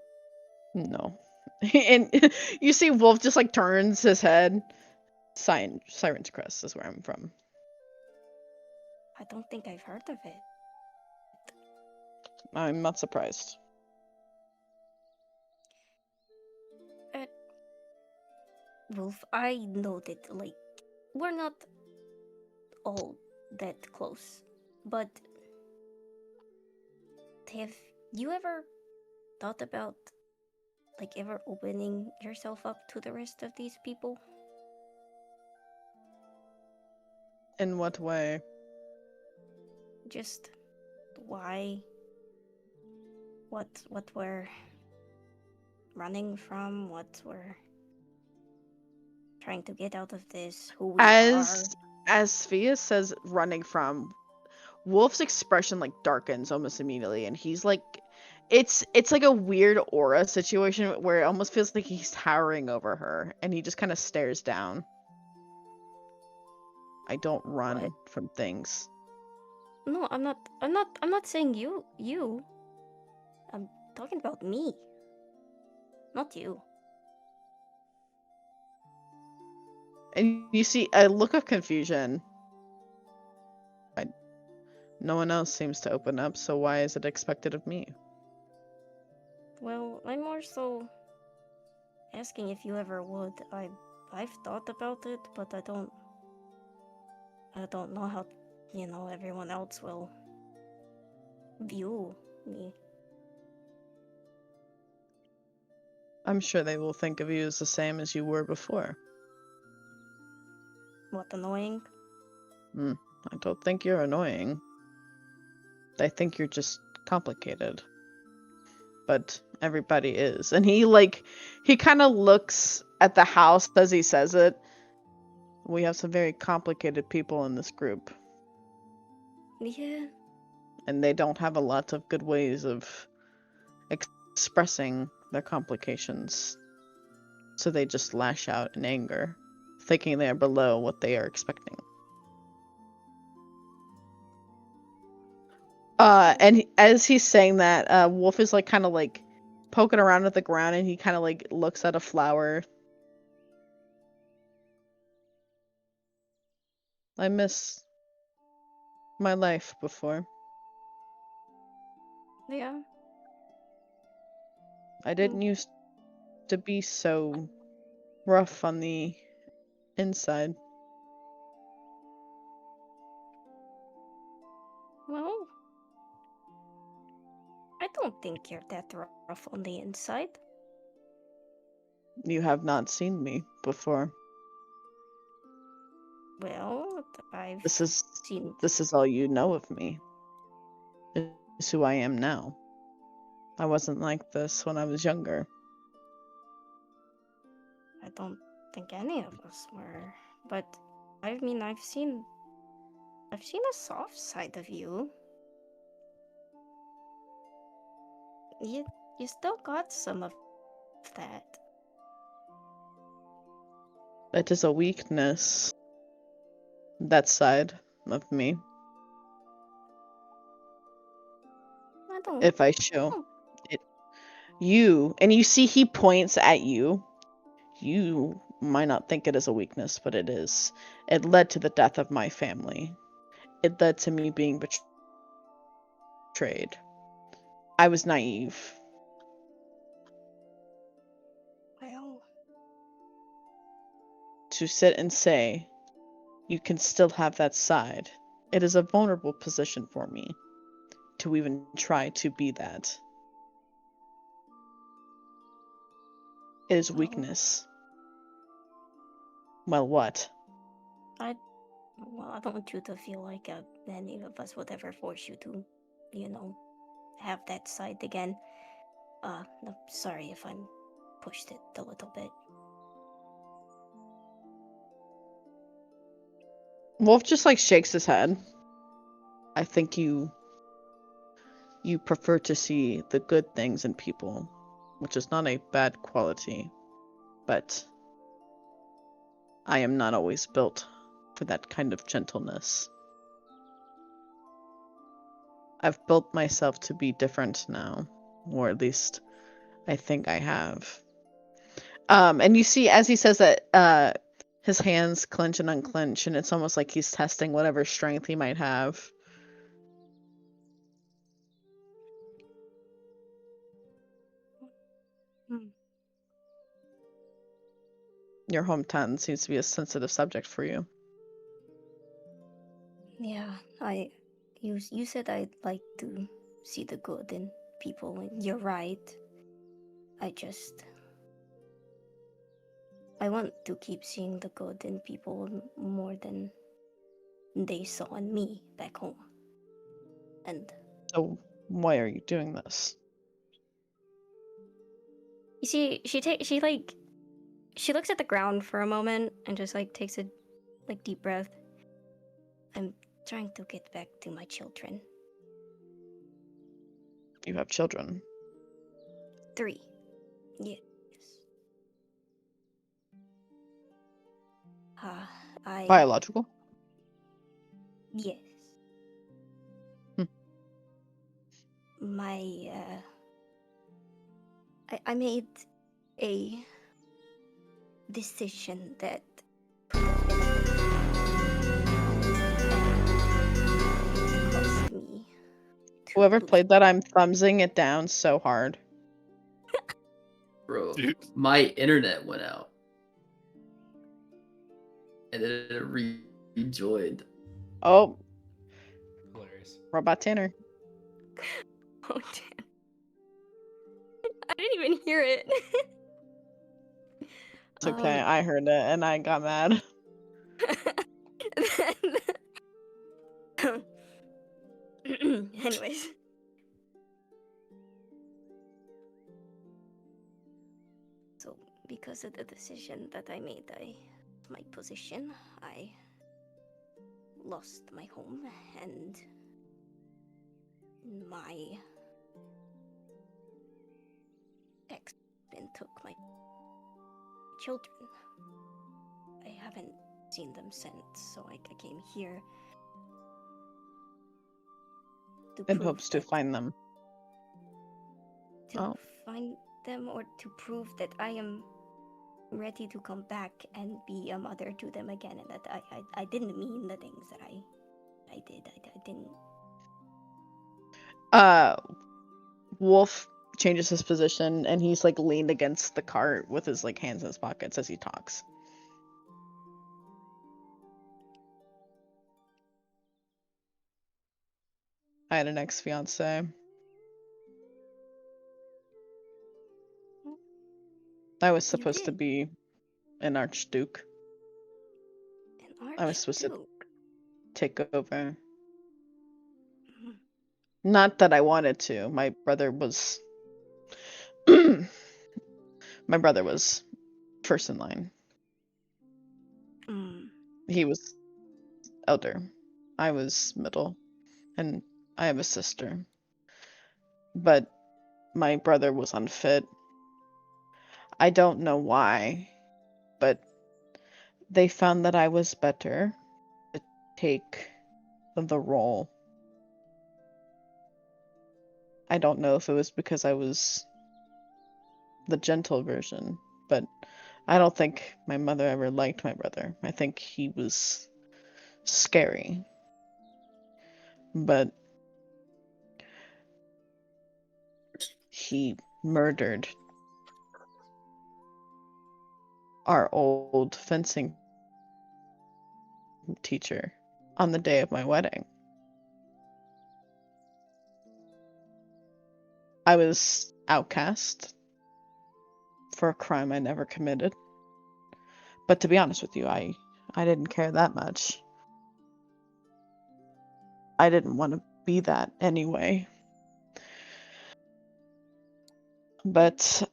No. And you see Wolf just like turns his head. Siren's Crest is where I'm from. I don't think I've heard of it. I'm not surprised. Wolf, I know that like we're not all that close, but have you ever thought about like ever opening yourself up to the rest of these people? In what way? Just why? What we're running from? What we're trying to get out of this, who we As are. Sphia says running from, Wolf's expression like darkens almost immediately, and he's like, it's like a weird aura situation where it almost feels like he's towering over her, and he just kind of stares down. I don't run What? from things. No, I'm not saying you. I'm talking about me. Not you. And you see a look of confusion. No one else seems to open up, so why is it expected of me? Well, I'm more so asking if you ever would. I've thought about it, but I don't know how, everyone else will view me. I'm sure they will think of you as the same as you were before. What, annoying? I don't think you're annoying. I think you're just complicated. But everybody is. And he kind of looks at the house as he says it. We have some very complicated people in this group. Yeah. And they don't have a lot of good ways of expressing their complications. So they just lash out in anger, thinking they are below what they are expecting. And as he's saying that, Wolf is kind of poking around at the ground, and he kind of looks at a flower. I miss my life before. Yeah. I didn't used to be so rough on the inside. Well, I don't think you're that rough on the inside. You have not seen me before. Well, I've This seen. is all you know of me. This is who I am now. I wasn't like this when I was younger. I don't think any of us were, but I mean, I've seen a soft side of you. You still got some of that. That is a weakness. That side of me. I don't. If I show it, and you see he points at you. You might not think it is a weakness, but it is. It led to the death of my family. It led to me being betrayed. I was naive. Well, To sit and say, you can still have that side. It is a vulnerable position for me to even try to be that. It is weakness. Well, what? I don't want you to feel like any of us would ever force you to, have that side again. I'm sorry if I'm pushed it a little bit. Wolf just shakes his head. I think you prefer to see the good things in people, which is not a bad quality, but I am not always built for that kind of gentleness. I've built myself to be different now, or at least I think I have. And you see as he says that, his hands clench and unclench, and it's almost like he's testing whatever strength he might have. Your hometown seems to be a sensitive subject for you. Yeah, you said I'd like to see the good in people, and you're right. I want to keep seeing the good in people more than they saw in me back home. And So why are you doing this? you see, she She looks at the ground for a moment and just like takes a deep breath. I'm trying to get back to my children. You have children. 3. Yes. I Biological. Yes. Hmm. I made a decision that cost me. Whoever played that, I'm thumbsing it down so hard. Bro, Dude. my internet went out. And then it rejoined. Oh, Hilarious. Robot Tanner. Oh damn! I didn't even hear it. It's okay. I heard it and I got mad. Anyways. So, because of the decision that I made, my position, I lost my home, and my ex-husband took my children. I haven't seen them since, so I came here to In prove hopes to that- find them. to find them, or to prove that I am ready to come back and be a mother to them again, and that I didn't mean the things that I did. I didn't. Wolf changes his position and he's like leaned against the cart with his like hands in his pockets as he talks. I had an ex-fiance. I was supposed to did? be an archduke. An I was supposed to archduke. take over. Mhm. Not that I wanted to. My brother was my brother was first in line. Mm. He was elder. I was middle. And I have a sister. But my brother was unfit. I don't know why, but they found that I was better to take the role. I don't know if it was because I was the gentle version, but I don't think my mother ever liked my brother. I think he was scary. But he murdered our old fencing teacher on the day of my wedding. I was outcast for a crime I never committed. But to be honest with you, I didn't care that much. I didn't want to be that anyway. But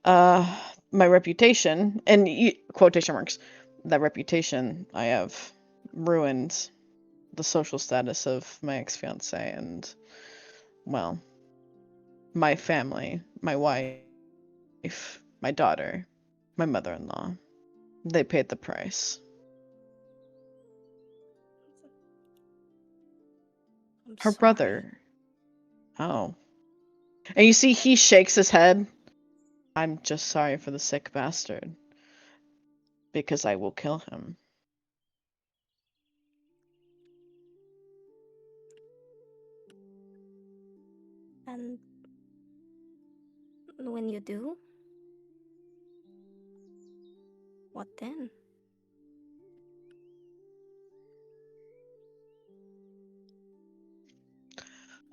my reputation, and quotation marks, that reputation I have ruined the social status of my ex-fiance and, well, my family, my wife, my daughter, my mother-in-law. They paid the price. I'm Her sorry. brother. Oh. And you see, he shakes his head. I'm just sorry for the sick bastard. Because I will kill him. And when you do, what then?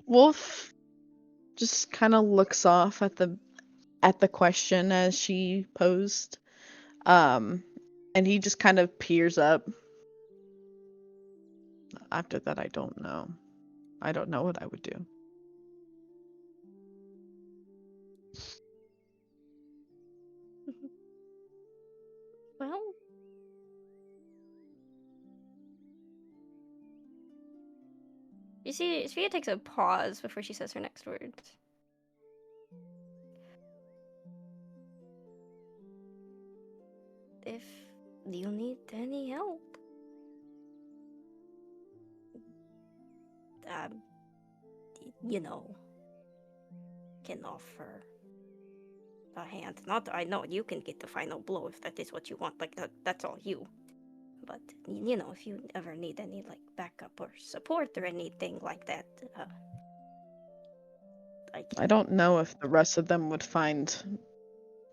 Wolf just kind of looks off at the question as she posed. And he just kind of peers up. After that, I don't know. I don't know what I would do. Sophia takes a pause before she says her next words. If you need any help, um, you know, can offer a hand. Not, I know you can get the final blow if that is what you want. Like that's all you. But you know, if you ever need any like backup or support or anything like that, I don't know if the rest of them would find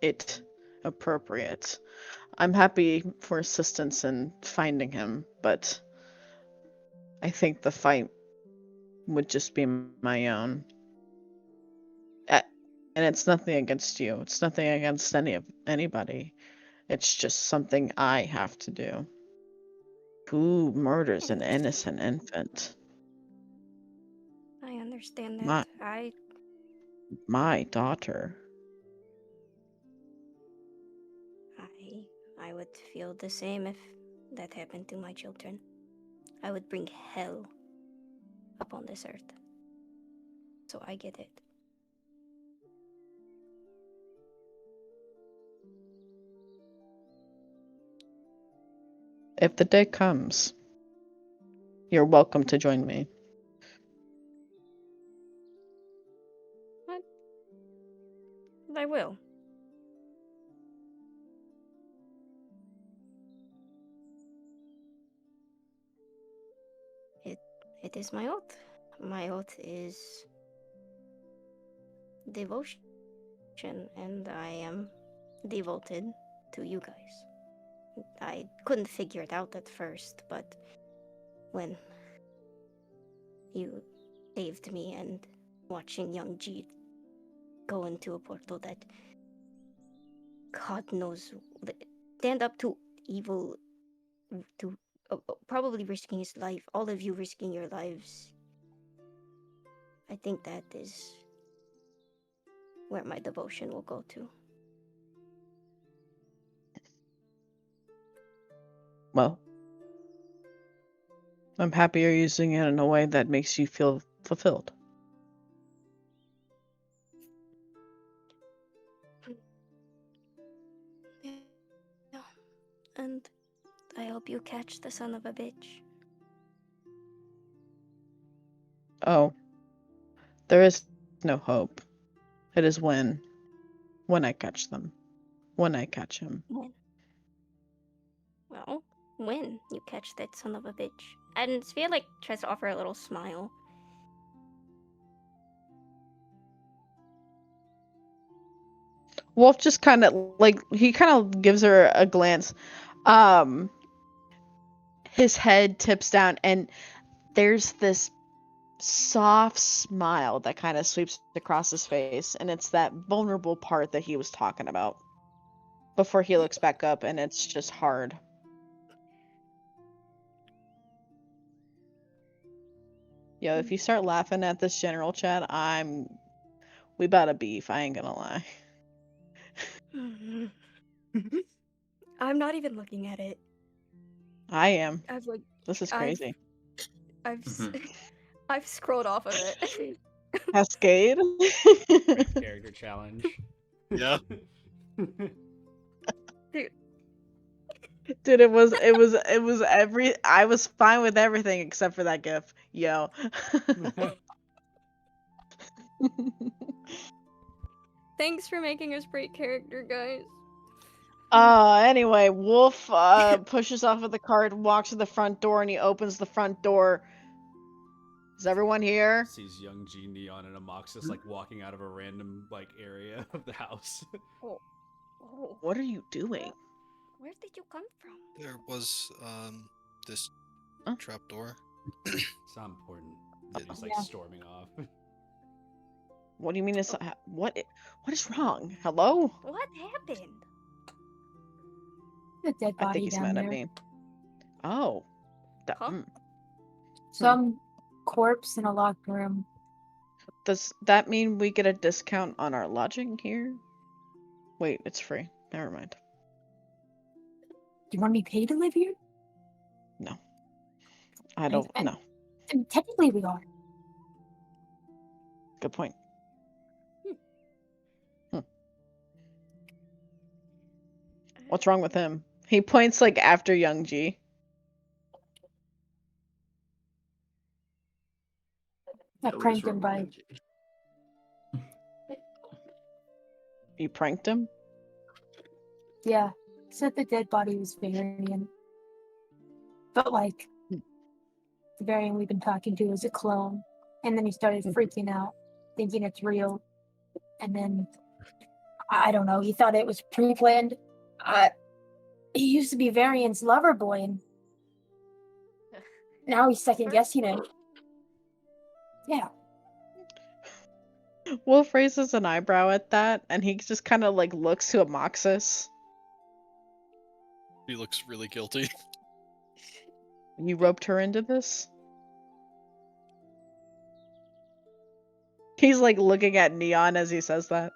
it appropriate. I'm happy for assistance in finding him, but I think the fight would just be my own. And it's nothing against you. It's nothing against anybody. It's just something I have to do. Who murders an innocent infant? I understand that. My daughter. I would feel the same if that happened to my children. I would bring hell upon this earth. So I get it. If the day comes, you're welcome to join me. What? I will. It is my oath. My oath is devotion, and I am devoted to you guys. I couldn't figure it out at first, but when you saved me and watching young G go into a portal that God knows stand up to evil, to probably risking his life, all of you risking your lives. I think that is where my devotion will go to. Well, I'm happy you're using it in a way that makes you feel fulfilled. Yeah. And I hope you catch the son of a bitch. Oh, there is no hope. It is when I catch them. When I catch him. When? Well, when you catch that son of a bitch. And Svea, like, tries to offer a little smile. Wolf just kind of like he kind of gives her a glance. His head tips down and there's this soft smile that kind of sweeps across his face, and it's that vulnerable part that he was talking about before he looks back up, and it's just hard. Yo, if you start laughing at this general chat, we about to beef. I ain't gonna lie. I'm not even looking at it. I am. I've like This is crazy. I've scrolled off of it. Cascade. Great character challenge. Yeah. Dude, it was I was fine with everything except for that gif. Yo. Thanks for making us great character, guys. Anyway, Wolf pushes off of the cart, walks to the front door, and he opens the front door. Is everyone here? Sees young G Neon and Amoxis like walking out of a random like area of the house. Oh. What are you doing? Where did you come from? There was this Huh? trapdoor. It's not important. He's like Yeah. storming off. What do you mean it's what is wrong? Hello? What happened? A dead I body think he's down mad there. at me. Oh. Huh? Some corpse in a locked room. Does that mean we get a discount on our lodging here? Wait, it's free. Never mind. Do you want me paid to live here? No. I don't know. I mean, technically we are. Good point. What's wrong with him? He points like after Young G. I Yeah, what is pranked wrong him with by. MG? You pranked him? Yeah. Said the dead body was Varian. But like, the Varian we've been talking to is a clone. And then he started freaking out, thinking it's real. And then, I don't know, he thought it was pre planned. He used to be Varian's lover boy, and now he's second guessing it. Yeah. Wolf raises an eyebrow at that, and he just kind of like looks to Amoxis. He looks really guilty. You roped her into this? He's like looking at Neon as he says that.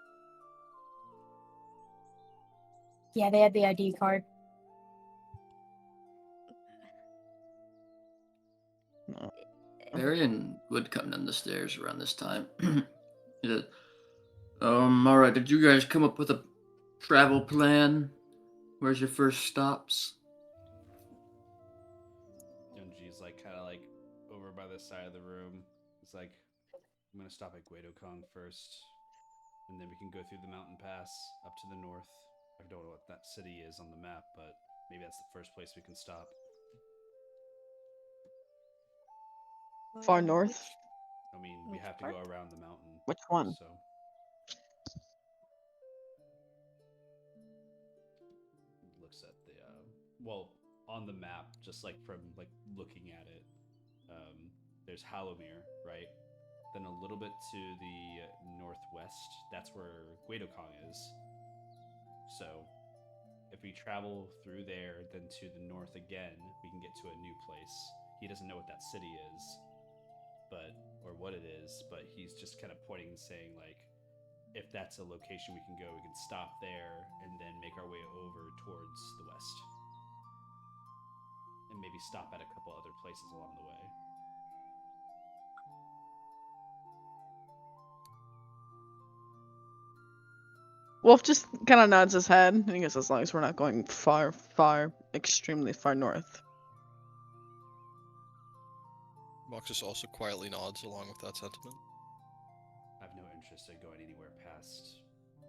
Yeah, they had the ID card. No. Varian would come down the stairs around this time. Yeah. Alright, did you guys come up with a travel plan? Where's your first stops? Yunji's like kind of like over by the side of the room. It's like, I'm gonna stop at Guido Kong first, and then we can go through the mountain pass up to the north. I don't know what that city is on the map, but maybe that's the first place we can stop. Far north? I mean, we Which have to part? go around the mountain. Which one? So looks at the well, on the map, just like from like looking at it, there's Halomir, right? Then a little bit to the northwest, that's where Guido Kong is. So if we travel through there, then to the north again, we can get to a new place. He doesn't know what that city is, but or what it is, but he's just kind of pointing and saying like, if that's a location we can go, we can stop there and then make our way over towards the west, and maybe stop at a couple other places along the way. Wolf just kind of nods his head, and he goes, as long as we're not going far, extremely far north. Moxus also quietly nods along with that sentiment. I have no interest in going anywhere past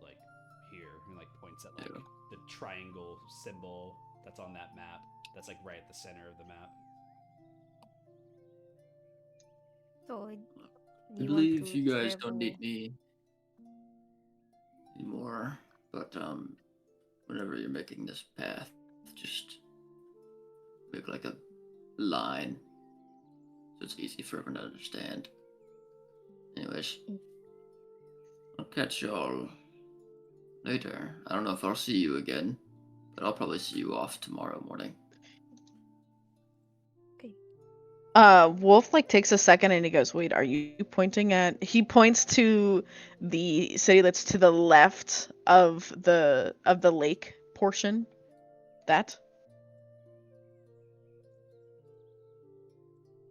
like here, and like points at like Yeah. the triangle symbol that's on that map. That's like right at the center of the map. So, I you believe want to you guys travel... don't need me anymore, but whenever you're making this path, just make like a line so it's easy for everyone to understand. Anyways, I'll catch y'all later. I don't know if I'll see you again, but I'll probably see you off tomorrow morning. Wolf like takes a second and he goes, wait, are you pointing at... He points to the city that's to the left of the lake portion. That?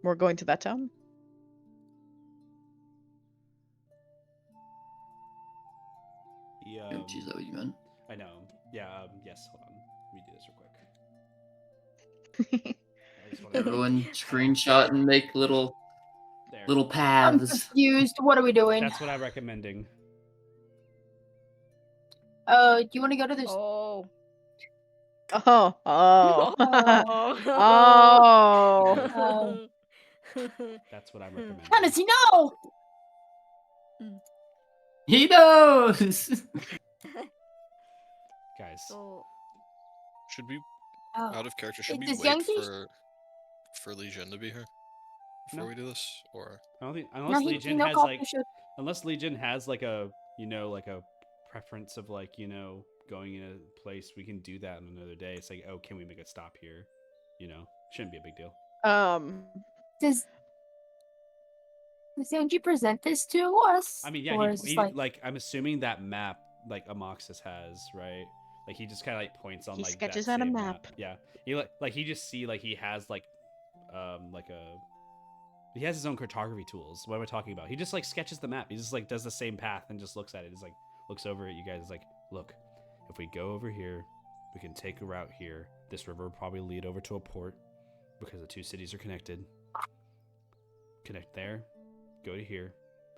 We're going to that town? Yeah. Is that what you meant? I know. Yeah. Yes. Hold on. Let me do this real quick. I just wanna- Everyone screenshot and make little There. I'm paths. confused. What are we doing? That's what I'm recommending. Do you want to go to this? Oh. Oh. Oh. Oh. That's what I'm recommending. How does he know? He knows. Guys. So, Should we, Oh. out of character, should we Does wait Yankee- for Legion to be here before No. we do this, or? I don't think No, unless he Legion no has call like to shoot. unless Legion has like a like a preference of like going in a place, we can do that on another day. It's like, oh, can we make a stop here? Shouldn't be a big deal. Does Sanji present this to us? I mean, yeah, Or is he this like I'm assuming that map like Amoxis has, right? Like he just kind of like points on He like sketches that out a same map. Yeah, he like he just see like he has like a He has his own cartography tools. What am I talking about? He just like sketches the map. He just like does the same path and just looks at it. He's like looks over at you guys. Like, look, if we go over here, we can take a route here. This river will probably lead over to a port because the two cities are connected. Connect there, go to here,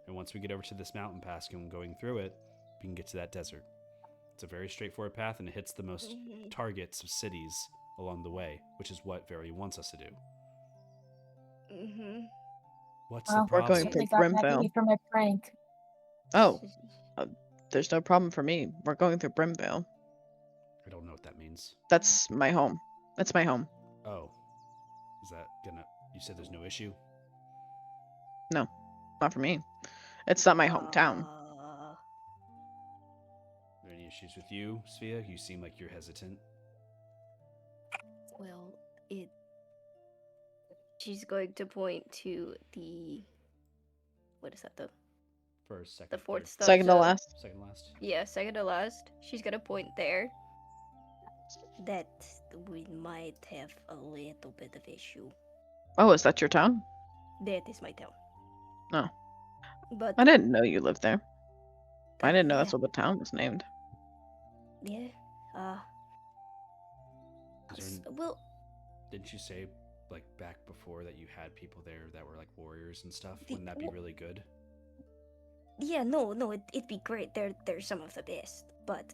and once we get over to this mountain pass and going through it, we can get to that desert. It's a very straightforward path, and it hits the most targets of cities along the way, which is what Very wants us to do. What's the Well, We're problem? going through certainly got mad at Brimville. me for my prank. Oh, there's no problem for me. We're going through Brimville. I don't know what that means. That's my home. That's my home. Oh, is that gonna? You said there's no issue. No, not for me. It's not my hometown. Are there any issues with you, Svea? You seem like you're hesitant. Well, she's going to point to the, what is that, the First, second, the fourth third, stuff Second to zone? last. second last. Yeah, second to last. She's gonna point there. That we might have a little bit of issue. Oh, is that your town? That is my town. Oh. But I didn't know you lived there. I didn't know that's yeah, what the town was named. yeah. Is there Well, Didn't you say like back before that you had people there that were like warriors and stuff? The- Wouldn't that be really good? yeah, no, it'd be great. They're some of the best. But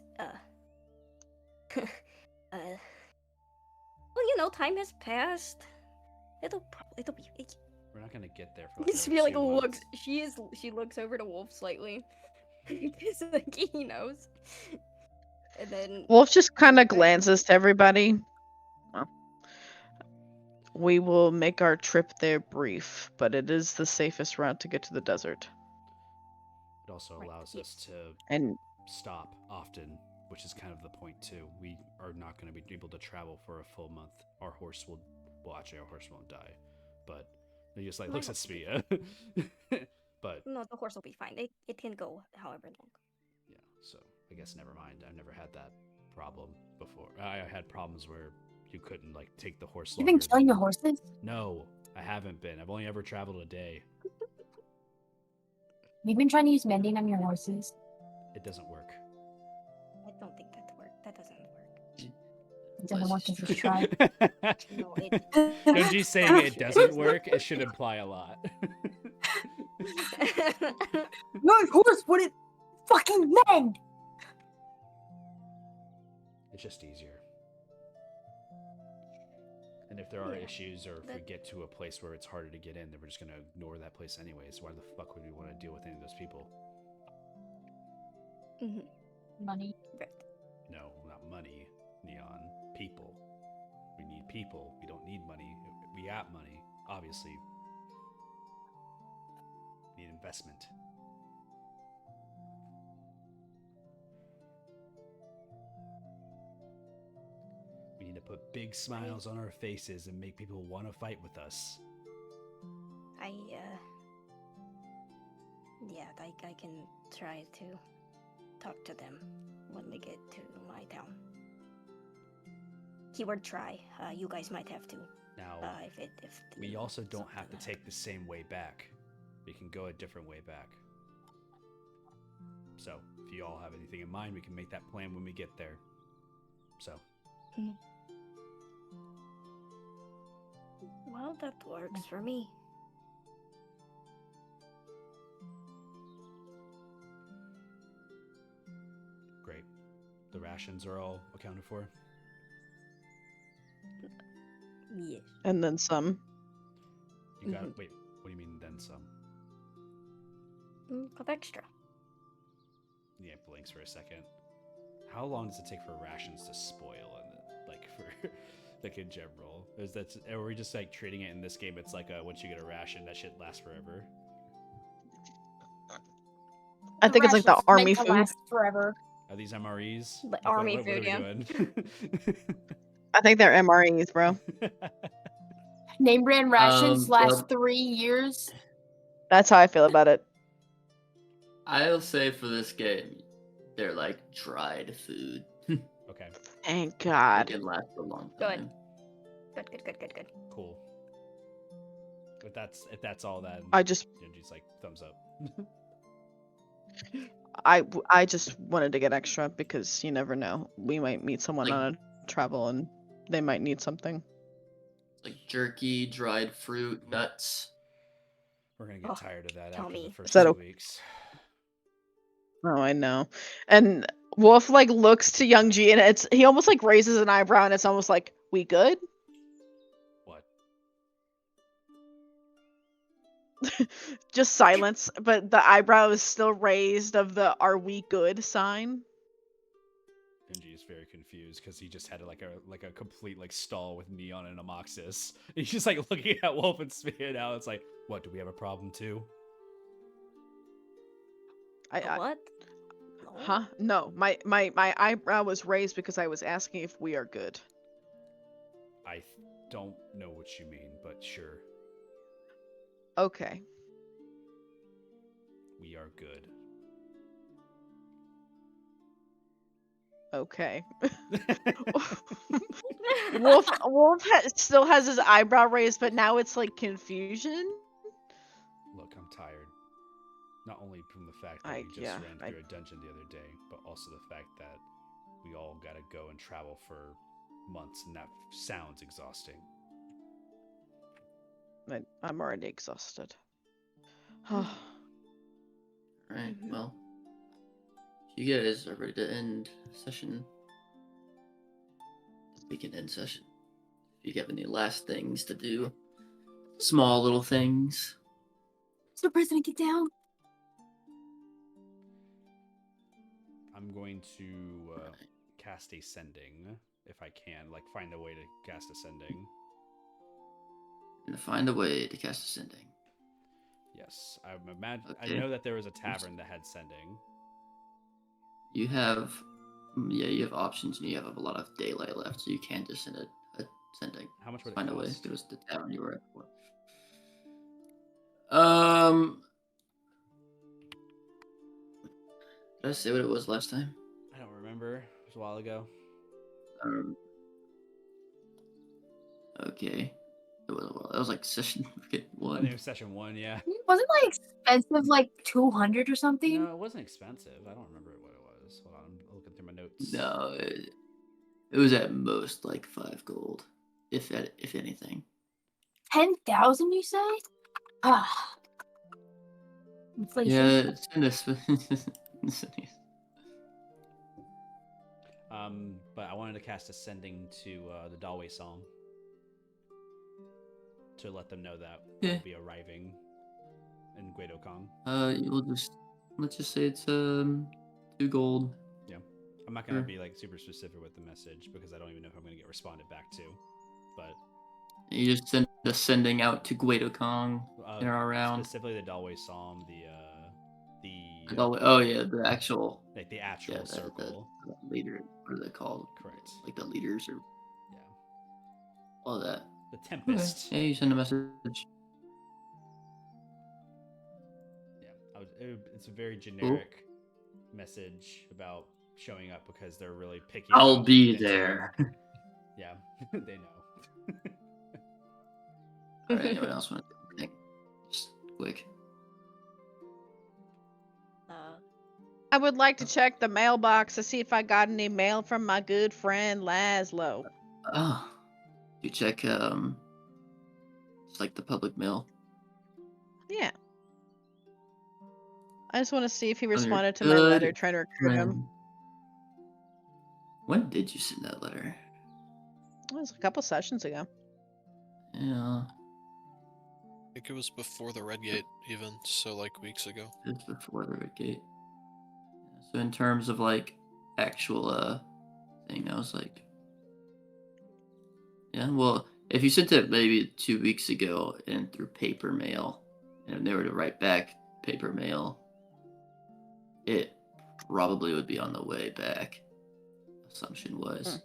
well, you know, time has passed. It'll be. We're not gonna get there for like Just another be like 2 looks. months. She looks over to Wolf slightly because like he knows. And then Wolf just kind of back to glances to everybody. Well, we will make our trip there brief, but it is the safest route to get to the desert. It also Right, allows yes. us to And stop often, which is kind of the point too. We are not going to be able to travel for a full month. Our horse will, well, actually, our horse won't die, but he just like My looks at horse will be Svea. But no, the horse will be fine. It can go however long. yeah, so I guess never mind. I've never had that problem before. I had problems where you couldn't like take the horse. You've been longer killing than- your horses? No, I haven't been. I've only ever traveled a day. You've been trying to use mending on your horses? It doesn't work. I don't think that work. That doesn't work. It doesn't Let's work just if you try. No, it. Gunji's saying it doesn't work. It should imply a lot. Your horse wouldn't fucking mend! It's just easier. And if there are Yeah, issues, or if we that- get to a place where it's harder to get in, then we're just gonna ignore that place anyways. Why the fuck would we want to deal with any of those people? Mhm. Money. Right. No, not money, Neon. People. We need people. We don't need money. We got money, obviously. We need investment. We need to put big smiles on our faces and make people want to fight with us. Yeah, I can try to talk to them when we get to my town. Keyword try. You guys might have to. Now, If we also don't have to something take the same way back. We can go a different way back. So, if you all have anything in mind, we can make that plan when we get there. So, Well, that works for me. great. The rations are all accounted for? Yes. and then some. You got Wait, what do you mean then some? Of extra. Yeah, blinks for a second. How long does it take for rations to spoil and like for like in general? Are we just like treating it in this game? It's like once you get a ration, that shit lasts forever. I think it's like the rations army meant to food. last forever. Are these MREs? Like Like, army what food, are yeah. we doing? I think they're MREs, bro. Name brand rations last well- 3 years. That's how I feel about it. I'll say for this game, they're like dried food. Okay, Thank They God. can last a long Good. time. Good. cool. If that's all, then I just Genji's like thumbs up. I just wanted to get extra because you never know. We might meet someone Like- on a travel and they might need something. Like jerky, dried fruit, nuts. We're gonna get Oh, tired of that tell after the me. first Is that 2 a- weeks. Oh, I know. And Wolf like looks to Young G and he almost like raises an eyebrow and it's almost like, we good? What? Just silence, but the eyebrow is still raised of the "Are we good?" sign. Genji is very confused because he just had like a complete like stall with Neon and Amoxis. He's just like looking at Wolf and Spear now. It's like, what? Do we have a problem too? I What? No. huh? No, my eyebrow was raised because I was asking if we are good. I don't know what you mean, but sure, Okay. we are good. Okay. Wolf still has his eyebrow raised, but now it's like confusion. Look, I'm tired. Not only from the fact that we just ran through a dungeon the other day, but also the fact that we all gotta go and travel for months, and that sounds exhausting. I'm already exhausted. Alright, Mhm. well. You guys are ready to end session. We can end session. If you have any last things to do, small little things. So President, get down. I'm going to cast Ascending if I can, like find a way to cast Ascending. I'm gonna find a way to cast Ascending. Yes, I imagine. Okay. I know that there was a tavern that had Sending. You have, you have options, and you have a lot of daylight left, so you can just send a Ascending. How much would it Find a way. cost? It was the tavern you were at before. Did I say what it was last time? I don't remember. It was a while ago. Okay. It was like session I think it one. was session 1, yeah. Wasn't like expensive, like 200 or something? No, it wasn't expensive. I don't remember what it was. Hold on, I'm looking through my notes. No, it was at most like 5 gold, if anything. 10,000, you say? Ah. Inflation. Yeah, it's in this. But I wanted to cast Ascending to the Dalway Psalm to let them know that we'll be arriving in Guido Kong. Let's just say it's 2 gold. Yeah, I'm not gonna be like super specific with the message because I don't even know if I'm gonna get responded back to. But You just send Ascending out to Guido Kong in or around. specifically the Dalway Psalm, Oh yeah, the actual like the actual circle. The leader, what are they called? Correct. Like the leaders or Yeah. all that. The Tempest. Okay. Yeah, you send a message. Yeah, it's a very generic message about showing up because they're really picky. I'll be there. Yeah, they know. All right, anyone else want to think? Just quick. I would like to check the mailbox to see if I got any mail from my good friend Laszlo. Oh, you check it's like the public mail. Yeah. I just want to see if he your responded to my letter good trying to recruit him. When did you send that letter? It was a couple sessions ago. Yeah, I think it was before the Red Gate, even, so like weeks ago. it's before the Red Gate. So in terms of like actual thing, I was like, yeah. Well, if you sent it maybe 2 weeks ago and through paper mail, and if they were to write back paper mail, it probably would be on the way back. Assumption was.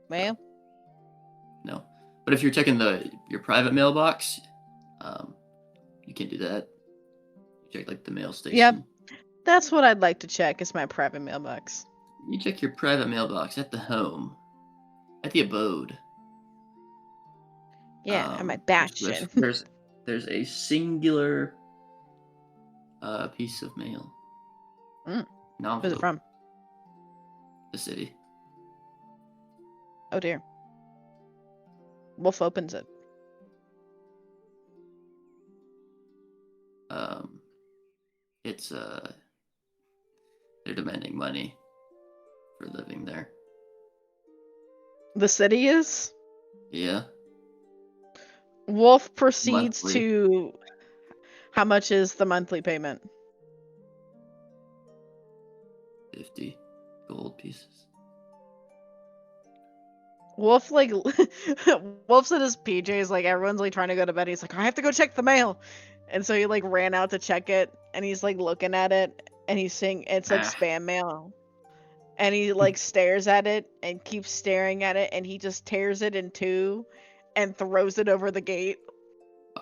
Mail? No, but if you're checking your private mailbox, you can do that. You check like the mail station. Yep. That's what I'd like to check is my private mailbox. You check your private mailbox at the home. at the abode. Yeah, at my there's- bastion. there's a singular piece of mail. Mm. An Who's it envelope. from? The city. Oh dear. Wolf opens it. It's they're demanding money for living there. The city is? Yeah, Wolf proceeds monthly. to. How much is the monthly payment? 50 gold pieces. Wolf like Wolf's in his PJs, like everyone's like trying to go to bed. He's like, I have to go check the mail. And so he like ran out to check it and he's like looking at it and he's saying it's like Ah. spam mail. And he like stares at it and keeps staring at it and he just tears it in two and throws it over the gate.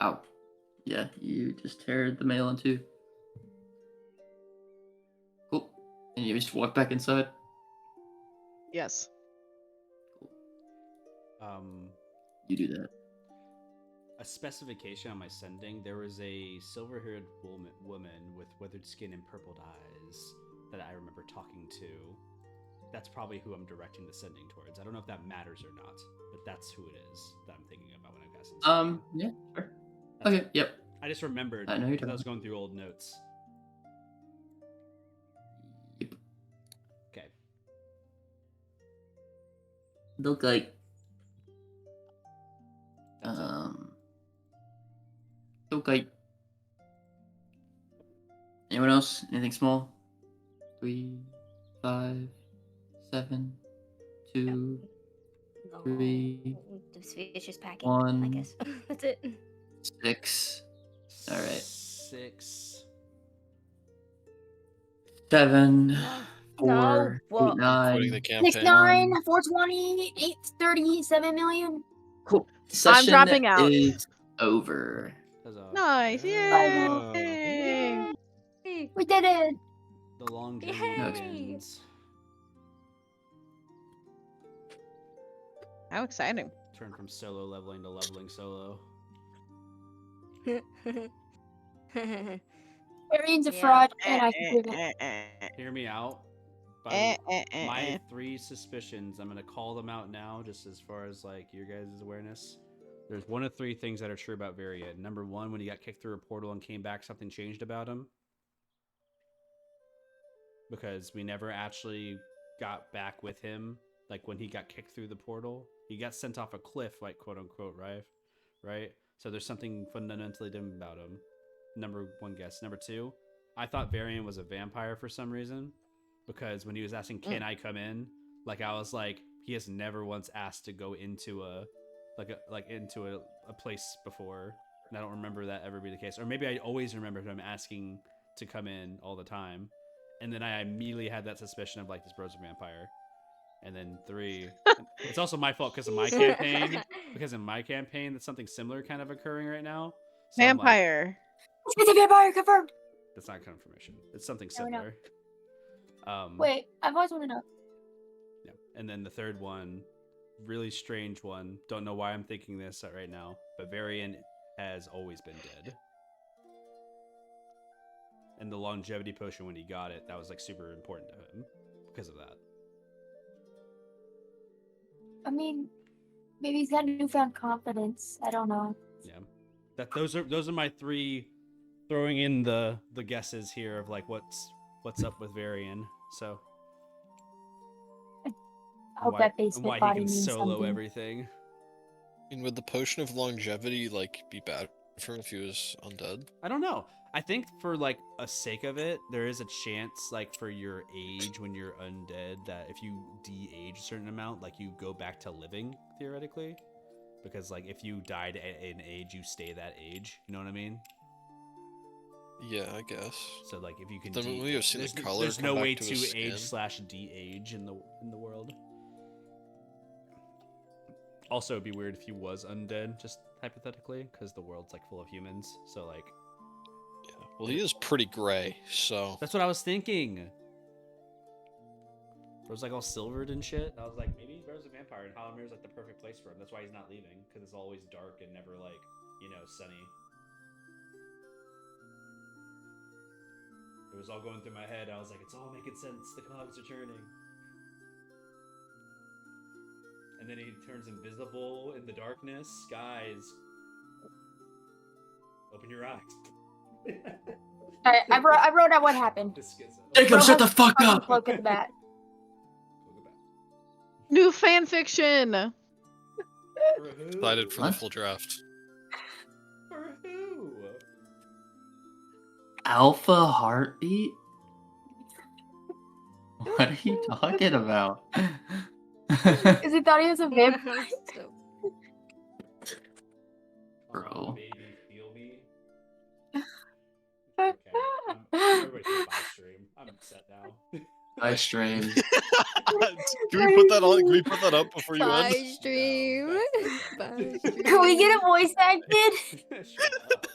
Wow. Yeah, you just tear the mail in two. Cool. And you just walk back inside. Yes. You do that. A specification on my sending, there was a silver-haired woman with withered skin and purpled eyes that I remember talking to. That's probably who I'm directing the sending towards. I don't know if that matters or not, but that's who it is that I'm thinking about when I guess. Yeah, sure. That's Okay, it. yep. I just remembered I know you're because I was talking. going through old notes. Yep. Okay. Look like That's it. okay. Anyone else? Anything small? 3, 5, 7, 2, No. 3, This fish is packing. I 1, guess that's it. 6. All right. 6. 7, No. 4, Well, 8, 9. Quitting the campaign. 6, 9, 420, 830, 7 million. Cool. Session dropping out. is over. Huzzah. Nice. Oh. Yay. Yay! We did it. The longevity Yay! wins. How exciting. Turn from solo leveling to leveling solo. Arian's a Yeah. fraud, and I can prove it. Hear me out. My 3 suspicions, I'm gonna call them out now, just as far as like your guys' awareness. There's 1 of 3 things that are true about Varian. Number 1, when he got kicked through a portal and came back, something changed about him. Because we never actually got back with him. Like when he got kicked through the portal, he got sent off a cliff, like quote unquote, right? So there's something fundamentally different about him. Number 1 guess. Number 2, I thought Varian was a vampire for some reason. Because when he was asking, can I come in? Like I was like, he has never once asked to go into a place before. And I don't remember that ever be the case. Or maybe I always remembered him asking to come in all the time. And then I immediately had that suspicion of like, this bro's a vampire. And then 3, it's also my fault because of my campaign. Because in my campaign, that's something similar kind of occurring right now. So I'm like, Vampire. It's a vampire confirmed. that's not confirmation. It's something No, no. similar. Wait, I've always wanted to know. Yeah. And then the third one, really strange one. Don't know why I'm thinking this right now, but Varian has always been dead. And the longevity potion, when he got it, that was like super important to him because of that. I mean, maybe he's got newfound confidence. I don't know. Yeah. Those are my 3 throwing in the guesses here of like what's up with Varian. So I hope why, that and basement why he body can means solo something. everything. And would the potion of longevity like be bad for him if he was undead? I don't know. I think for like a sake of it, there is a chance like for your age when you're undead that if you de-age a certain amount, like you go back to living theoretically. Because like if you died at an age, you stay that age. You know what I mean? Yeah, I guess. So like if you can, Then we have seen the color there's come no back way to to his age skin. / de-age in the world. Also, it'd be weird if he was undead, just hypothetically, because the world's like full of humans. So like, Yeah. Well, he is pretty gray, so that's what I was thinking. It was like all silvered and shit. I was like, maybe bro Halomir's a vampire, and Halomir's like the perfect place for him. That's why he's not leaving, because it's always dark and never like, you know, sunny. It was all going through my head. I was like, it's all making sense. The cogs are turning. And then he turns invisible in the darkness. Guys, open your eyes. I wrote out what happened. Jacob, shut the fuck up! Look at that. New fan fiction. Excited for the What? full draft. For who? Alpha heartbeat? What are you talking about? Because he thought he was a vampire. So- Bro. Baby, feel me. Okay. Everybody should buy stream. I'm upset now. I stream. Can we put that on? Can we put that up before you Bye, end? stream. No, that's Bye, okay. Can we get a voice acted? Shut up.